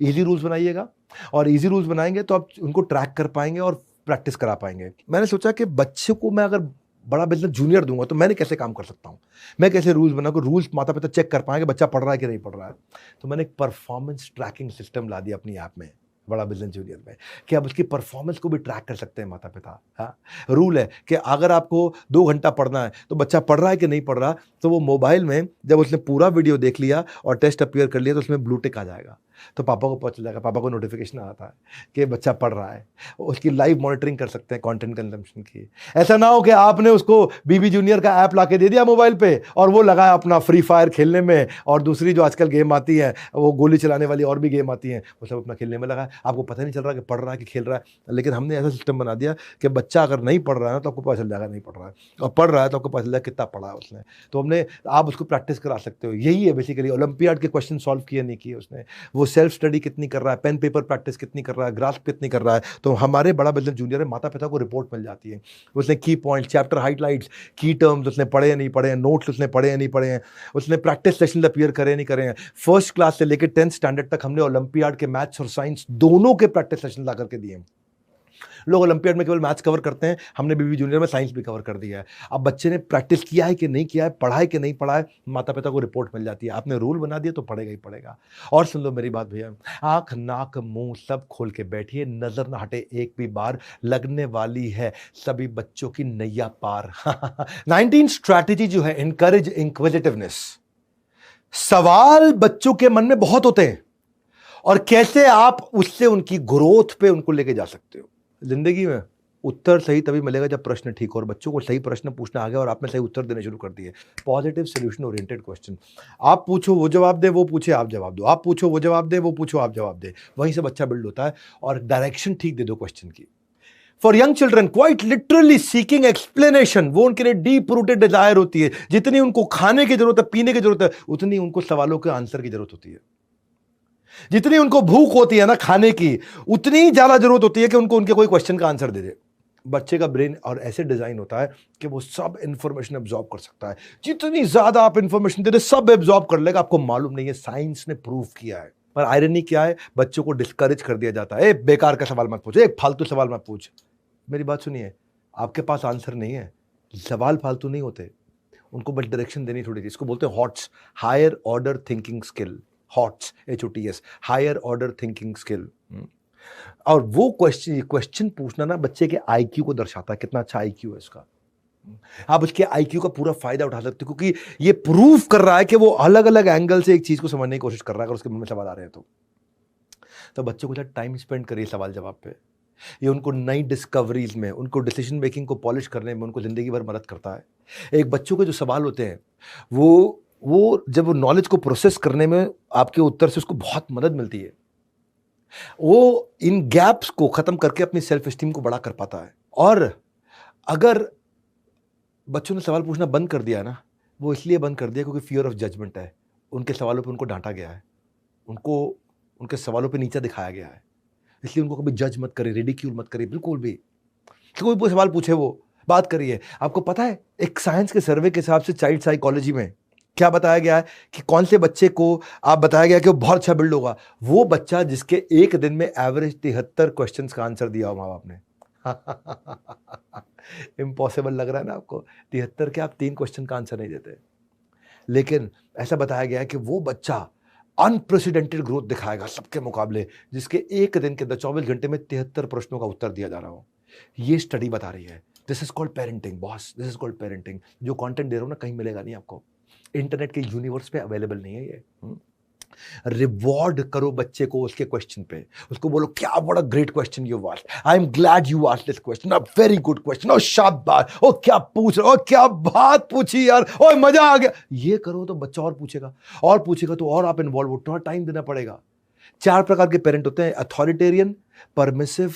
ईजी रूल्स बनाइएगा, और ईजी रूल्स बनाएंगे तो आप उनको ट्रैक कर पाएंगे और प्रैक्टिस करा पाएंगे। मैंने सोचा कि बच्चे को मैं अगर बड़ा बिजनेस जूनियर दूंगा तो मैंने कैसे काम कर सकता हूँ, मैं कैसे रूल्स बनाऊँ, रूल्स माता पिता चेक कर पाएंगे बच्चा पढ़ रहा है कि नहीं पढ़ रहा है। तो मैंने एक परफॉर्मेंस ट्रैकिंग सिस्टम ला दिया अपनी ऐप में, बड़ा बिजनेस जूनियर में, कि आप उसकी परफॉर्मेंस को भी ट्रैक कर सकते हैं माता पिता। हाँ, रूल है कि अगर आपको 2 घंटा पढ़ना है तो बच्चा पढ़ रहा है कि नहीं पढ़ रहा, तो वो मोबाइल में जब उसने पूरा वीडियो देख लिया और टेस्ट अपीयर कर लिया तो उसमें ब्लू टिक आ जाएगा, तो पापा को पता चल जाएगा, पापा को नोटिफिकेशन आता है कि बच्चा पढ़ रहा है। उसकी लाइव मॉनिटरिंग कर सकते हैं कंटेंट कंजम्पशन की। ऐसा ना हो कि आपने उसको बीबी जूनियर का ऐप ला के दे दिया मोबाइल पे और वो लगा अपना फ्री फायर खेलने में, और दूसरी जो आजकल गेम आती है वो गोली चलाने वाली और भी गेम आती हैं, वो सब अपना खेलने में लगा है। आपको पता नहीं चल रहा कि पढ़ रहा है कि खेल रहा है। लेकिन हमने ऐसा सिस्टम बना दिया कि बच्चा अगर नहीं पढ़ रहा है तो आपको पता चल जाएगा नहीं पढ़ रहा है, और पढ़ रहा है तो आपको पता चल जाएगा कितना पढ़ा है उसने। तो हमने, आप उसको प्रैक्टिस करा सकते हो। यही है बेसिकली, ओलंपियाड के क्वेश्चन सॉल्व किए नहीं किए उसने, वो सेल्फ स्टडी कितनी कर रहा है, पेन पेपर प्रैक्टिस कितनी कर रहा है, ग्रास्प कितनी कर रहा है। तो हमारे बड़ा बिजनेस जूनियर में माता पिता को रिपोर्ट मिल जाती है, उसने की पॉइंट, चैप्टर हाइलाइट्स, की टर्म्स उसने पढ़े या नहीं पढ़े हैं, नोट्स उसने पढ़े या नहीं पढ़े हैं, उसने प्रैक्टिस सेशन अपीयर करे नहीं करे हैं। फर्स्ट क्लास से लेकर 10th स्टैंडर्ड तक हमने ओलंपियाड के मैथ्स और साइंस दोनों के प्रैक्टिस सेशन ला करके दिए। लोग ओलंपियाड में केवल मैथ्स कवर करते हैं, हमने बीबी जूनियर में साइंस भी कवर कर दिया है। अब बच्चे ने प्रैक्टिस किया है कि नहीं किया है, पढ़ा है कि नहीं पढ़ा है, माता पिता को रिपोर्ट मिल जाती है। आपने रूल बना दिया तो पढ़ेगा ही पढ़ेगा। और सुन लो मेरी बात भैया, आंख नाक मुंह सब खोल के बैठिए, नजर ना हटे एक भी बार, लगने वाली है सभी बच्चों की नैया पार। 19 स्ट्रैटेजी जो है, इनकरेज इंक्विजिटिवनेस। सवाल बच्चों के मन में बहुत होते हैं और कैसे आप उससे उनकी ग्रोथ पे उनको लेके जा सकते हो। जिंदगी में उत्तर सही तभी मिलेगा जब प्रश्न ठीक हो, और बच्चों को सही प्रश्न पूछना आ गया और आपने सही उत्तर देने शुरू कर दिए। पॉजिटिव सोल्यूशन ओरिएंटेड क्वेश्चन, आप पूछो वो जवाब दे, वो पूछे आप जवाब दो, आप पूछो वो जवाब दे, वो पूछो आप जवाब दे, वहीं से बच्चा बिल्ड होता है। और डायरेक्शन ठीक दे दो क्वेश्चन की। For young children quite literally seeking explanation, वो उनके लिए डीप रूटेड डिजायर होती है। जितनी उनको खाने की जरूरत है, पीने की जरूरत है, उतनी उनको सवालों के आंसर की जरूरत होती है। जितनी उनको भूख होती है ना खाने की, उतनी ज्यादा जरूरत होती है कि उनको उनके कोई क्वेश्चन का आंसर दे दे। बच्चे का ब्रेन और ऐसे डिजाइन होता है कि वो सब इंफॉर्मेशन एब्जॉर्ब कर सकता है। जितनी ज्यादा आप इंफॉर्मेशन दे दे सब एब्जॉर्ब कर लेगा। आपको मालूम नहीं है, साइंस ने प्रूव किया है। पर आयरनी क्या है, बच्चों को डिस्करेज कर दिया जाता है। बेकार का सवाल मत पूछ, एक फालतू सवाल मत पूछ। मेरी बात सुनिए, आपके पास आंसर नहीं है, सवाल फालतू नहीं होते, उनको बस डायरेक्शन देनी थोड़ी थी। इसको बोलते हैं HOTS, higher order thinking skill. HOTS, HOTS, higher order thinking skill. और वो क्वेश्चन पूछना ना बच्चे के IQ को दर्शाता है, कितना अच्छा IQ है इसका। आप उसके IQ का पूरा फायदा उठा सकते हो, क्योंकि ये प्रूव कर रहा है कि वो अलग अलग एंगल से एक चीज को समझने की कोशिश कर रहा है। अगर उसके मन में सवाल आ रहे हैं तो बच्चों को टाइम स्पेंड करिए सवाल जवाब पे। ये उनको नई डिस्कवरीज में, उनको डिसीजन मेकिंग को पॉलिश करने में, उनको जिंदगी भर मदद करता है। एक बच्चों के जो सवाल होते हैं वो जब वो नॉलेज को प्रोसेस करने में आपके उत्तर से उसको बहुत मदद मिलती है। वो इन गैप्स को खत्म करके अपनी सेल्फ एस्टीम को बड़ा कर पाता है। और अगर बच्चों ने सवाल पूछना बंद कर दिया है ना, वो इसलिए बंद कर दिया क्योंकि फियर ऑफ जजमेंट है। उनके सवालों पे उनको डांटा गया है, उनको उनके सवालों पे नीचा दिखाया गया है। इसलिए उनको कभी जज मत करिए, रिडिक्यूल मत करिए, बिल्कुल भी। कोई भी सवाल पूछे वो बात करिए। आपको पता है एक साइंस के सर्वे के हिसाब से चाइल्ड साइकोलॉजी में क्या बताया गया है कि कौन से बच्चे को आप बताया गया कि वो बहुत अच्छा बिल्ड होगा? वो बच्चा जिसके एक दिन में एवरेज 73 क्वेश्चंस का आंसर दिया हो माँ बाप ने। इम्पॉसिबल लग रहा है ना आपको? 73 के आप 3 क्वेश्चन का आंसर नहीं देते। लेकिन ऐसा बताया गया है कि वो बच्चा अनप्रेसिडेंटेड ग्रोथ दिखाएगा सबके मुकाबले, जिसके एक दिन के अंदर 24 घंटे में 73 प्रश्नों का उत्तर दिया जा रहा हो। ये स्टडी बता रही है। This is called parenting boss, this is called parenting. जो कंटेंट दे रहा हूं ना कहीं मिलेगा नहीं आपको, इंटरनेट के यूनिवर्स पे अवेलेबल नहीं है ये। रिवॉर्ड करो बच्चे को उसके क्वेश्चन पे, उसको बोलो क्या बड़ा great question you asked, I am glad you asked this question, a very good question, ओ शाबाश, ओ क्या पूछ रहे हो, क्या बात पूछी यार, ओ मजा आ गया। ये करो तो बच्चा और पूछेगा तो और आप इन्वॉल्व हो, थोड़ा टाइम देना पड़ेगा। 4 प्रकार के पेरेंट होते हैं, अथॉरिटेरियन, परमिसिव,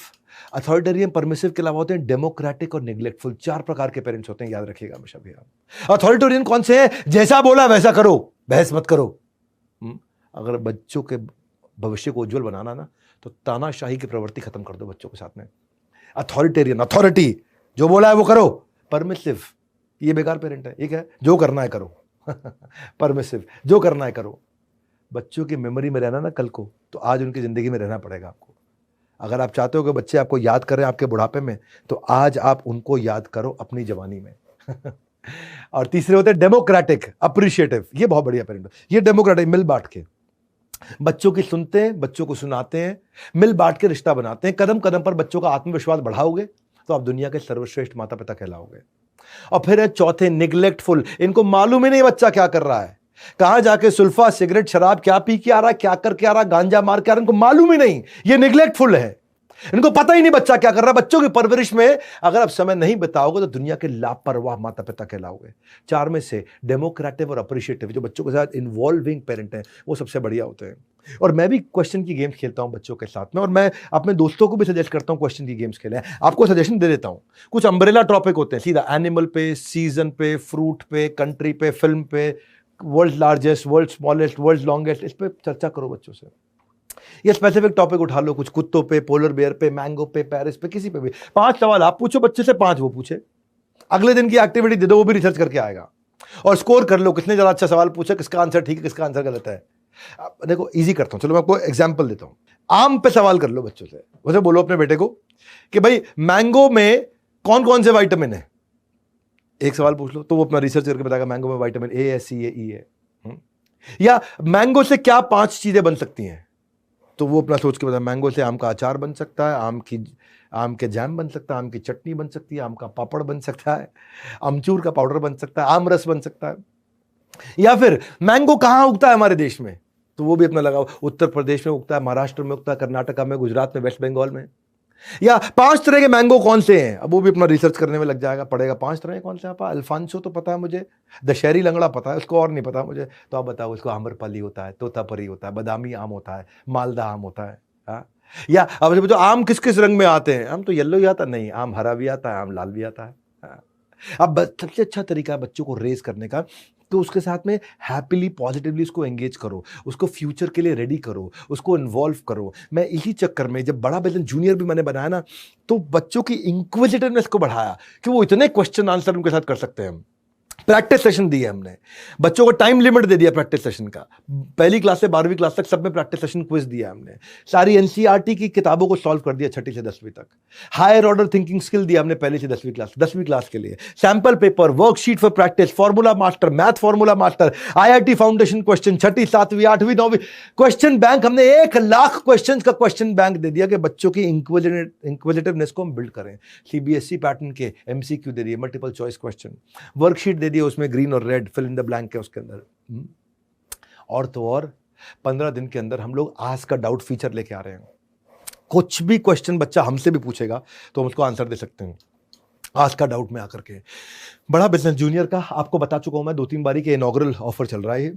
अथॉरिटेरियन परमिसिव के अलावा होते हैं डेमोक्रेटिक और नेग्लेक्टफुल। 4 प्रकार के पेरेंट्स होते हैं, याद रखिएगा हमेशा भी आप। अथॉरिटेरियन कौन से हैं? जैसा बोला वैसा करो, बहस मत करो। अगर बच्चों के भविष्य को उज्जवल बनाना ना, तो तानाशाही की प्रवृत्ति खत्म कर दो बच्चों के साथ में। अथॉरिटेरियन, अथॉरिटी, जो बोला है वो करो। परमिसिव, ये बेकार पेरेंट है। ये क्या है? जो करना है करो। परमिसिव, जो करना है करो। बच्चों की मेमोरी में रहना ना कल को, तो आज उनकी जिंदगी में रहना पड़ेगा आपको। अगर आप चाहते हो कि बच्चे आपको याद करें आपके बुढ़ापे में, तो आज आप उनको याद करो अपनी जवानी में। और तीसरे होते हैं डेमोक्रेटिक, अप्रिशिएटिव। ये बहुत बढ़िया पेरेंट। ये डेमोक्रेटिक, मिल बांट के बच्चों की सुनते हैं, बच्चों को सुनाते हैं, मिल बांट के रिश्ता बनाते हैं। कदम कदम पर बच्चों का आत्मविश्वास बढ़ाओगे तो आप दुनिया के सर्वश्रेष्ठ माता पिता कहलाओगे। और फिर है चौथे, निग्लेक्टफुल। इनको मालूम ही नहीं बच्चा क्या कर रहा है, कहां जाके सुल्फा, सिगरेट, शराब क्या पी के आ रहा है, क्या करके आ रहा है, गांजा मार के आ रहा है, इनको मालूम ही नहीं। ये निग्लेक्टफुल है, इनको पता ही नहीं बच्चा क्या कर रहा है। बच्चों की परवरिश में अगर आप समय नहीं बिताओगे तो दुनिया के लापरवाह माता पिता कहलाओगे। 4 में से डेमोक्रेटिव और अप्रिशिएटिव, जो बच्चों के साथ इन्वॉल्विंग पेरेंट हैं, वो सबसे बढ़िया होते हैं। और मैं भी क्वेश्चन की गेम्स खेलता हूं बच्चों के साथ में, और मैं अपने दोस्तों को भी सजेस्ट करता हूं क्वेश्चन की गेम्स खेलें। आपको सजेशन दे देता हूं। कुछ अम्ब्रेला टॉपिक होते हैं, सीधा एनिमल पे, सीजन पे, फ्रूट पे, कंट्री पे, फिल्म पे, world largest, world smallest, world longest, इस पे चर्चा करो बच्चों से। ये स्पेसिफिक टॉपिक उठा लो, कुछ कुत्तों पे, पोलर बेयर पे, मैंगो पे, पेरिस पे, किसी पे भी 5 सवाल आप पूछो बच्चे से, 5 वो पूछे। अगले दिन की एक्टिविटी दे दो, वो भी रिसर्च करके आएगा। और स्कोर कर लो, किसने ज्यादा अच्छा सवाल पूछा, किसका आंसर ठीक है, किसका आंसर गलत है। देखो इजी करता हूं, चलो मैं आपको एग्जाम्पल देता हूं। आम पे सवाल कर लो बच्चों से। वैसे बोलो अपने बेटे को कि भाई मैंगो में कौन कौन से विटामिन है, एक सवाल पूछ लो, तो वो अपना रिसर्च करके बताएगा मैंगो में विटामिन ए है, सी है, ई है। या मैंगो से क्या 5 चीजें बन सकती हैं, तो वो अपना सोच के बताया। मैंगो से आम का अचार बन सकता है, आम के जैम बन सकता है, आम की चटनी बन सकती है, आम का पापड़ बन सकता है, अमचूर का पाउडर बन सकता है, आम रस बन सकता है। या फिर मैंगो कहां उगता है हमारे देश में, तो वो भी अपना लगाओ। उत्तर प्रदेश में उगता है, महाराष्ट्र में उगता है, कर्नाटका में, गुजरात में, वेस्ट बंगाल में। या 5 तरह के मैंगो कौन से हैं, अब वो भी अपना रिसर्च करने में लग जाएगा, पड़ेगा 5 तरह कौन से। आप अल्फांसो तो पता है मुझे, दशहरी लंगड़ा पता है, उसको और नहीं पता मुझे, तो आप बताओ। उसको आम्रपाली होता है, तोतापरी होता है, बादामी आम होता है, मालदा आम होता है। हाँ? या अब जो आम किस किस रंग में आते हैं, आम तो येलो ही आता नहीं, आम हरा भी आता है, आम लाल भी आता है। हाँ? अब सबसे अच्छा तरीका है बच्चों को रेज करने का, तो उसके साथ में हैप्पीली, पॉजिटिवली उसको एंगेज करो, उसको फ्यूचर के लिए रेडी करो, उसको इन्वॉल्व करो। मैं इसी चक्कर में जब बड़ा बेलन जूनियर भी मैंने बनाया ना, तो बच्चों की इंक्विजिटिवनेस को बढ़ाया कि वो इतने क्वेश्चन आंसर उनके साथ कर सकते हैं। प्रैक्टिस सेशन दिए हमने बच्चों को, टाइम लिमिट दे दिया प्रैक्टिस सेशन का। 1ली क्लास से 12वीं क्लास तक सब में प्रैक्टिस सेशन क्विज दिया हमने। सारी एनसीईआरटी की किताबों को सॉल्व कर दिया 6ठी से 10वीं तक। हायर ऑर्डर थिंकिंग स्किल दिया हमने 1ली से 10वीं क्लास के लिए। Sample paper, worksheet for practice, formula master, math formula master, IIT foundation question, 6ठी, 7वीं, 8वीं, 9वीं क्वेश्चन बैंक। हमने 1 लाख क्वेश्चन का क्वेश्चन बैंक दे दिया कि बच्चों की इंक्विजिटिवनेस को हम बिल्ड करें। सीबीएसई पैटर्न के एमसीक्यू दे दिए, मल्टीपल चॉइस क्वेश्चन। वर्कशीट दे दिए, उसमें ग्रीन और red fill in the blank है उसके अंदर। और तो और 15 दिन के अंदर हम लोग आस्क का डाउट फीचर लेके आ रहे हैं। कुछ भी क्वेश्चन बच्चा हमसे भी पूछेगा तो हम उसको आंसर दे सकते हैं आस्क का डाउट में आकर के। बड़ा बिजनेस जूनियर का आपको बता चुका हूं मैं 2-3 बारी के इनॉग्रल ऑफर चल रहा है।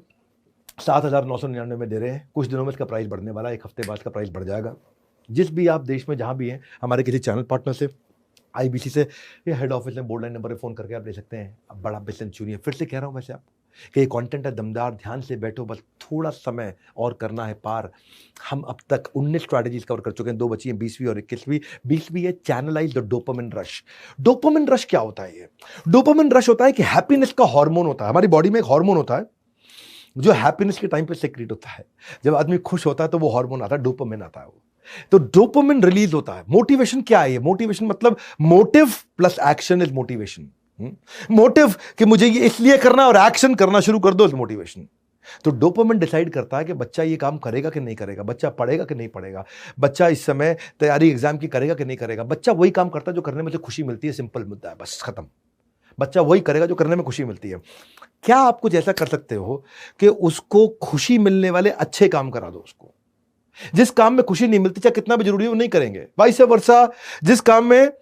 7,999 में दे रहे हैं। कुछ दिनों में इसका प्राइस बढ़ने वाला है, 1 हफ्ते बाद इसका प्राइस बढ़ जाएगा। जिस भी आप देश में जहां भी हैं, हमारे किसी चैनल पार्टनर से, आईबीसी से या हेड ऑफिस में बोर्ड लाइन नंबर पे फोन करके आप ले सकते हैं। अब बड़ा बिजनेस जूनियर फिर से कह रहा हूं वैसे आप कि ये कंटेंट है दमदार, ध्यान से बैठो, बस थोड़ा समय और करना है पार। हम अब तक 19 स्ट्रैटेजीज कवर कर चुके हैं, 2 बची हैं, 20वीं और 21वीं। 20वीं है channelise the dopamine rush. Dopamine rush क्या होता है? ये डोपामिन रश होता है कि हैप्पीनेस का हार्मोन होता है। हमारी बॉडी में एक हार्मोन होता है जो हैप्पीनेस के टाइम पे सेक्रेट होता है। जब आदमी खुश होता है तो वो हार्मोन आता है, डोपामिन आता है। वो तो डोपामिन रिलीज होता है। मोटिवेशन क्या है? मोटिवेशन मतलब motive plus action is motivation. Motive कि मुझे ये इसलिए करना और एक्शन करना शुरू कर दो इज मोटिवेशन। तो डोपामिन डिसाइड करता है कि बच्चा ये काम करेगा कि नहीं करेगा, बच्चा पढ़ेगा कि नहीं पढ़ेगा, बच्चा इस समय तैयारी एग्जाम की करेगा कि नहीं करेगा। बच्चा वही काम करता है जो करने में उसे खुशी मिलती है। सिंपल मुद्दा है, बस खत्म। बच्चा वही करेगा जो करने में खुशी मिलती है। क्या आप कुछ ऐसा कर सकते हो कि उसको खुशी मिलने वाले अच्छे काम करा दो? उसको जिस काम में खुशी नहीं मिलती, चाहे कितना भी जरूरी हो, वो नहीं करेंगे। वाइस वर्सा, जिस काम में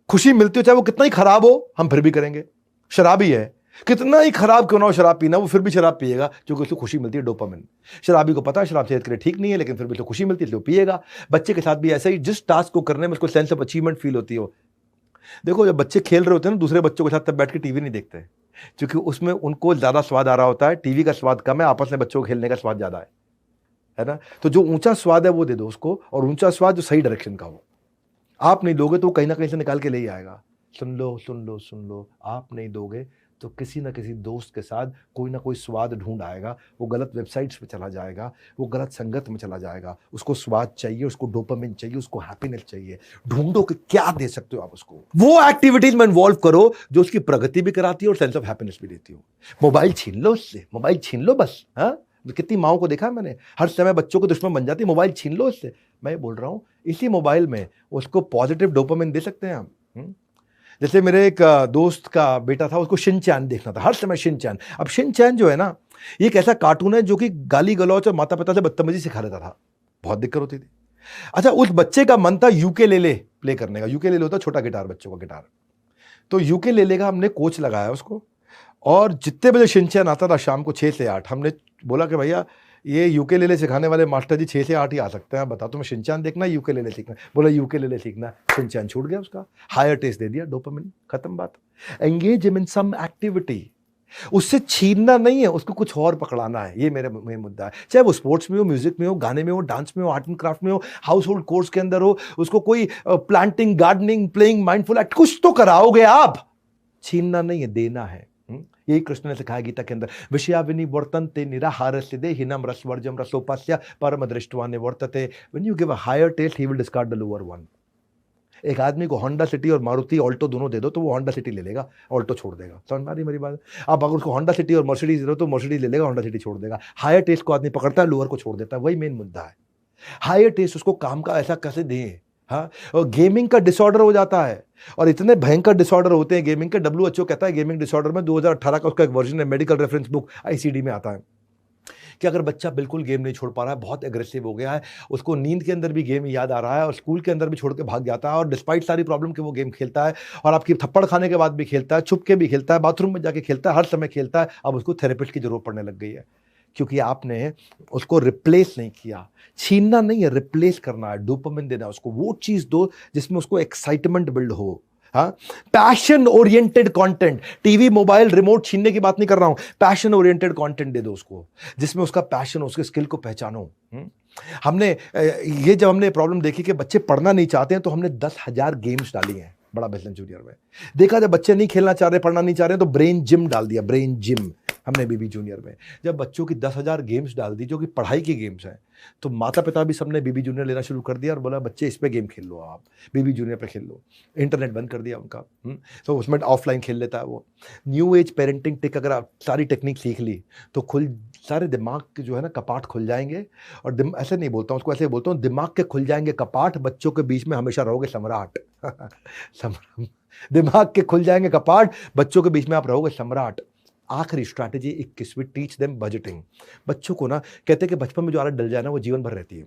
खुशी मिलती हो चाहे वो कितना ही खराब हो, हम फिर भी करेंगे। शराबी है, कितना ही खराब क्यों ना हो शराब पीना, वो फिर भी शराब पिएगा क्योंकि उसको खुशी मिलती है, डोपामिन। शराबी को पता है शराब सेहत के लिए ठीक नहीं है, लेकिन फिर भी तो खुशी मिलती है, इसलिए वो पिएगा। बच्चे के साथ भी ऐसा ही, जिस टास्क को करने में उसको सेंस ऑफ अचीवमेंट फील होती हो। देखो जब बच्चे खेल रहे होते हैं ना दूसरे बच्चों के साथ, तब बैठ के टीवी नहीं देखते, क्योंकि उसमें उनको ज्यादा स्वाद आ रहा होता है, टीवी का स्वाद कम है, आपस में बच्चों को खेलने का स्वाद ज्यादा है ना। तो जो ऊंचा स्वाद है वो दे दो उसको, और ऊंचा स्वाद जो सही डायरेक्शन का हो। आप नहीं दोगे तो कहीं ना कहीं से निकाल के ले ही आएगा। सुन लो सुन लो सुन लो, आप नहीं दोगे तो किसी ना किसी दोस्त के साथ कोई ना कोई स्वाद ढूंढ आएगा, वो गलत वेबसाइट्स पे चला जाएगा, वो गलत संगत में चला जाएगा, उसको स्वाद चाहिए, उसको डोपामिन चाहिए, उसको हैप्पीनेस चाहिए। ढूंढो कि क्या दे सकते हो आप उसको, वो एक्टिविटीज में इन्वॉल्व करो जो उसकी प्रगति भी कराती है और सेंस ऑफ हैप्पीनेस भी देती हो। मोबाइल छीन लो उससे, मोबाइल छीन लो बस। हाँ, कितनी माओं को देखा है मैंने, हर समय बच्चों को दुश्मन बन जाती है, मोबाइल छीन लो उससे। मैं बोल रहा हूं इसी मोबाइल में उसको पॉजिटिव डोपामिन दे सकते हैं हम। जैसे मेरे एक दोस्त का बेटा था, उसको शिनचैन देखना था हर समय, शिनचैन। अब शिनचैन जो है ना, ये एक ऐसा कार्टून है जो कि गाली गलौच और माता पिता से बदतमीजी सिखा देता था, बहुत दिक्कत होती थी। अच्छा, उस बच्चे का मन था यूकेलेले प्ले करने का। यूकेलेले होता है छोटा गिटार, बच्चों का गिटार। तो यूकेलेले का हमने कोच लगाया उसको, और जितने बजे शिनचैन आता था शाम को 6 से 8, हमने बोला कि भैया ये यूकेलेले सिखाने वाले मास्टर जी 6 से 8 ही आ सकते हैं, बता तुम्हें शिनचैन देखना है यूकेलेले सीखना? बोला यूकेलेले सीखना। शिनचैन छूट गया उसका, हायर टेस्ट दे दिया, डोपामिन, खत्म बात। Engage him in some activity, उससे छीनना नहीं है, उसको कुछ और पकड़ाना है। ये मेरा मेन मुद्दा है। चाहे वो स्पोर्ट्स में हो, म्यूजिक में हो, गाने में हो, डांस में हो, आर्ट एंड क्राफ्ट में हो, हाउस होल्ड कोर्स के अंदर हो, उसको कोई planting, gardening, playing, mindful act, कुछ तो कराओगे आप। छीनना नहीं है, देना है। यही कृष्ण ने सिखाया गीता के अंदर, विषयाविनी वर्तन्ते निराहारस्यदे हिनम रसवर्जम रसोपास्य परम दृष्टवा निवर्तते। When you give a higher taste he will discard the lower one. एक आदमी को होंडा सिटी और मारुति ऑल्टो दोनों दे दो तो वो होंडा सिटी ले लेगा, ऑल्टो छोड़ देगा। समझ में आ रही मेरी बात? आप अगर उसको होंडा सिटी और मर्सिडीज दे दो तो मर्सिडीज ले लेगा, होंडा सिटी छोड़ देगा। हायर टेस्ट को आदमी पकड़ता है, लोअर को छोड़ देता है। वही मेन मुद्दा है। हायर टेस्ट उसको काम का ऐसा कैसे दें। हाँ, और गेमिंग का डिसऑर्डर हो जाता है, और इतने भयंकर डिसऑर्डर होते हैं गेमिंग के। WHO कहता है गेमिंग डिसऑर्डर में 2018 का उसका एक वर्जन है, मेडिकल रेफरेंस बुक ICD में आता है, कि अगर बच्चा बिल्कुल गेम नहीं छोड़ पा रहा है, बहुत एग्रेसिव हो गया है, उसको नींद के अंदर भी गेम याद आ रहा है और स्कूल के अंदर भी छोड़ के भाग जाता है, और डिस्पाइट सारी प्रॉब्लम के वो गेम खेलता है, और आपकी थप्पड़ खाने के बाद भी खेलता है, छुप के भी खेलता है, बाथरूम में जाके खेलता है, हर समय खेलता है। अब उसको थेरेपिस्ट की जरूरत पड़ने लग गई है, क्योंकि आपने उसको रिप्लेस नहीं किया। छीनना नहीं है, रिप्लेस करना है, डोपामिन देना है उसको। वो चीज दो जिसमें उसको एक्साइटमेंट बिल्ड हो। हाँ, passion oriented content, TV, mobile, remote छीनने की बात नहीं कर रहा हूं। पैशन ओरिएंटेड कंटेंट दे दो उसको, जिसमें उसका पैशन, उसके स्किल को पहचानो। हमने ये जब हमने प्रॉब्लम देखी कि बच्चे पढ़ना नहीं चाहते हैं, तो हमने 10,000 गेम्स डाली हैं बड़ा बिजनेस जूनियर में। देखा जब बच्चे नहीं खेलना चाह रहे, पढ़ना नहीं चाह रहे, तो ब्रेन जिम डाल दिया, ब्रेन जिम हमने बीबी जूनियर में। जब बच्चों की 10,000 गेम्स डाल दी जो कि पढ़ाई की गेम्स हैं, तो माता पिता भी सबने बीबी जूनियर लेना शुरू कर दिया और बोला बच्चे इस पे गेम खेल लो, आप बीबी जूनियर पे खेल लो। इंटरनेट बंद कर दिया उनका, तो उसमें ऑफलाइन खेल लेता है वो। न्यू एज पेरेंटिंग टिक, अगर आप सारी टेक्निक सीख ली तो सारे दिमाग के जो है ना कपाट खुल जाएंगे। और ऐसे नहीं बोलता हूँ उसको, ऐसे बोलता हूँ दिमाग के खुल जाएंगे कपाट, बच्चों के बीच में हमेशा रहोगे सम्राट। दिमाग के खुल जाएंगे कपाट, बच्चों के बीच में आप रहोगे सम्राट। आखिरी स्ट्रैटेजी 21वीं, टीच देम बजटिंग। बच्चों को ना कहते हैं कि बचपन में जो आदत डल जाए ना वो जीवन भर रहती है,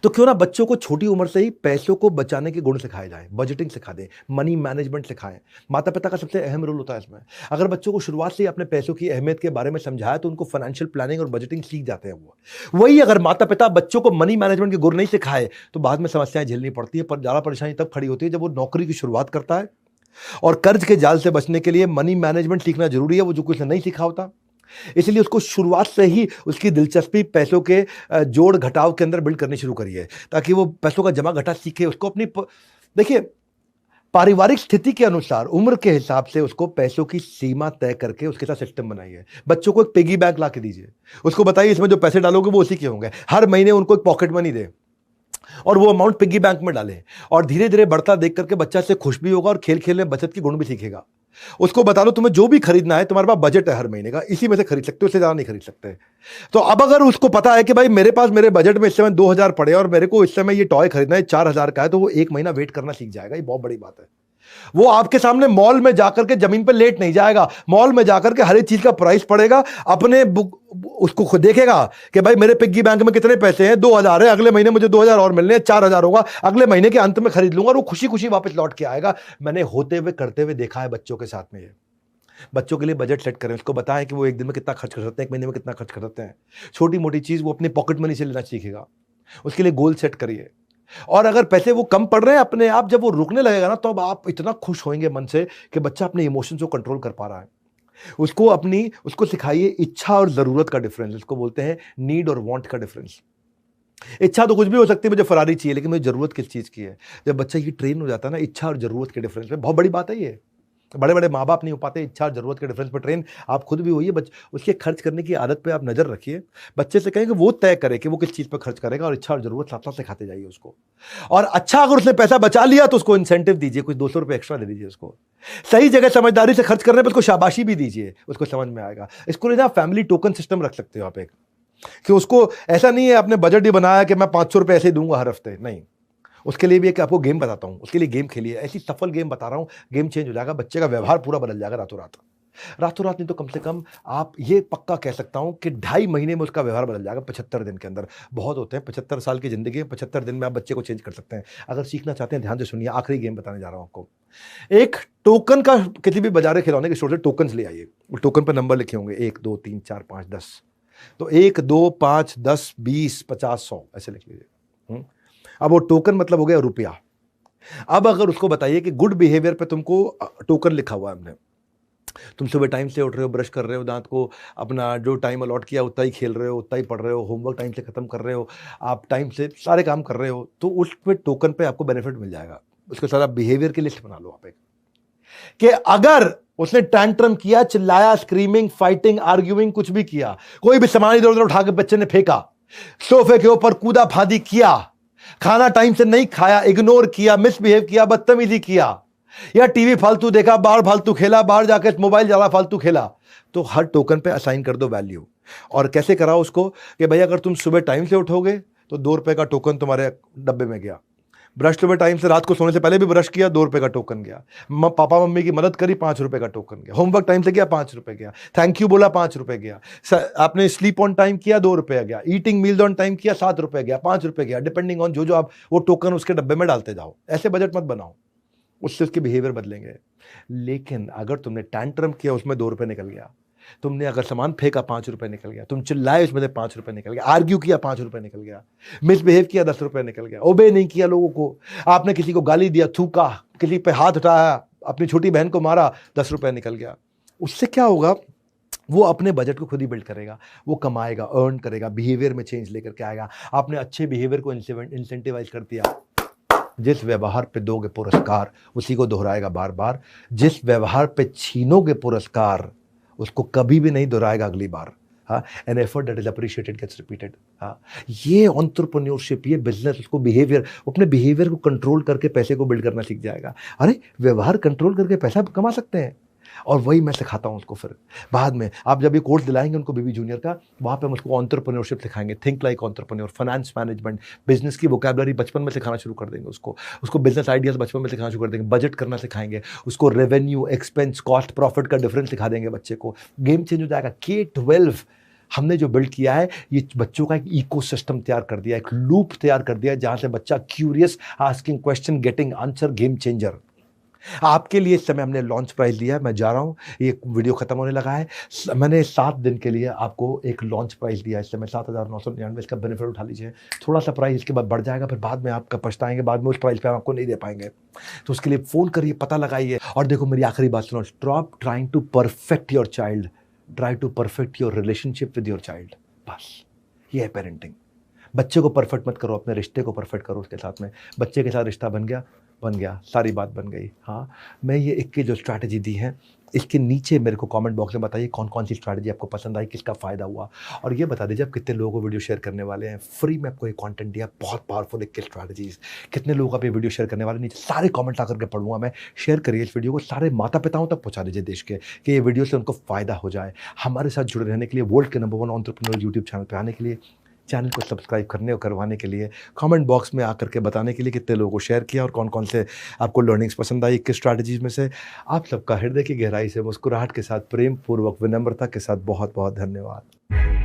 तो क्यों ना बच्चों को छोटी उम्र से ही पैसों को बचाने के गुण सिखाए जाएं, बजटिंग सिखा दें, मनी मैनेजमेंट सिखाएं। माता पिता का सबसे अहम रोल होता है इसमें। अगर बच्चों को शुरुआत से ही अपने पैसों की अहमियत के बारे में समझाया तो उनको फाइनेंशियल प्लानिंग और बजटिंग सीख जाते हैं वो। वही अगर माता पिता बच्चों को मनी मैनेजमेंट के गुण नहीं सिखाए तो बाद में समस्याएं झेलनी पड़ती है। पर ज़्यादा परेशानी तब खड़ी होती है जब वो नौकरी की शुरुआत करता है, और कर्ज के जाल से बचने के लिए मनी मैनेजमेंट सीखना जरूरी है, वो जो कुछ नहीं सीखा होता। इसलिए उसको शुरुआत से ही उसकी दिलचस्पी पैसों के जोड़ घटाव के अंदर बिल्ड करनी शुरू करिए, ताकि वो पैसों का जमा घटा सीखे। उसको अपनी देखिए पारिवारिक स्थिति के अनुसार, उम्र के हिसाब से उसको पैसों की सीमा तय करके उसके साथ सिस्टम बनाइए। बच्चों को एक पिगी बैंक ला के दीजिए, उसको बताइए इसमें जो पैसे डालोगे वो उसी के होंगे। हर महीने उनको एक पॉकेट मनी दे और वो अमाउंट पिगी बैंक में डालें, और धीरे धीरे बढ़ता देख करके बच्चा से खुश भी होगा और खेल खेल में बचत की गुण भी सीखेगा। उसको बता लो तुम्हें जो भी खरीदना है, तुम्हारे पास बजट है हर महीने का, इसी में से खरीद सकते हो, इससे ज्यादा नहीं खरीद सकते। तो अब अगर उसको पता है कि भाई मेरे पास मेरे बजट में इस समय 2,000 पड़े और मेरे को इस समय ये टॉय खरीदना है 4,000 का है, तो वो 1 महीना वेट करना सीख जाएगा। ये बहुत बड़ी बात है। वो आपके सामने मॉल में जाकर के जमीन पर लेट नहीं जाएगा, मॉल में जाकर के हर एक चीज का प्राइस पड़ेगा, अपने उसको खुद देखेगा कि भाई मेरे पिग्गी बैंक में कितने पैसे हैं, 2,000 है, अगले महीने मुझे 2,000 और मिलने हैं, 4,000 होगा, अगले महीने के अंत में खरीद लूंगा, और वो खुशी खुशी वापस लौट के आएगा। मैंने होते हुए करते हुए देखा है बच्चों के साथ में ये। बच्चों के लिए बजट सेट करें, उसको बताएं कि वो एक दिन में कितना खर्च कर सकते हैं, एक महीने में कितना खर्च कर सकते हैं। छोटी मोटी चीज़ वो अपने पॉकेट मनी से लेना सीखेगा, उसके लिए गोल सेट करिए। और अगर पैसे वो कम पड़ रहे हैं अपने आप, जब वो रुकने लगेगा ना, तो अब आप इतना खुश होंगे मन से कि बच्चा अपने इमोशंस को कंट्रोल कर पा रहा है। उसको सिखाइए इच्छा और जरूरत का डिफरेंस, इसको बोलते हैं नीड और वांट का डिफरेंस। इच्छा तो कुछ भी हो सकती है, मुझे फरारी चाहिए, लेकिन मुझे जरूरत किस चीज़ की है। जब बच्चा ये ट्रेन हो जाता है ना इच्छा और जरूरत के डिफरेंस में, बहुत बड़ी बात है ये। बड़े बड़े माँ बाप नहीं हो पाते इच्छा और जरूरत के डिफरेंस पर ट्रेन, आप खुद भी होइए। उसके खर्च करने की आदत पे आप नजर रखिए। बच्चे से कहें कि वो तय करे कि वो किस चीज़ पर खर्च करेगा, और इच्छा और जरूरत साथ साथ सिखाते जाइए उसको। और अच्छा, अगर उसने पैसा बचा लिया तो उसको इंसेंटिव दीजिए, कुछ 200 रुपये एक्स्ट्रा दे दीजिए उसको। सही जगह समझदारी से खर्च करने पर उसको शाबाशी भी दीजिए, उसको समझ में आएगा। इसको लेना फैमिली टोकन सिस्टम रख सकते हो आप एक, कि उसको ऐसा नहीं है आपने बजट ही बनाया कि मैं 500 रुपये ऐसे ही दूंगा हर हफ्ते, नहीं। उसके लिए भी एक आपको गेम बताता हूं, उसके लिए गेम खेलिए, ऐसी सफल गेम बता रहा हूं, गेम चेंज हो जाएगा, बच्चे का व्यवहार पूरा बदल जाएगा रातों रात। रातों रात नहीं तो कम से कम आप ये पक्का कह सकता हूं कि 2.5 महीने में उसका व्यवहार बदल जाएगा, 75 दिन के अंदर। बहुत होते हैं 75 साल की जिंदगी है, 75 दिन में आप बच्चे को चेंज कर सकते हैं। अगर सीखना चाहते हैं ध्यान से सुनिए, आखिरी गेम बताने जा रहा हूं आपको। एक टोकन का, किसी भी बाजार खिलौने के स्टोर से टोकन ले आइए, टोकन पर नंबर लिखे होंगे 1 2 3 4 5 10, तो 1 2 5 10 20 50 100 ऐसे लिख लीजिए। अब वो टोकन मतलब हो गया रुपया। अब अगर उसको बताइए कि गुड बिहेवियर पे तुमको टोकन लिखा हुआ है हमने, तुम सुबह टाइम से उठ रहे हो, ब्रश कर रहे हो, दांत को अपना जो टाइम अलॉट किया उतना ही खेल रहे हो, उतना ही पढ़ रहे हो, होमवर्क टाइम से खत्म कर रहे हो, आप टाइम से सारे काम कर रहे हो, तो उस पे टोकन पे आपको बेनिफिट मिल जाएगा। उसके साथ आप बिहेवियर की लिस्ट बना लो आप एक, कि अगर उसने टैंट्रम किया, चिल्लाया, स्क्रीमिंग, फाइटिंग, आर्ग्यूइंग, कुछ भी किया, कोई भी सामान इधर उधर उठा के बच्चे ने फेंका, सोफे के ऊपर कूदा फादी किया, खाना टाइम से नहीं खाया, इग्नोर किया, मिसबिहेव किया, बदतमीजी किया, या टीवी फालतू देखा, बाहर फालतू खेला, बाहर जाके मोबाइल ज्यादा फालतू खेला, तो हर टोकन पे असाइन कर दो वैल्यू। और कैसे कराओ उसको कि भाई अगर तुम सुबह टाइम से उठोगे तो 2 रुपए का टोकन तुम्हारे डब्बे में गया, ब्रश सुबह टाइम से रात को सोने से पहले भी ब्रश किया, 2 रुपए का टोकन गया, पापा मम्मी की मदद करी, 5 रुपए का टोकन गया, होमवर्क टाइम से किया, 5 रुपए गया, थैंक यू बोला, 5 रुपए गया, आपने स्लीप ऑन टाइम किया, 2 रुपए गया, ईटिंग मील्स ऑन टाइम किया, 7 रुपए गया, 5 रुपए गया, डिपेंडिंग ऑन जो आप वो टोकन उसके डब्बे में डालते जाओ। ऐसे बजट मत बनाओ, उससे उसके बिहेवियर बदलेंगे। लेकिन अगर तुमने टैंट्रम किया, उसमें 2 रुपए निकल गया, तुमने अगर सामान फेंका, 5 रुपए निकल गया, तुम चिल्लाए, उसमें से 5 रुपए निकल गया, आर्ग्यू किया, 5 रुपए निकल गया, मिसबिहेव किया, 10 रुपए निकल गया, ओबे नहीं किया लोगों को, आपने किसी को गाली दिया, थूका, किसी पे हाथ उठाया, अपनी छोटी बहन को मारा, 10 रुपए निकल गया। उससे क्या होगा, वो अपने बजट को खुद ही बिल्ड करेगा, वो कमाएगा, अर्न करेगा, बिहेवियर में चेंज लेकर के आएगा। आपने अच्छे बिहेवियर को इंसेंटिवाइज कर दिया। जिस व्यवहार पे दोगे पुरस्कार, उसी को दोहराएगा बार बार। जिस व्यवहार पे छीनोगे पुरस्कार, उसको कभी भी नहीं दोहराएगा अगली बार। हाँ, an effort that is appreciated gets repeated. हाँ, ये एंटरप्रेन्योरशिप, ये बिजनेस, उसको बिहेवियर, अपने बिहेवियर को कंट्रोल करके पैसे को बिल्ड करना सीख जाएगा। अरे व्यवहार कंट्रोल करके पैसा कमा सकते हैं, और वही मैं सिखाता हूँ उसको। फिर बाद में आप जब ये कोर्स दिलाएंगे उनको बीबी जूनियर का, वहाँ पे हम उसको एंटरप्रेन्योरशिप सिखाएंगे, think like entrepreneur, finance management, business की वोकैबुलरी बचपन में सिखाना शुरू कर देंगे उसको बिजनेस आइडियाज बचपन में सिखाना शुरू कर देंगे, बजट करना सिखाएंगे उसको, रेवेन्यू, एक्सपेंस, कॉस्ट, प्रॉफिट का डिफरेंस सिखा देंगे बच्चे को। गेम चेंज हो जाएगा। K-12 हमने जो बिल्ड किया है, ये बच्चों का एक इकोसिस्टम तैयार कर दिया, एक लूप तैयार कर दिया, जहां से बच्चा curious, asking question, getting answer, game changer. आपके लिए इस समय हमने लॉन्च प्राइस दिया है, मैं जा रहा हूँ, ये वीडियो खत्म होने लगा है, मैंने 7 दिन के लिए आपको एक लॉन्च प्राइस दिया है, इस समय 7,999, इसका बेनिफिट उठा लीजिए। थोड़ा सा प्राइस इसके बाद बढ़ जाएगा, फिर बाद में आपका पछताएंगे, बाद में उस प्राइस पे हम आपको नहीं दे पाएंगे। तो उसके लिए फ़ोन करिए, पता लगाइए। और देखो मेरी आखिरी बात सुनो, stop trying to perfect your child, try to perfect your relationship with your child. बस ये है पेरेंटिंग। बच्चे को परफेक्ट मत करो, अपने रिश्ते को परफेक्ट करो उसके साथ में। बच्चे के साथ रिश्ता बन गया, सारी बात बन गई। हाँ, मैं ये 21 जो स्ट्रैटेजी दी है, इसके नीचे मेरे को कमेंट बॉक्स में बताइए कौन कौन सी स्ट्रैटेजी आपको पसंद आई, किसका फ़ायदा हुआ, और ये बता दीजिए आप कितने लोगों को वीडियो शेयर करने वाले हैं। फ्री में आपको ये कंटेंट दिया, बहुत पावरफुल 21 स्ट्रैटेजीज। कितने लोग आप ये वीडियो शेयर करने वाले, नीचे सारे कमेंट ला करके पढ़ूंगा मैं। शेयर करिए इस वीडियो को, सारे माता पिताओं तक पहुँचा दीजिए देश के, कि ये वीडियो से उनको फ़ायदा हो जाए। हमारे साथ जुड़े रहने के लिए, वर्ल्ड के नंबर 1 एंटरप्रेन्योर यूट्यूब चैनल पर आने के लिए, चैनल को सब्सक्राइब करने और करवाने के लिए, कमेंट बॉक्स में आकर के बताने के लिए कितने लोगों को शेयर किया और कौन कौन से आपको लर्निंग्स पसंद आई, किस स्ट्रैटेजीज में से। आप सबका हृदय की गहराई से, मुस्कुराहट के साथ, प्रेम पूर्वक, विनम्रता के साथ बहुत बहुत धन्यवाद।